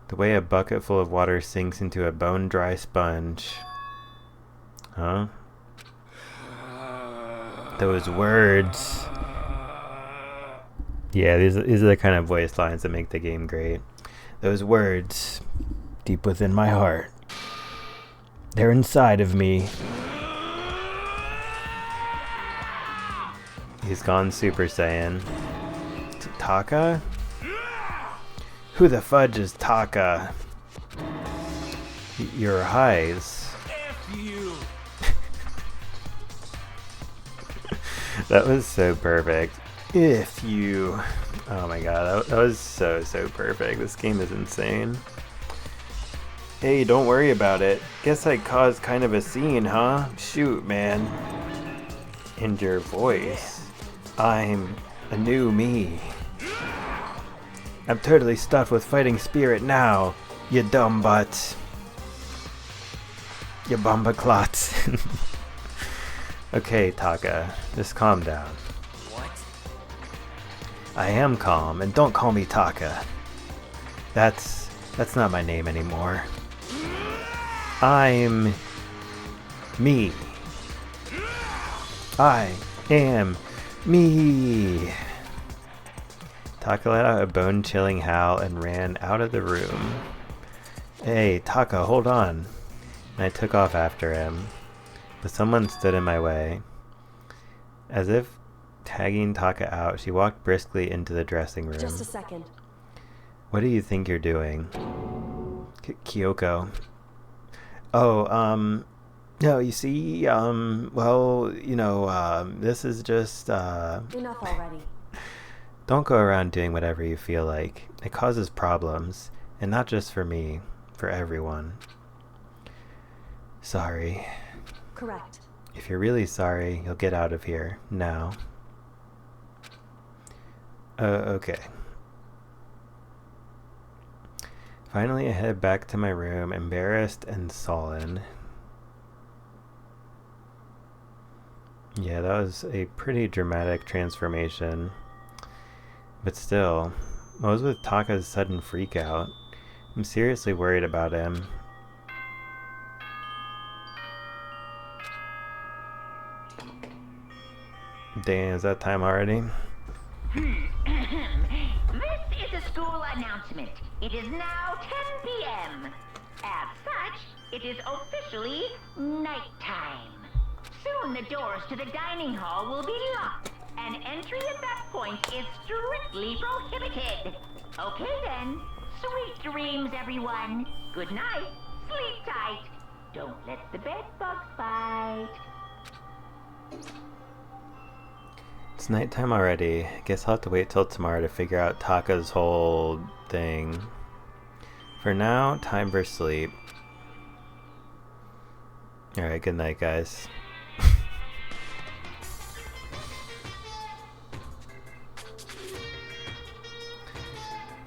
The way a bucket full of water sinks into a bone-dry sponge. Huh? Those words. Yeah, these are the kind of voice lines that make the game great. Those words, deep within my heart. They're inside of me. He's gone Super Saiyan. Taka? Who the fudge is Taka? Your highs. F you! That was so perfect. If you... Oh my god, that was so perfect. This game is insane. Hey, don't worry about it. Guess I caused kind of a scene, huh? Shoot, man. And your voice. I'm a new me. I'm totally stuffed with fighting spirit now, you dumb butts. You bumba clots. Okay, Taka, just calm down. What? I am calm, and don't call me Taka. That's not my name anymore. I'm me. I am me. Taka let out a bone-chilling howl and ran out of the room. Hey, Taka, hold on. And I took off after him. But someone stood in my way. As if tagging Taka out, she walked briskly into the dressing room. Just a second. What do you think you're doing? Kyoko. Oh, no, you see, well, you know, this is just, Enough already. Don't go around doing whatever you feel like. It causes problems, and not just for me, for everyone. Sorry. Correct. If you're really sorry, you'll get out of here now. Okay. Finally, I head back to my room, embarrassed and sullen. Yeah, that was a pretty dramatic transformation. But still, what was with Taka's sudden freak out? I'm seriously worried about him. Dang, is that time already? This is a school announcement. It is now 10 p.m. As such, it is officially nighttime. Soon the doors to the dining hall will be locked, and entry at that point is strictly prohibited. Okay then. Sweet dreams, everyone. Good night. Sleep tight. Don't let the bed bugs bite. It's nighttime already. Guess I'll have to wait till tomorrow to figure out Taka's whole thing. For now, time for sleep. Alright, good night, guys.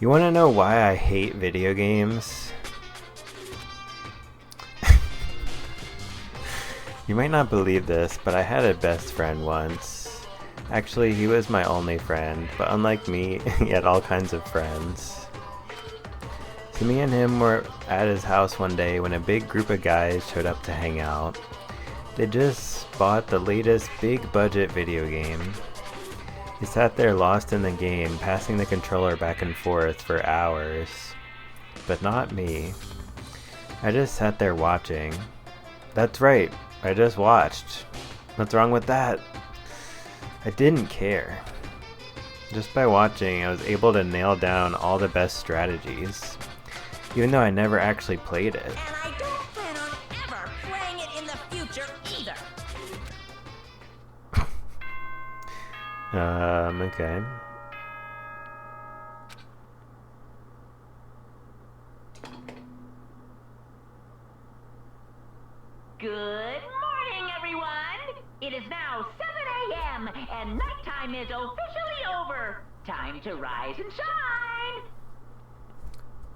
You wanna know why I hate video games? You might not believe this, but I had a best friend once. Actually, he was my only friend, but unlike me, he had all kinds of friends. So me and him were at his house one day when a big group of guys showed up to hang out. They just bought the latest big budget video game. He sat there lost in the game, passing the controller back and forth for hours. But not me. I just sat there watching. That's right, I just watched. What's wrong with that? I didn't care. Just by watching, I was able to nail down all the best strategies, even though I never actually played it. And I don't plan on ever playing it in the future either. Okay. Good morning, everyone. It is now 7 a.m. and nighttime is officially over. Time to rise and shine.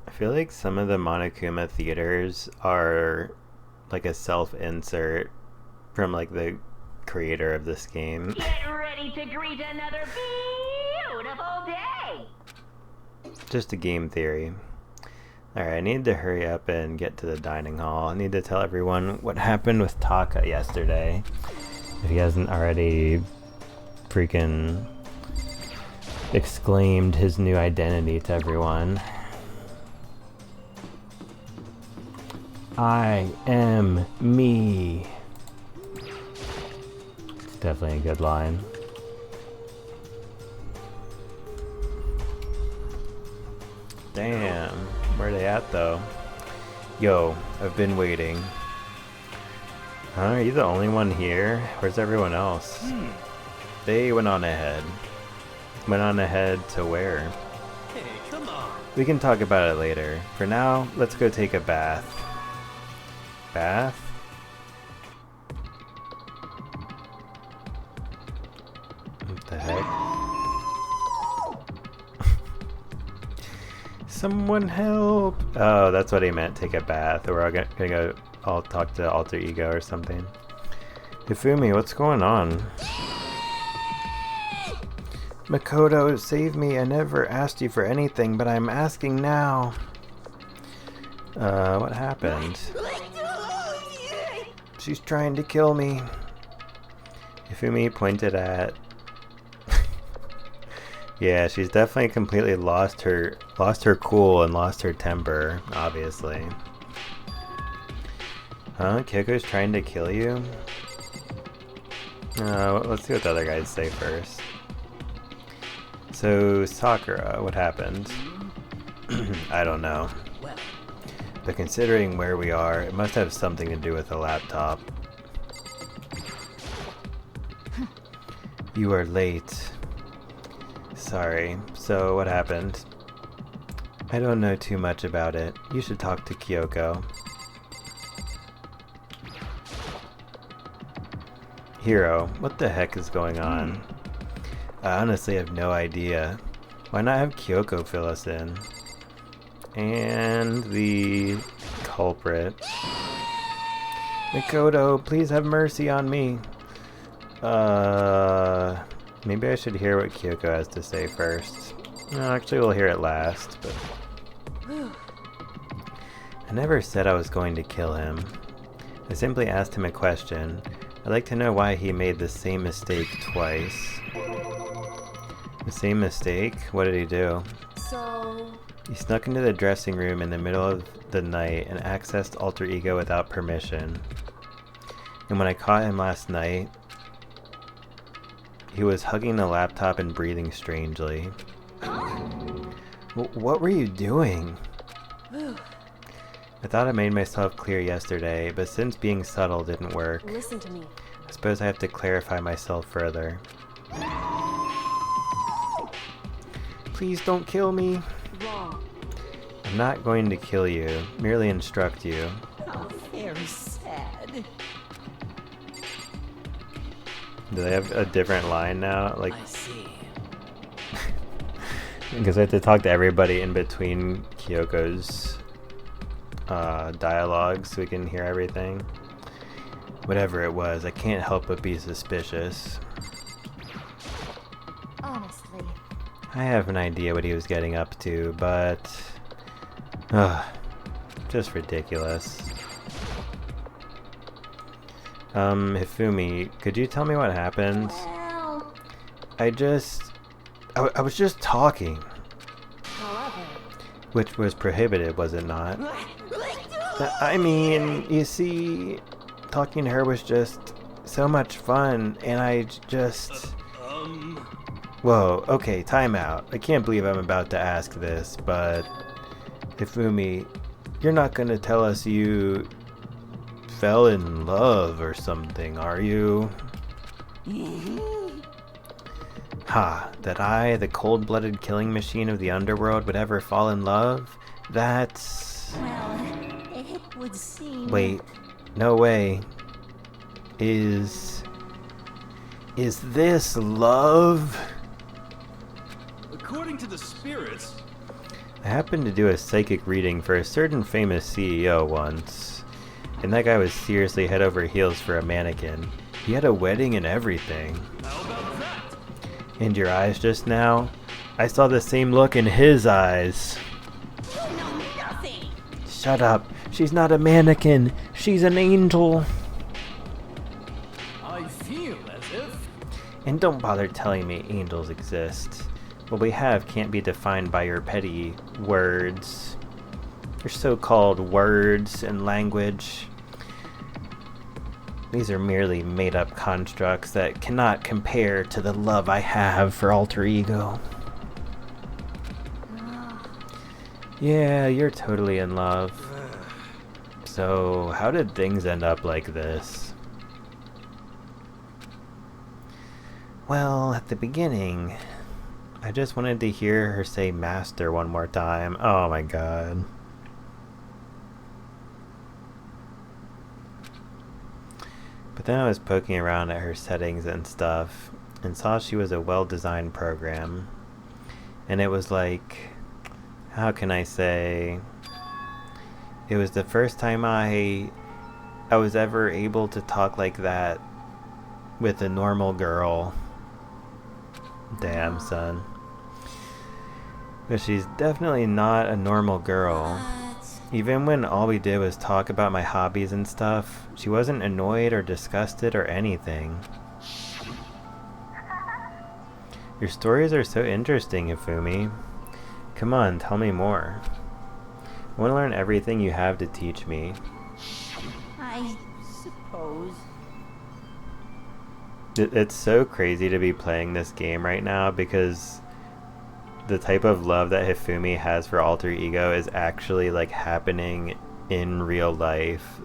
I feel like some of the Monokuma theaters are like a self-insert from like the creator of this game. Get ready to greet another beautiful day. Just a game theory. Alright, I need to hurry up and get to the dining hall. I need to tell everyone what happened with Taka yesterday. If he hasn't already freaking exclaimed his new identity to everyone. I am me. It's definitely a good line. Damn, where are they at though? Yo, I've been waiting. Huh, are you the only one here? Where's everyone else? They went on ahead. Went on ahead to where? Hey, come on. We can talk about it later. For now, let's go take a bath. Bath? What the heck? Someone help! Oh, that's what he meant, take a bath. Or we're all gonna go all talk to Alter Ego or something. Hifumi, what's going on? Makoto, save me. I never asked you for anything, but I'm asking now. What happened? She's trying to kill me. Hifumi pointed at... Yeah, she's definitely completely lost her cool and lost her temper, obviously. Huh? Kyoko's trying to kill you? Let's see what the other guys say first. So, Sakura, what happened? I don't know. But considering where we are, it must have something to do with the laptop. You are late. Sorry. So, what happened? I don't know too much about it. You should talk to Kyoko. Hero, what the heck is going on? I honestly have no idea. Why not have Kyoko fill us in? And the culprit. Mikoto, please have mercy on me. Maybe I should hear what Kyoko has to say first. No, actually, we'll hear it last, but... I never said I was going to kill him. I simply asked him a question. I'd like to know why he made the same mistake twice. The same mistake? What did he do? So... He snuck into the dressing room in the middle of the night and accessed Alter Ego without permission. And when I caught him last night, he was hugging the laptop and breathing strangely. What were you doing? I thought I made myself clear yesterday, but since being subtle didn't work, Listen to me. I suppose I have to clarify myself further. Please don't kill me. Wrong. I'm not going to kill you, merely instruct you. How very sad. Do they have a different line now? Like, I see. because I have to talk to everybody in between Kyoko's dialogue so we can hear everything. Whatever it was, I can't help but be suspicious. Honestly. I have an idea what he was getting up to, but... just ridiculous. Hifumi, could you tell me what happened? Well, I was just talking. However, Which was prohibited, was it not? I mean, you see, talking to her was just so much fun, and I just... Whoa, okay, time out. I can't believe I'm about to ask this, but... Hifumi, you're not gonna tell us you... fell in love or something, are you? Ha, that I, the cold-blooded killing machine of the underworld, would ever fall in love? That's... Well, it would seem... Wait, no way. Is this love? According to the spirits, I happened to do a psychic reading for a certain famous CEO once, and that guy was seriously head over heels for a mannequin. He had a wedding and everything. how about that? And your eyes just now? I saw the same look in his eyes. You know nothing. Shut up. She's not a mannequin. She's an angel. I feel as if... And don't bother telling me angels exist. What we have can't be defined by your petty words. Your so-called words and language. These are merely made-up constructs that cannot compare to the love I have for Alter Ego. Yeah, you're totally in love. So, how did things end up like this? Well, at the beginning, I just wanted to hear her say master one more time. Oh my god. But then I was poking around at her settings and stuff, and saw she was a well-designed program. And it was like, how can I say... It was the first time I was ever able to talk like that with a normal girl. Damn, son. But she's definitely not a normal girl. Even when all we did was talk about my hobbies and stuff, she wasn't annoyed or disgusted or anything. Your stories are so interesting, Ifumi. Come on, tell me more. I want to learn everything you have to teach me. I suppose. It's so crazy to be playing this game right now because the type of love that Hifumi has for Alter Ego is actually like happening in real life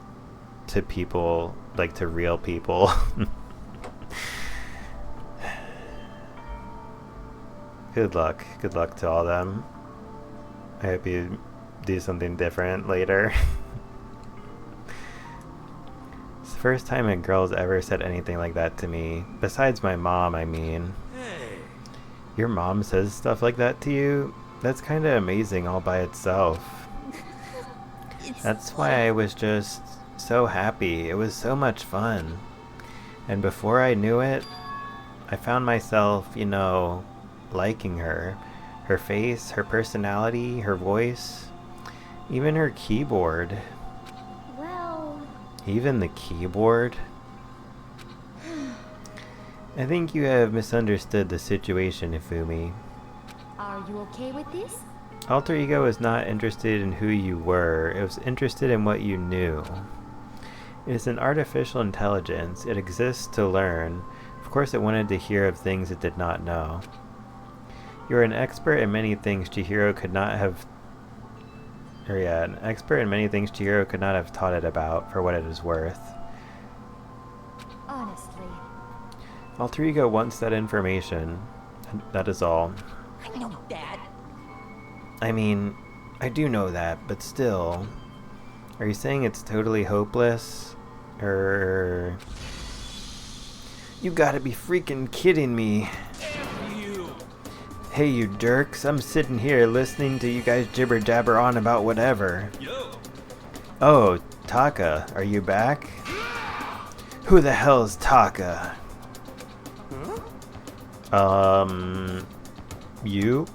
to people, like to real people. Good luck to all them. I hope you do something different later. the first time a girl's ever said anything like that to me. Besides my mom, I mean. Hey. Your mom says stuff like that to you? That's kind of amazing all by itself. That's why I was just so happy. It was so much fun. And before I knew it, I found myself, you know, liking her. Her face, her personality, her voice, even her keyboard. Well, Even the keyboard? I think you have misunderstood the situation, Ifumi. are you okay with this? Alter Ego was not interested in who you were, it was interested in what you knew. It is an artificial intelligence, it exists to learn. Of course it wanted to hear of things it did not know. You are an expert in many things Chihiro could not have... an expert in many things Chihiro could not have taught it about, for what it is worth. Honestly. Alter Ego wants that information. That is all. I know that. I mean, I do know that, but still. Are you saying it's totally hopeless? Or... You gotta be freaking kidding me. F you. Hey you jerks, I'm sitting here listening to you guys jibber jabber on about whatever. Yo. Oh, Taka, are you back? Who the hell's Taka? You?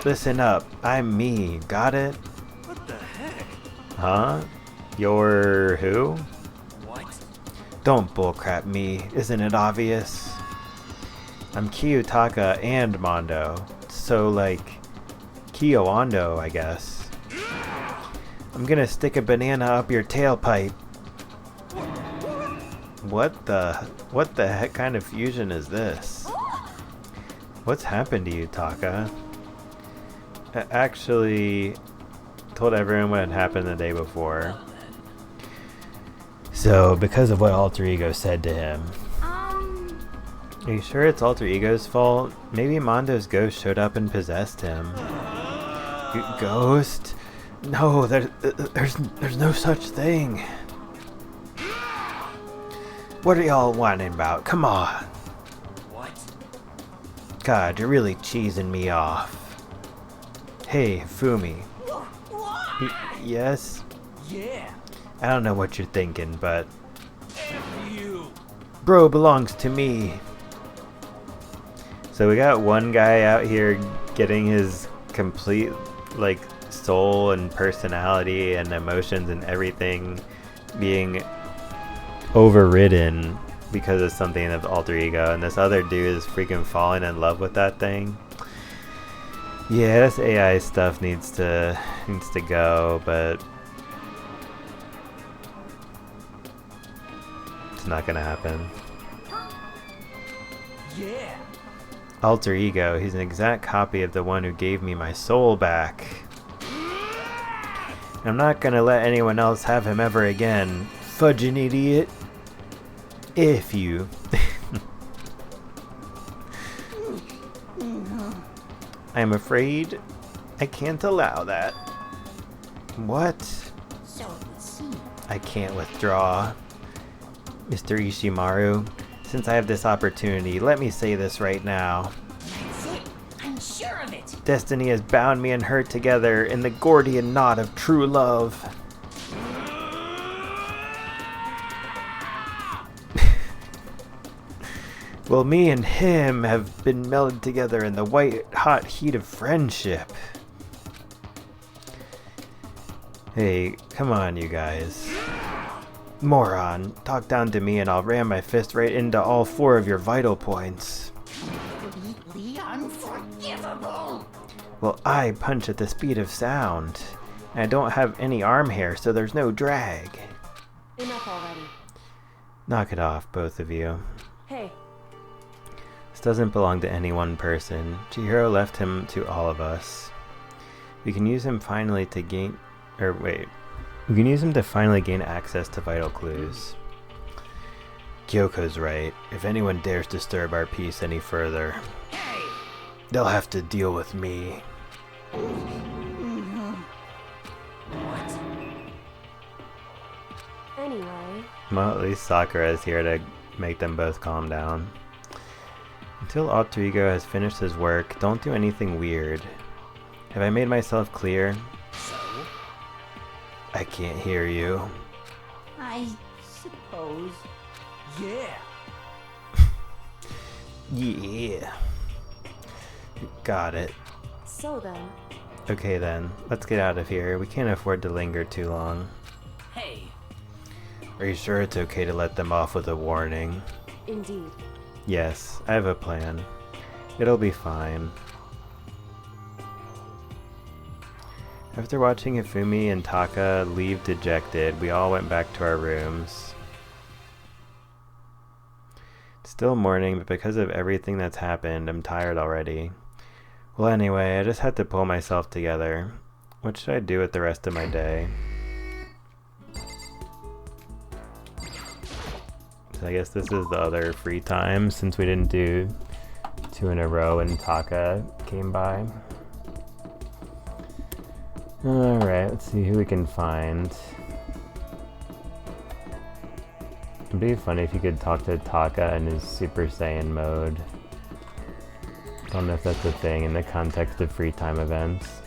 Listen up, I'm me, got it? What the heck? Huh? You're who? What? Don't bullcrap me, isn't it obvious? I'm Kiyotaka and Mondo, so like, Kiyoando, I guess. I'm gonna stick a banana up your tailpipe. What the heck kind of fusion is this? What's happened to you, Taka? I actually told everyone what had happened the day before. So, because of what Alter Ego said to him. Are you sure it's Alter Ego's fault? Maybe Mondo's ghost showed up and possessed him. Ghost? No, there's no such thing. What are y'all whining about? Come on. What? God, you're really cheesing me off. Hey, Fumi. Yes? Yeah. I don't know what you're thinking, but... F you. Bro belongs to me. So we got one guy out here getting his complete, like, soul and personality and emotions and everything being overridden because of something of Alter Ego, and this other dude is freaking falling in love with that thing. Yeah, this AI stuff needs to go, but it's not gonna happen. Yeah. Alter Ego, he's an exact copy of the one who gave me my soul back. I'm not gonna let anyone else have him ever again. Fudging idiot. If you. I'm afraid I can't allow that. What? So it would seem. I can't withdraw. Mr. Ishimaru, since I have this opportunity, let me say this right now. That's it. I'm sure of it. Destiny has bound me and her together in the Gordian knot of true love. Well, me and him have been melded together in the white-hot heat of friendship. Hey, come on, you guys. Moron, talk down to me and I'll ram my fist right into all 4 of your vital points. Completely unforgivable. Well, I punch at the speed of sound. And I don't have any arm hair, so there's no drag. Enough already. Knock it off, both of you. Hey, This doesn't belong to any one person. Chihiro left him to all of us. We can use him finally to gain... We can use him to finally gain access to vital clues. Kyoko's right. If anyone dares disturb our peace any further, they'll have to deal with me. What? Anyway, Well, at least Sakura is here to make them both calm down. Until Alter Ego has finished his work, don't do anything weird. Have I made myself clear? So? I can't hear you. I suppose. Yeah. Yeah. Got it. so then, Okay then, let's get out of here. We can't afford to linger too long. Hey. Are you sure it's okay to let them off with a warning? indeed. Yes, I have a plan. It'll be fine. After watching Hifumi and Taka leave dejected, we all went back to our rooms. It's still morning, but because of everything that's happened, I'm tired already. Well, anyway, I just had to pull myself together. What should I do with the rest of my day? So I guess this is the other free time, since we didn't do 2 in a row and Taka came by. Alright, let's see who we can find. It'd be funny if you could talk to Taka in his Super Saiyan mode. I don't know if that's a thing in the context of free time events.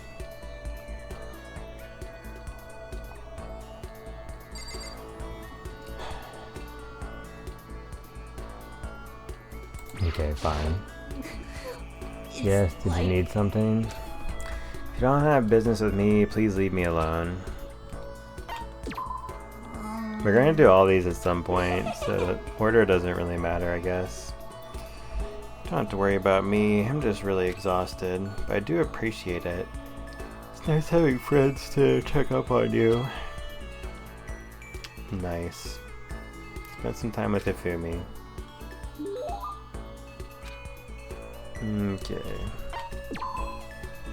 Okay, fine. Yes, did you need something? If you don't have business with me, please leave me alone. We're gonna do all these at some point, so order doesn't really matter, I guess. Don't have to worry about me, I'm just really exhausted, but I do appreciate it. It's nice having friends to check up on you. Nice. Spent some time with Hifumi. Okay.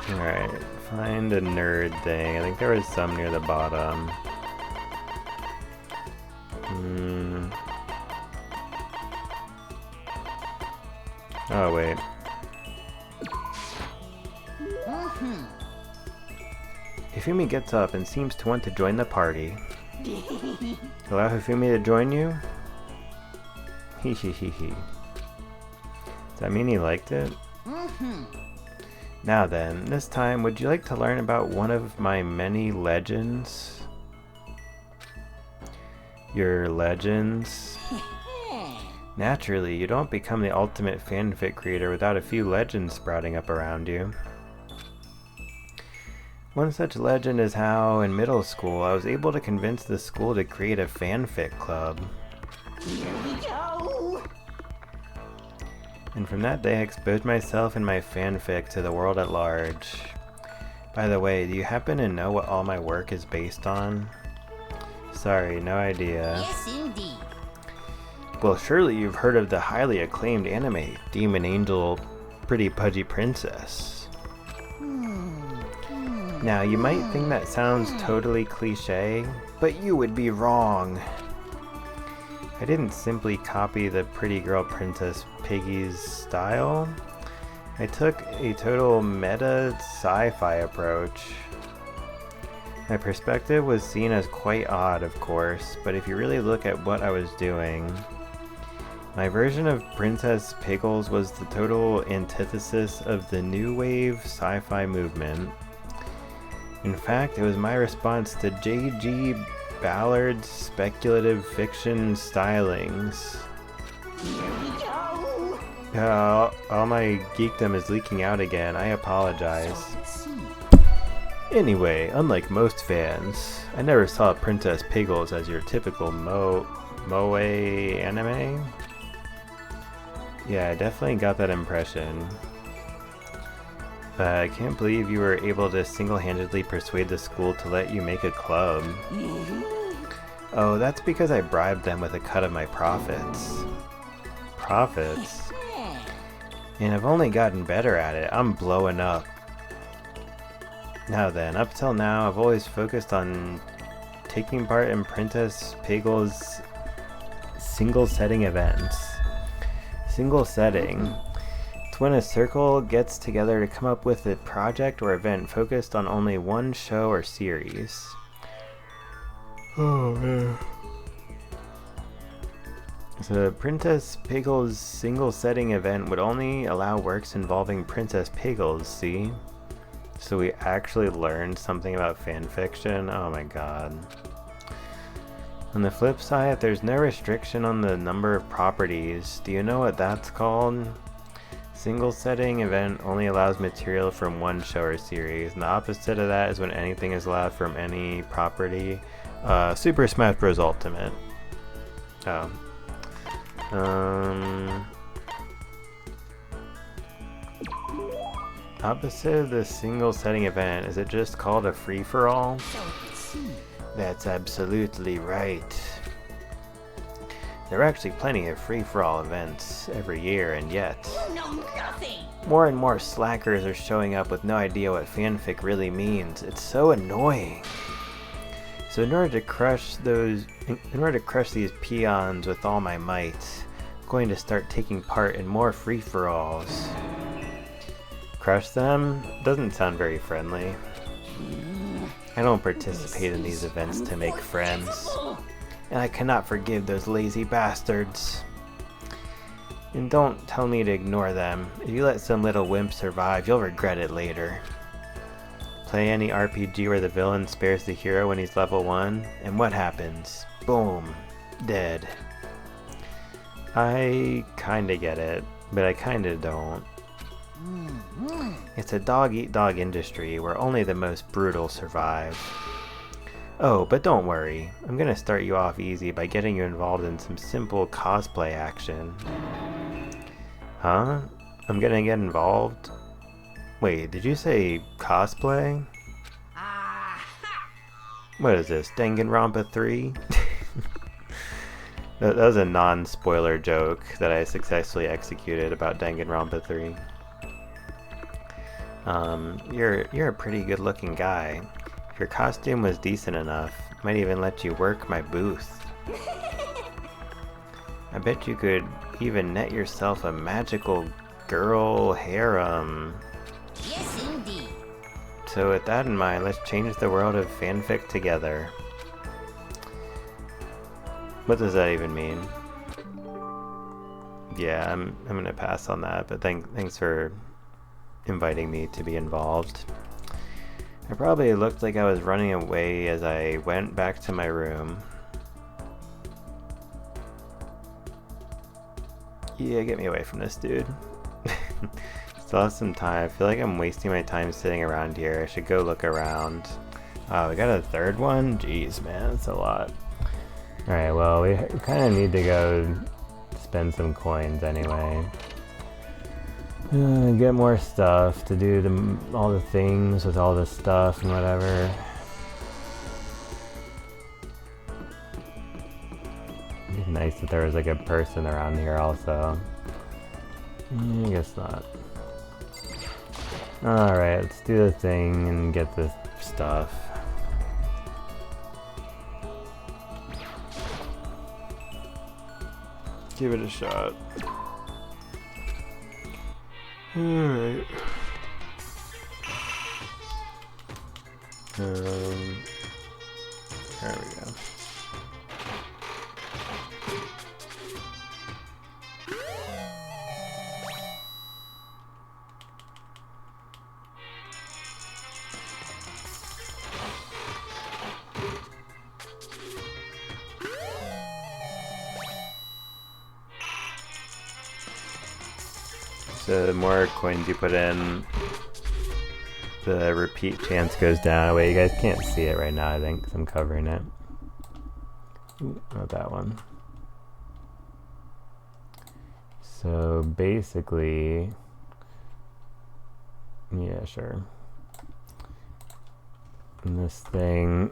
Alright, find a nerd thing. I think there was some near the bottom. Oh, wait. Hifumi gets up and seems to want to join the party. Allow Hifumi to join you? Hee hee hee hee. Does that mean he liked it? Now then, this time, would you like to learn about one of my many legends? Your legends? Naturally, you don't become the ultimate fanfic creator without a few legends sprouting up around you. One such legend is how, in middle school, I was able to convince the school to create a fanfic club. Here we go. And from that day I exposed myself and my fanfic to the world at large. By the way, do you happen to know what all my work is based on? Sorry, no idea. Yes, indeed. Well, surely you've heard of the highly acclaimed anime, Demon Angel Pretty Pudgy Princess. Now, you might think that sounds totally cliche, but you would be wrong. I didn't simply copy the pretty girl Princess Piggy's style. I took a total meta sci-fi approach. My perspective was seen as quite odd, of course, but if you really look at what I was doing, my version of Princess Pickles was the total antithesis of the new wave sci-fi movement. In fact, it was my response to J.G. Ballard's speculative fiction stylings. All my geekdom is leaking out again. I apologize. Anyway, unlike most fans, I never saw Princess Pickles as your typical moe anime. Yeah, I definitely got that impression. I can't believe you were able to single-handedly persuade the school to let you make a club. Oh, that's because I bribed them with a cut of my profits. Profits? And I've only gotten better at it. I'm blowing up. Now then, up till now, I've always focused on taking part in Princess Pickles' single setting events. Single setting. It's when a circle gets together to come up with a project or event focused on only one show or series. Oh man. So Princess Piggle's single setting event would only allow works involving Princess Piggles, see? So we actually learned something about fanfiction? Oh my god. On the flip side, there's no restriction on the number of properties. Do you know what that's called? Single setting event only allows material from one show or series, and the opposite of that is when anything is allowed from any property. Super Smash Bros. Ultimate. Oh. Opposite of the single setting event, is it just called a free-for-all? That's absolutely right. There are actually plenty of free-for-all events every year, and yet You know nothing. more and more slackers are showing up with no idea what fanfic really means. It's so annoying. So in order to crush these peons with all my might, I'm going to start taking part in more free-for-alls. Crush them? Doesn't sound very friendly. I don't participate in these events to make friends, and I cannot forgive those lazy bastards. And don't tell me to ignore them. If you let some little wimp survive, you'll regret it later. Play any RPG where the villain spares the hero when he's level 1, and what happens? Boom. Dead. I kinda get it, but I kinda don't. It's a dog-eat-dog industry where only the most brutal survive. Oh, but don't worry. I'm gonna start you off easy by getting you involved in some simple cosplay action. Huh? I'm gonna get involved? Wait, did you say cosplay? What is this, Danganronpa 3? That was a non-spoiler joke that I successfully executed about Danganronpa 3. You're a pretty good-looking guy. If your costume was decent enough, I might even let you work my booth. I bet you could even net yourself a magical girl harem. Yes, indeed. So with that in mind, let's change the world of fanfic together. What does that even mean? Yeah, I'm gonna pass on that, but thanks for inviting me to be involved. I probably looked like I was running away as I went back to my room. Yeah, get me away from this dude. Still have some time. I feel like I'm wasting my time sitting around here. I should go look around. Oh, we got a third one? Jeez, man, that's a lot. Alright, well, we kind of need to go spend some coins anyway. Get more stuff to do all the things with all the stuff and whatever. It'd be nice if there was like a person around here also. I guess not. Alright, let's do the thing and get this stuff. Give it a shot. Alright. There we go. So the more coins you put in, the repeat chance goes down. Wait, you guys can't see it right now, I think, because I'm covering it. Ooh, not that one. So basically, yeah, sure. And this thing,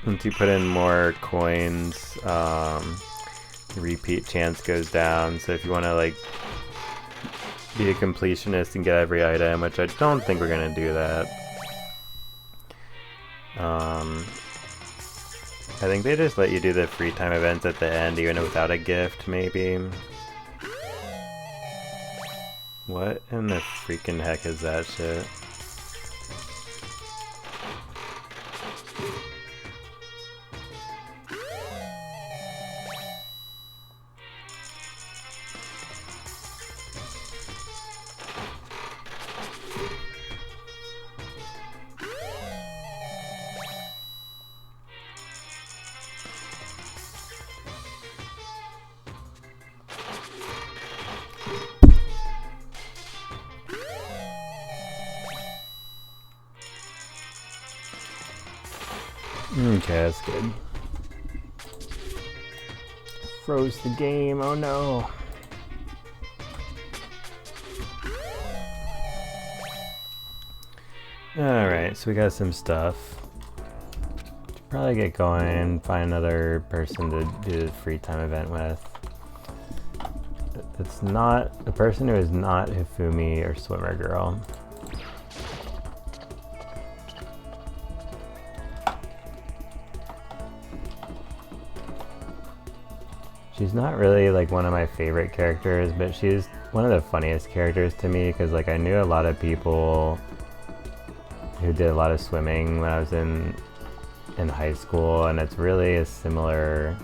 once you put in more coins, the repeat chance goes down. So if you want to like be a completionist and get every item, which I don't think we're gonna do that. I think they just let you do the free time events at the end even without a gift, maybe. What in the freaking heck is that shit? Okay, that's good. Froze the game, oh no. Alright, so we got some stuff. Should probably get going, find another person to do the free time event with. It's not a person who is not Hifumi or Swimmer Girl. She's not really like one of my favorite characters, but she's one of the funniest characters to me because like I knew a lot of people who did a lot of swimming when I was in high school, and it's really a similar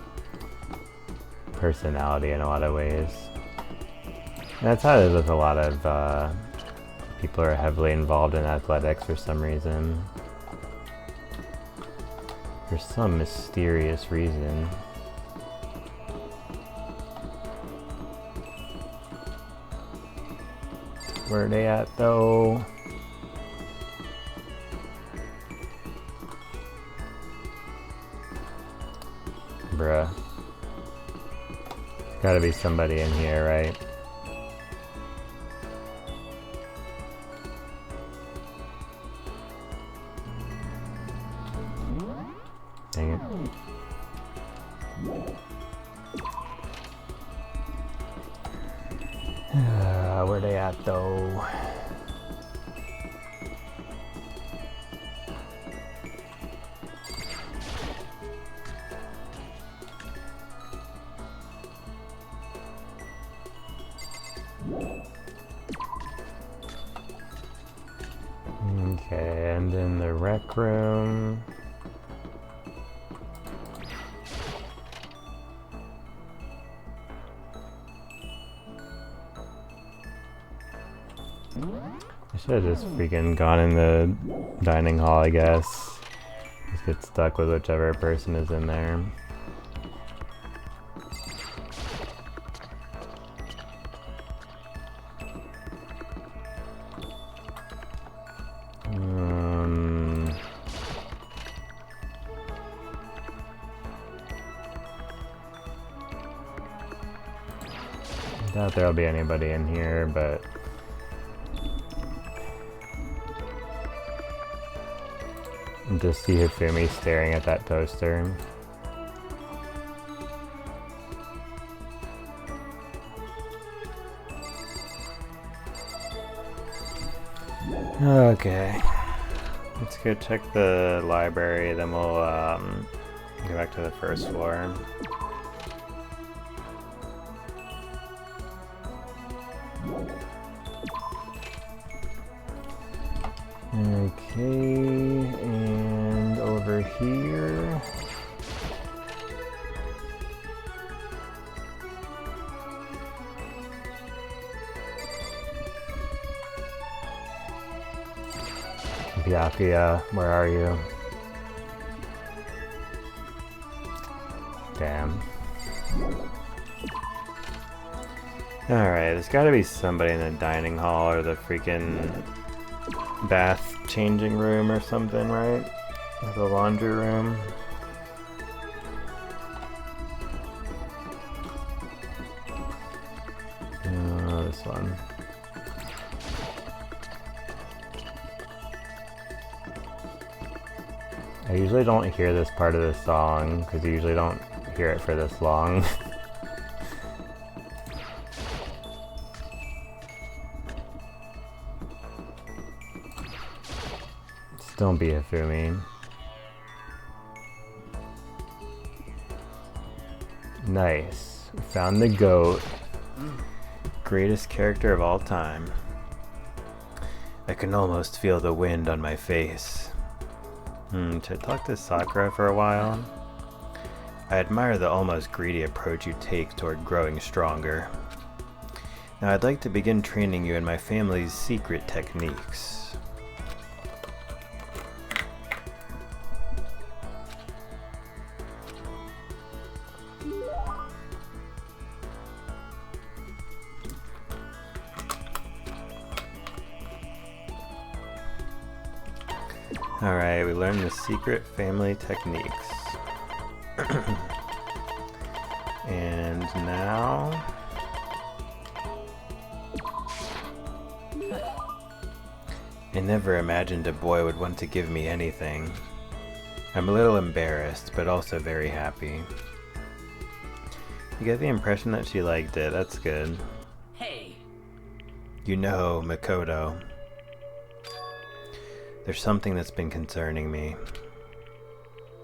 personality in a lot of ways. And that's how it is with a lot of people who are heavily involved in athletics for some reason. For some mysterious reason. Where are they at though? Bruh. There's gotta be somebody in here, right? Dang it. Where they at though? Okay, and in the rec room. I should have just freaking gone in the dining hall, I guess. Just get stuck with whichever person is in there. I doubt there'll be anybody in here, but just see Hifumi staring at that poster. Okay. Let's go check the library, then we'll go back to the first floor. Okay, and over here. Byakuya, where are you? Damn. Alright, there's gotta be somebody in the dining hall or the freaking bath changing room or something, right? Or the laundry room. This one. I usually don't hear this part of the song because you usually don't hear it for this long. Don't be Hifumi. Nice. We found the goat. Greatest character of all time. I can almost feel the wind on my face. Should I talk to Sakura for a while? I admire the almost greedy approach you take toward growing stronger. Now I'd like to begin training you in my family's secret techniques. Alright, we learned the secret family techniques. And now... I never imagined a boy would want to give me anything. I'm a little embarrassed, but also very happy. You get the impression that she liked it, that's good. Hey. You know, Makoto. There's something that's been concerning me.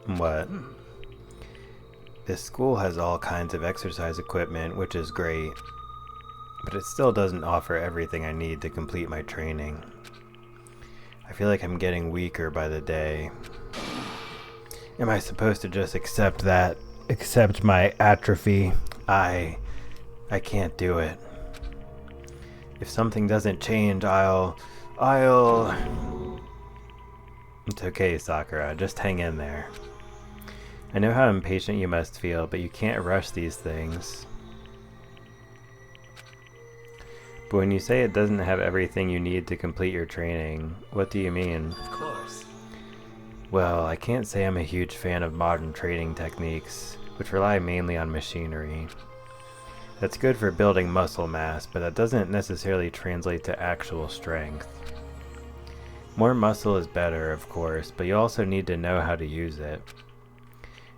What? This school has all kinds of exercise equipment, which is great. But it still doesn't offer everything I need to complete my training. I feel like I'm getting weaker by the day. Am I supposed to just accept that? Accept my atrophy? I can't do it. If something doesn't change, I'll... It's okay, Sakura. Just hang in there. I know how impatient you must feel, but you can't rush these things. But when you say it doesn't have everything you need to complete your training, what do you mean? Of course. Well, I can't say I'm a huge fan of modern training techniques, which rely mainly on machinery. That's good for building muscle mass, but that doesn't necessarily translate to actual strength. More muscle is better, of course, but you also need to know how to use it.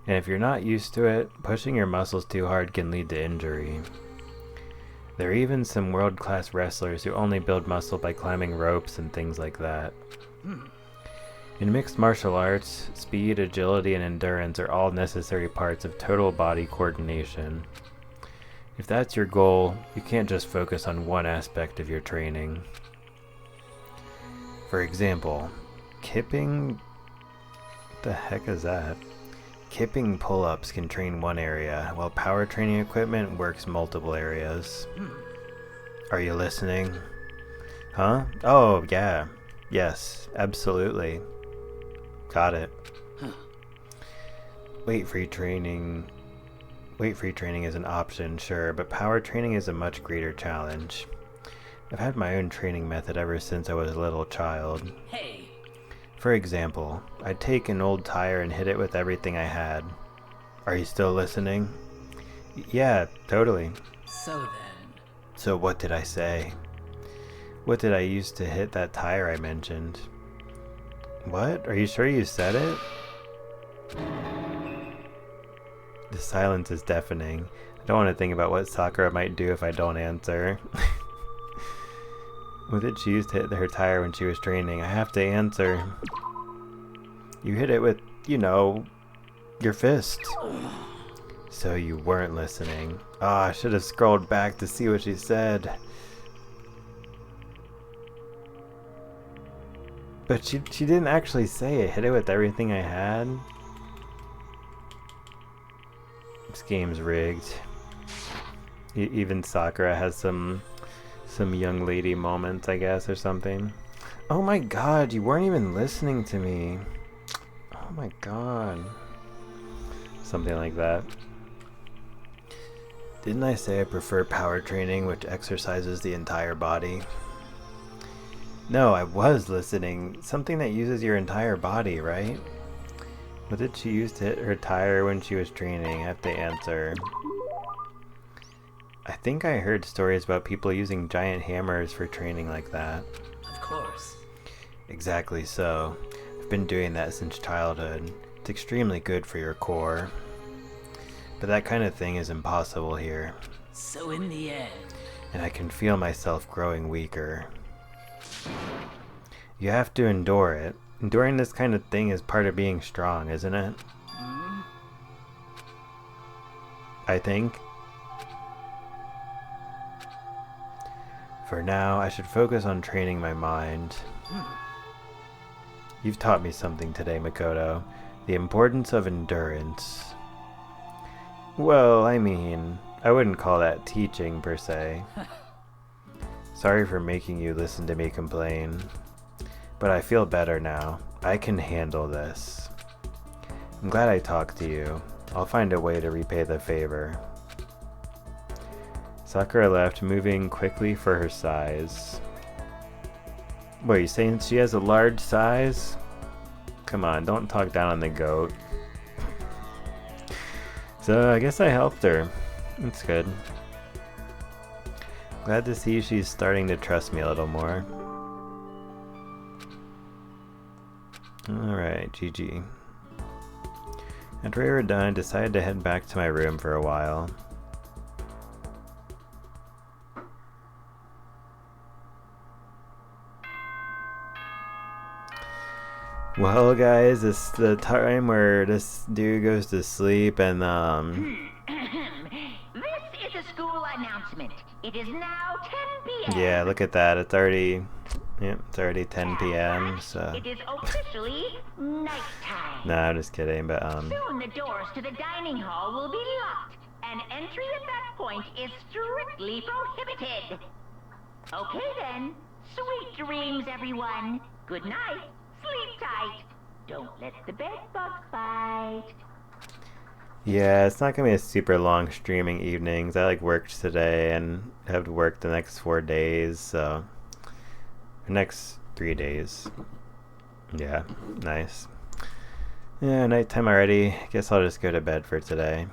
And if you're not used to it, pushing your muscles too hard can lead to injury. There are even some world-class wrestlers who only build muscle by climbing ropes and things like that. In mixed martial arts, speed, agility, and endurance are all necessary parts of total body coordination. If that's your goal, you can't just focus on one aspect of your training. For example, kipping... What the heck is that? Kipping pull-ups can train one area, while power training equipment works multiple areas. Are you listening? Huh? Oh, yeah. Yes, absolutely. Got it. Weight-free training is an option, sure, but power training is a much greater challenge. I've had my own training method ever since I was a little child. Hey. For example, I'd take an old tire and hit it with everything I had. Are you still listening? Yeah, totally. So then. So what did I say? What did I use to hit that tire I mentioned? What? Are you sure you said it? The silence is deafening. I don't want to think about what Sakura might do if I don't answer. What did she use to hit her tire when she was training? I have to answer. You hit it with, you know, your fist. So you weren't listening. Ah, I should have scrolled back to see what she said. But she didn't actually say it. Hit it with everything I had. This game's rigged. Even Sakura has some young lady moments, I guess, or something. Oh my god, you weren't even listening to me. Oh my god. Something like that. Didn't I say I prefer power training, which exercises the entire body? No, I was listening. Something that uses your entire body, right? What did she use to hit her tire when she was training? I have to answer. I think I heard stories about people using giant hammers for training like that. Of course. Exactly so. I've been doing that since childhood. It's extremely good for your core. But that kind of thing is impossible here. So in the end. And I can feel myself growing weaker. You have to endure it. Enduring this kind of thing is part of being strong, isn't it? I think. For now, I should focus on training my mind. You've taught me something today, Makoto. The importance of endurance. Well, I mean, I wouldn't call that teaching, per se. Sorry for making you listen to me complain. But I feel better now. I can handle this. I'm glad I talked to you. I'll find a way to repay the favor. Sakura left, moving quickly for her size. What, you saying she has a large size? come on, don't talk down on the goat. So I guess I helped her. That's good. Glad to see she's starting to trust me a little more. Alright, GG. After we were done, I decided to head back to my room for a while. Well guys, it's the time where this dude goes to sleep and This is a school announcement. It is now 10 p.m. yeah, look at that. It's already 10 p.m. So It is officially nighttime. nah, I'm just kidding, but Soon the doors to the dining hall will be locked, and entry at that point is strictly prohibited. Okay then. Sweet dreams, everyone. Good night. Sleep tight. Don't let the bed bug bite. yeah, it's not gonna be a super long streaming evenings. I like worked today and have to work the next 4 days, so the next 3 days. Yeah, nice. Yeah, nighttime already. Guess I'll just go to bed for today.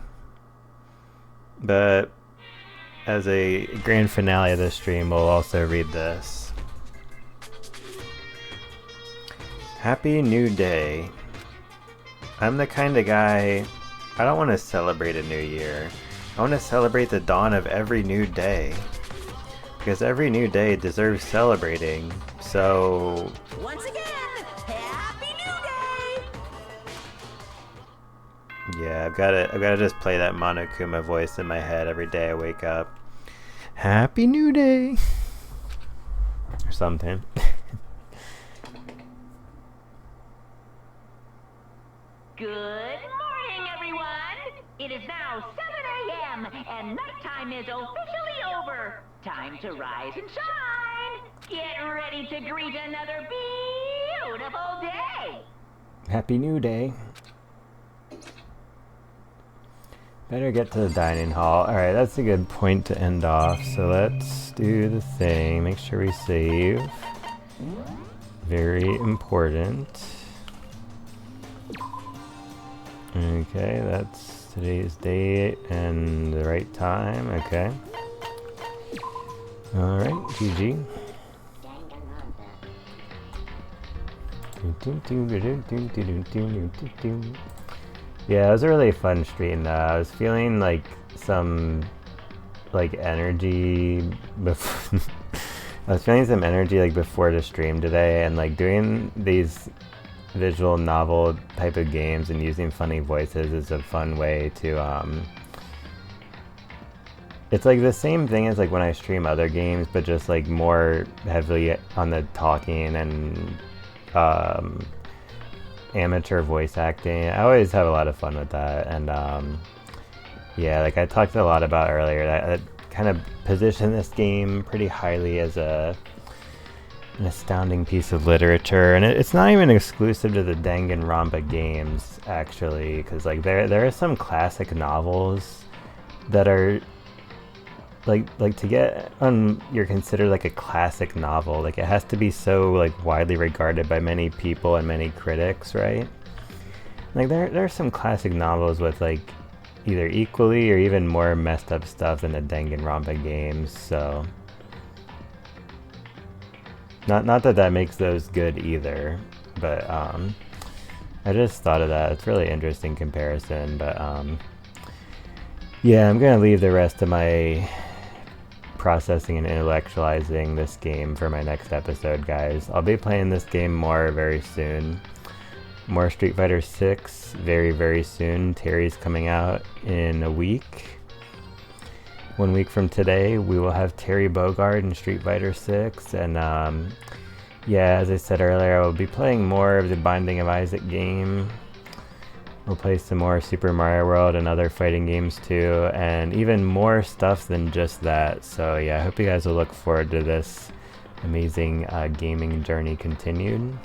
But as a grand finale of this stream, we'll also read this. Happy New Day. I'm the kind of guy, I don't want to celebrate a new year. I want to celebrate the dawn of every new day. Because every new day deserves celebrating. So Once again, Happy New Day! yeah, I've gotta just play that Monokuma voice in my head every day I wake up. Happy New Day! Or something. Good morning, everyone! It is now 7 a.m. and nighttime is officially over. Time to rise and shine! Get ready to greet another beautiful day! Happy New Day. Better get to the dining hall. Alright, that's a good point to end off. So let's do the thing. Make sure we save. Very important. Okay, that's today's date and the right time. Okay. Alright, GG. Yeah, it was a really fun stream though. I was feeling like some energy before I was feeling some energy like before the stream today, and like doing these visual novel type of games and using funny voices is a fun way to it's like the same thing as like when I stream other games, but just like more heavily on the talking and amateur voice acting. I always have a lot of fun with that, and yeah, like I talked a lot about earlier, that kind of position this game pretty highly as an astounding piece of literature, and it's not even exclusive to the Danganronpa games actually, because like there are some classic novels that are like to get on you're considered like a classic novel, like it has to be so like widely regarded by many people and many critics, right? Like there are some classic novels with like either equally or even more messed up stuff than the Danganronpa games, so not that makes those good either, but I just thought of that. It's really interesting comparison, but yeah, I'm gonna leave the rest of my processing and intellectualizing this game for my next episode, guys. I'll be playing this game more very soon. More Street Fighter 6 very, very soon. Terry's coming out in a week. 1 week from today, we will have Terry Bogard in Street Fighter 6, and yeah, as I said earlier, I will be playing more of the Binding of Isaac game. We'll play some more Super Mario World and other fighting games too, and even more stuff than just that. So yeah, I hope you guys will look forward to this amazing gaming journey continued.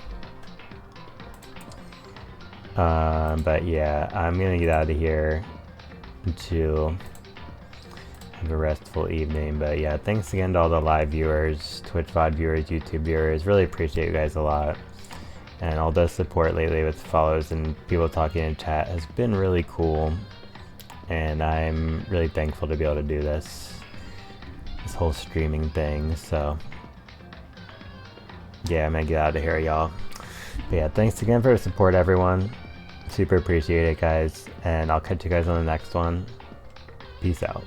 But yeah, I'm gonna get out of here to have a restful evening. But yeah, thanks again to all the live viewers, Twitch VOD viewers, YouTube viewers. Really appreciate you guys a lot. And all the support lately with follows and people talking in chat has been really cool. And I'm really thankful to be able to do this whole streaming thing. So yeah, I'm gonna get out of here, y'all. But yeah, thanks again for the support, everyone. Super appreciate it, guys. And I'll catch you guys on the next one. Peace out.